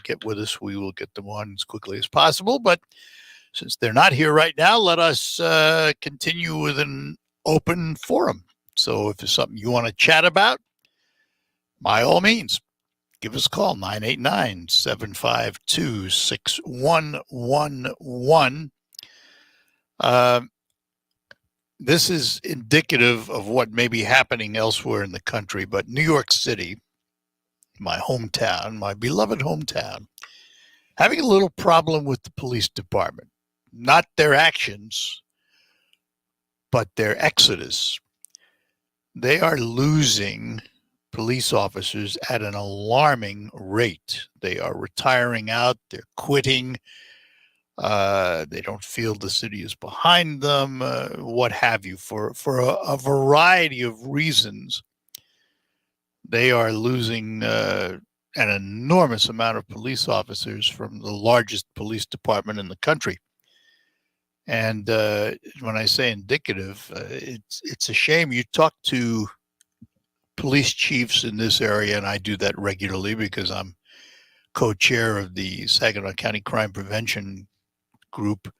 get with us, we will get them on as quickly as possible. But since they're not here right now, let us continue with an open forum. So if there's something you want to chat about, by all means, give us a call, 989-752-6111. This is indicative of what may be happening elsewhere in the country, but New York City, my hometown, my beloved hometown, having a little problem with the police department. Not their actions, but their exodus. They are losing police officers at an alarming rate. They are retiring out, they're quitting. They don't feel the city is behind them, what have you, for a variety of reasons. They are losing an enormous amount of police officers from the largest police department in the country. And when I say indicative, it's a shame. You talk to police chiefs in this area, and I do that regularly because I'm co-chair of the Saginaw County Crime Prevention Group,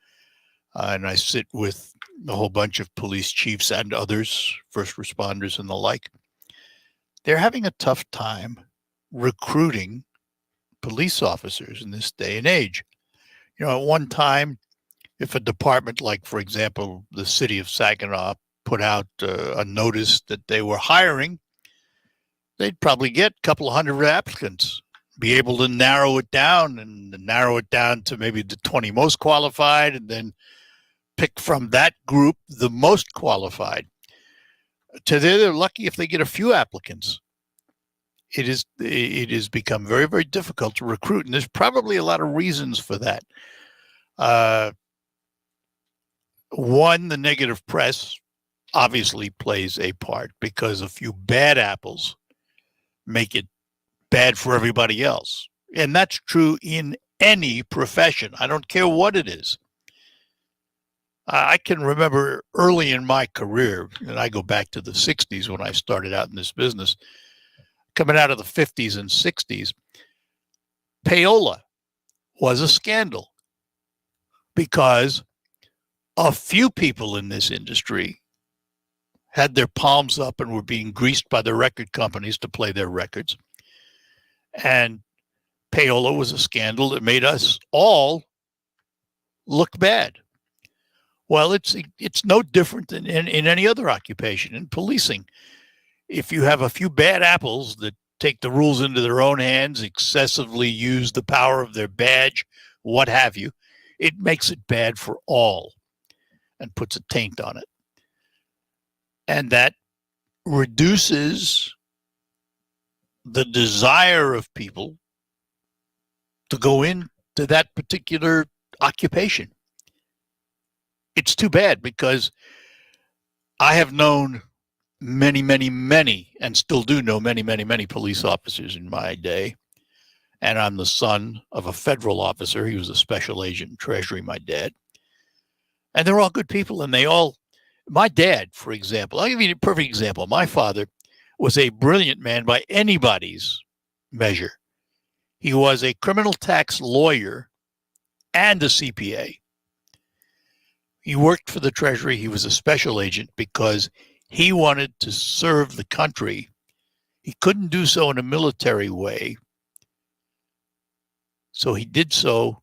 and I sit with a whole bunch of police chiefs and others, first responders and the like. They're having a tough time recruiting police officers in this day and age. You know, at one time, if a department like, for example, the city of Saginaw put out a notice that they were hiring, they'd probably get a couple of hundred applicants, be able to narrow it down to maybe the 20 most qualified, and then pick from that group the most qualified. Today, they're lucky if they get a few applicants. It has become very, very difficult to recruit, and there's probably a lot of reasons for that. One, the negative press obviously plays a part because a few bad apples make it bad for everybody else. And that's true in any profession. I don't care what it is. I can remember early in my career, and I go back to the 60s when I started out in this business, coming out of the 50s and 60s, payola was a scandal because a few people in this industry had their palms up and were being greased by the record companies to play their records. And payola was a scandal that made us all look bad. Well, it's no different than in any other occupation. In policing, if you have a few bad apples that take the rules into their own hands, excessively use the power of their badge, what have you, it makes it bad for all and puts a taint on it. And that reduces the desire of people to go into that particular occupation. It's too bad because I have known many, and still do know many police officers in my day. And I'm the son of a federal officer. He was a special agent in Treasury, my dad. And they're all good people. And my dad, for example, I'll give you a perfect example. My father was a brilliant man by anybody's measure. He was a criminal tax lawyer and a CPA. He worked for the Treasury. He was a special agent because he wanted to serve the country. He couldn't do so in a military way. So he did so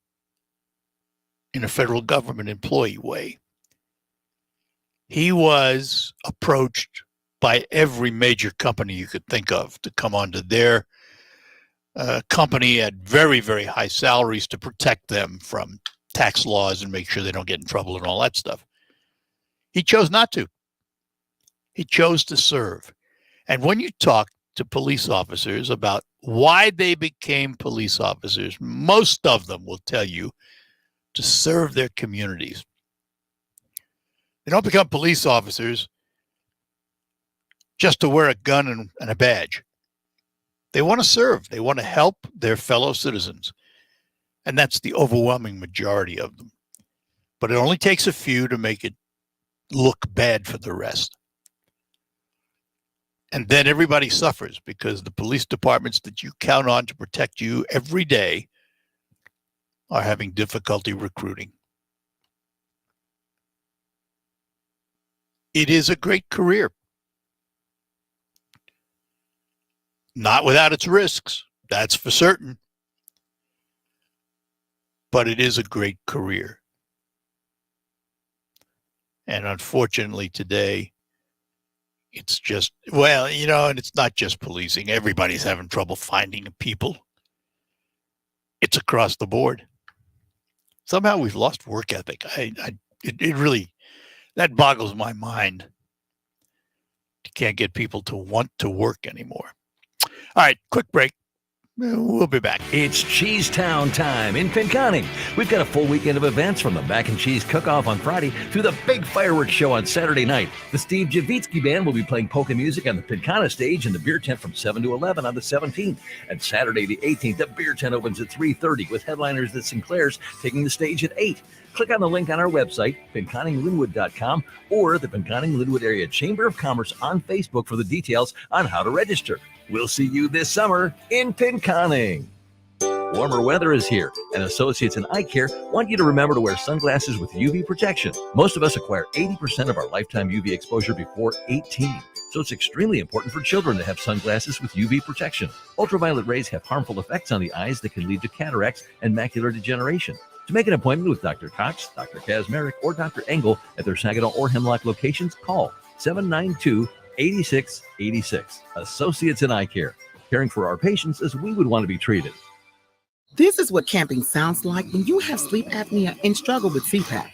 in a federal government employee way. He was approached by every major company you could think of to come onto their company at very, very high salaries to protect them from tax laws and make sure they don't get in trouble and all that stuff. He chose not to. He chose to serve. And when you talk to police officers about why they became police officers, most of them will tell you to serve their communities. They don't become police officers just to wear a gun and a badge. They want to serve. They want to help their fellow citizens. And that's the overwhelming majority of them. But it only takes a few to make it look bad for the rest. And then everybody suffers because the police departments that you count on to protect you every day are having difficulty recruiting. It is a great career. Not without its risks, that's for certain. But it is a great career. And unfortunately today, it's just, and it's not just policing. Everybody's having trouble finding people. It's across the board. Somehow we've lost work ethic. It really, that boggles my mind. You can't get people to want to work anymore. All right, quick break. We'll be back. It's Cheese Town time in Pinconning. We've got a full weekend of events from the Mac and Cheese Cook-Off on Friday to the big fireworks show on Saturday night. The Steve Javitsky Band will be playing polka music on the Pincana stage in the beer tent from 7 to 11 on the 17th. And Saturday the 18th, the beer tent opens at 3:30 with headliners the Sinclairs taking the stage at 8. Click on the link on our website, PinconningLinwood.com, or the Pinconning-Linwood Area Chamber of Commerce on Facebook for the details on how to register. We'll see you this summer in Pinconning. Warmer weather is here, and Associates in Eye Care want you to remember to wear sunglasses with UV protection. Most of us acquire 80% of our lifetime UV exposure before 18, so it's extremely important for children to have sunglasses with UV protection. Ultraviolet rays have harmful effects on the eyes that can lead to cataracts and macular degeneration. To make an appointment with Dr. Cox, Dr. Kazmarek, or Dr. Engel at their Saginaw or Hemlock locations, call 792-8686. Associates in Eye Care, caring for our patients as we would want to be treated. This is what camping sounds like when you have sleep apnea and struggle with CPAP.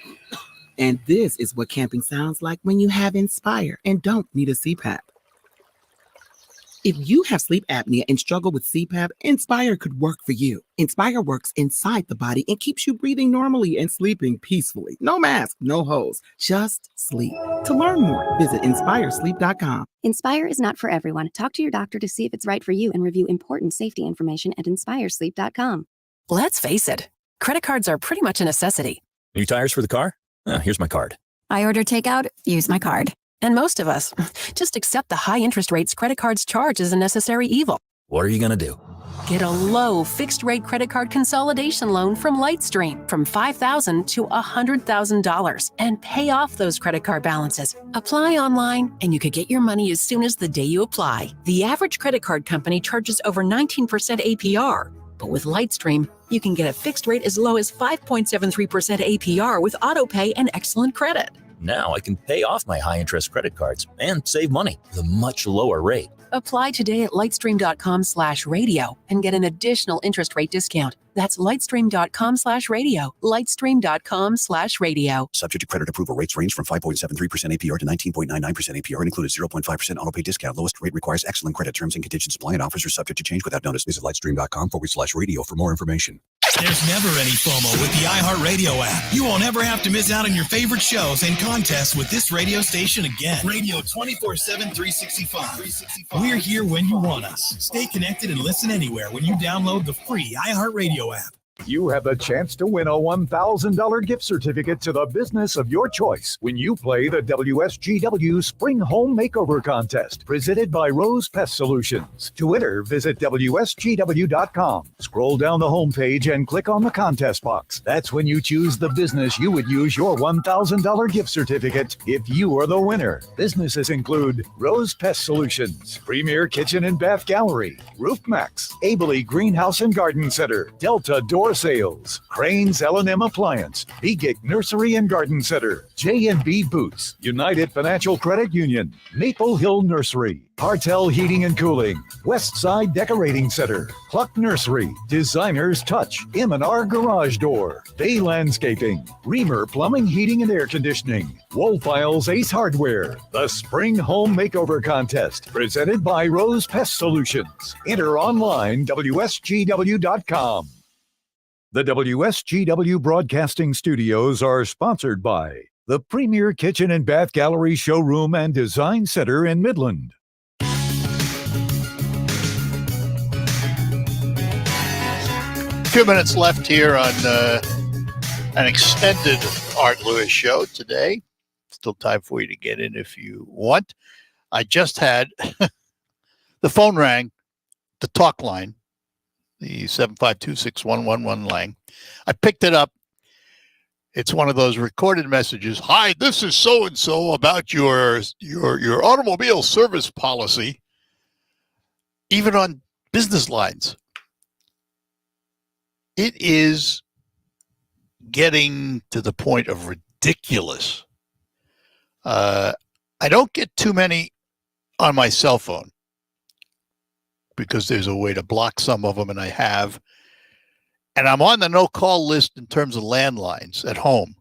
And this is what camping sounds like when you have Inspire and don't need a CPAP. If you have sleep apnea and struggle with CPAP, Inspire could work for you. Inspire works inside the body and keeps you breathing normally and sleeping peacefully. No mask, no hose, just sleep. To learn more, visit inspiresleep.com. Inspire is not for everyone. Talk to your doctor to see if it's right for you and review important safety information at inspiresleep.com. Let's face it, credit cards are pretty much a necessity. New tires for the car? Here's my card. I order takeout, use my card. And most of us just accept the high interest rates credit cards charge as a necessary evil. What are you going to do? Get a low fixed-rate credit card consolidation loan from Lightstream from $5,000 to $100,000 and pay off those credit card balances. Apply online, and you could get your money as soon as the day you apply. The average credit card company charges over 19% APR. But with Lightstream, you can get a fixed rate as low as 5.73% APR with autopay and excellent credit. Now I can pay off my high-interest credit cards and save money with a much lower rate. Apply today at lightstream.com/radio and get an additional interest rate discount. That's lightstream.com/radio. Lightstream.com/radio. Subject to credit approval. Rates range from 5.73% APR to 19.99% APR and include a 0.5% autopay discount. Lowest rate requires excellent credit. Terms and conditions apply, and offers are subject to change without notice. Visit lightstream.com/radio for more information. There's never any FOMO with the iHeartRadio app. You won't ever have to miss out on your favorite shows and contests with this radio station again. Radio 24/7, 365. We're here when you want us. Stay connected and listen anywhere when you download the free iHeartRadio app. You have the chance to win a $1,000 gift certificate to the business of your choice when you play the WSGW Spring Home Makeover Contest, presented by Rose Pest Solutions. To enter, visit WSGW.com. Scroll down the homepage and click on the contest box. That's when you choose the business you would use your $1,000 gift certificate if you are the winner. Businesses include Rose Pest Solutions, Premier Kitchen and Bath Gallery, RoofMax, Abley Greenhouse and Garden Center, Delta Door Sales, Crane's L&M Appliance, Begic Nursery and Garden Center, J&B Boots, United Financial Credit Union, Maple Hill Nursery, Hartel Heating and Cooling, Westside Decorating Center, Cluck Nursery, Designer's Touch, M&R Garage Door, Bay Landscaping, Reamer Plumbing, Heating and Air Conditioning, Woolfiles Ace Hardware, the Spring Home Makeover Contest, presented by Rose Pest Solutions. Enter online, WSGW.com. The WSGW Broadcasting Studios are sponsored by the Premier Kitchen and Bath Gallery Showroom and Design Center in Midland. 2 minutes left here on an extended Art Lewis show today. Still time for you to get in if you want. I just had the phone rang, the talk line, the 752-6111 line. I picked it up. It's one of those recorded messages. Hi, this is so-and-so about your automobile service policy, even on business lines. It is getting to the point of ridiculous. I don't get too many on my cell phone because there's a way to block some of them, and I have. And I'm on the no-call list in terms of landlines at home.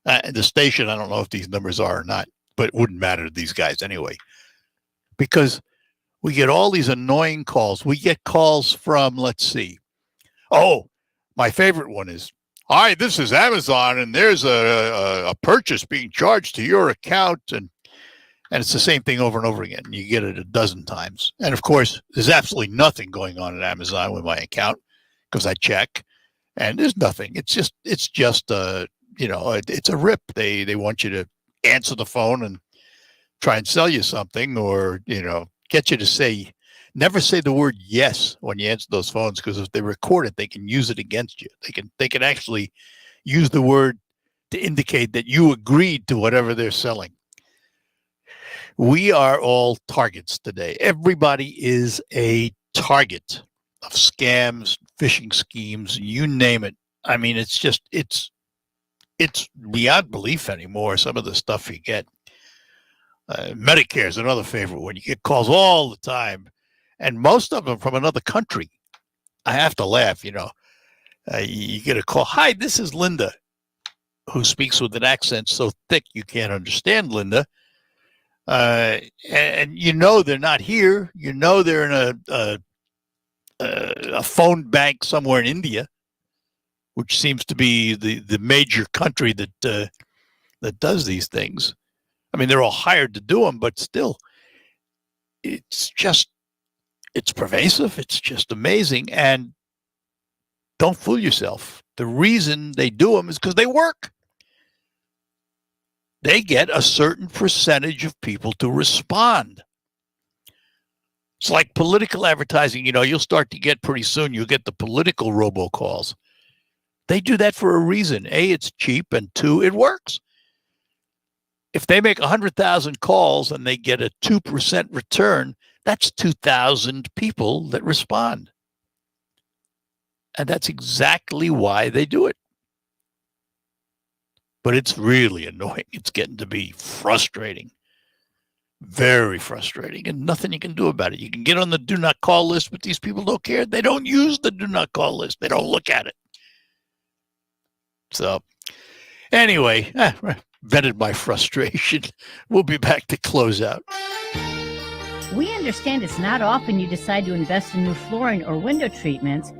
The station, I don't know if these numbers are or not, but it wouldn't matter to these guys anyway. Because we get all these annoying calls. We get calls from, let's see. Oh, my favorite one is, hi, this is Amazon, and there's a purchase being charged to your account. And it's the same thing over and over again. You get it a dozen times. And, of course, there's absolutely nothing going on at Amazon with my account because I check. And there's nothing. It's just it's a rip. They want you to answer the phone and try and sell you something, or, get you to never say the word yes when you answer those phones, because if they record it, they can use it against you. They can actually use the word to indicate that you agreed to whatever they're selling. We are all targets today. Everybody is a target of scams, phishing schemes, you name it. I mean, it's beyond belief anymore, some of the stuff you get. Medicare is another favorite one. You get calls all the time, and most of them from another country. I have to laugh, you get a call. Hi, this is Linda, who speaks with an accent so thick you can't understand Linda. And they're not here. They're in a phone bank somewhere in India, which seems to be the major country that does these things. I mean, they're all hired to do them, but still, it's pervasive. It's just amazing. And don't fool yourself. The reason they do them is because they work. they get a certain percentage of people to respond. It's like political advertising. You'll start to get pretty soon, you'll get the political robocalls. They do that for a reason. A, it's cheap, and two, it works. If they make 100,000 calls and they get a 2% return, that's 2,000 people that respond. And that's exactly why they do it. But it's really annoying. It's getting to be frustrating. Very frustrating, and nothing you can do about it. You can get on the do not call list, but these people don't care. They don't use the do not call list. They don't look at it. So anyway, vented my frustration. We'll be back to close out. We understand it's not often you decide to invest in new flooring or window treatments,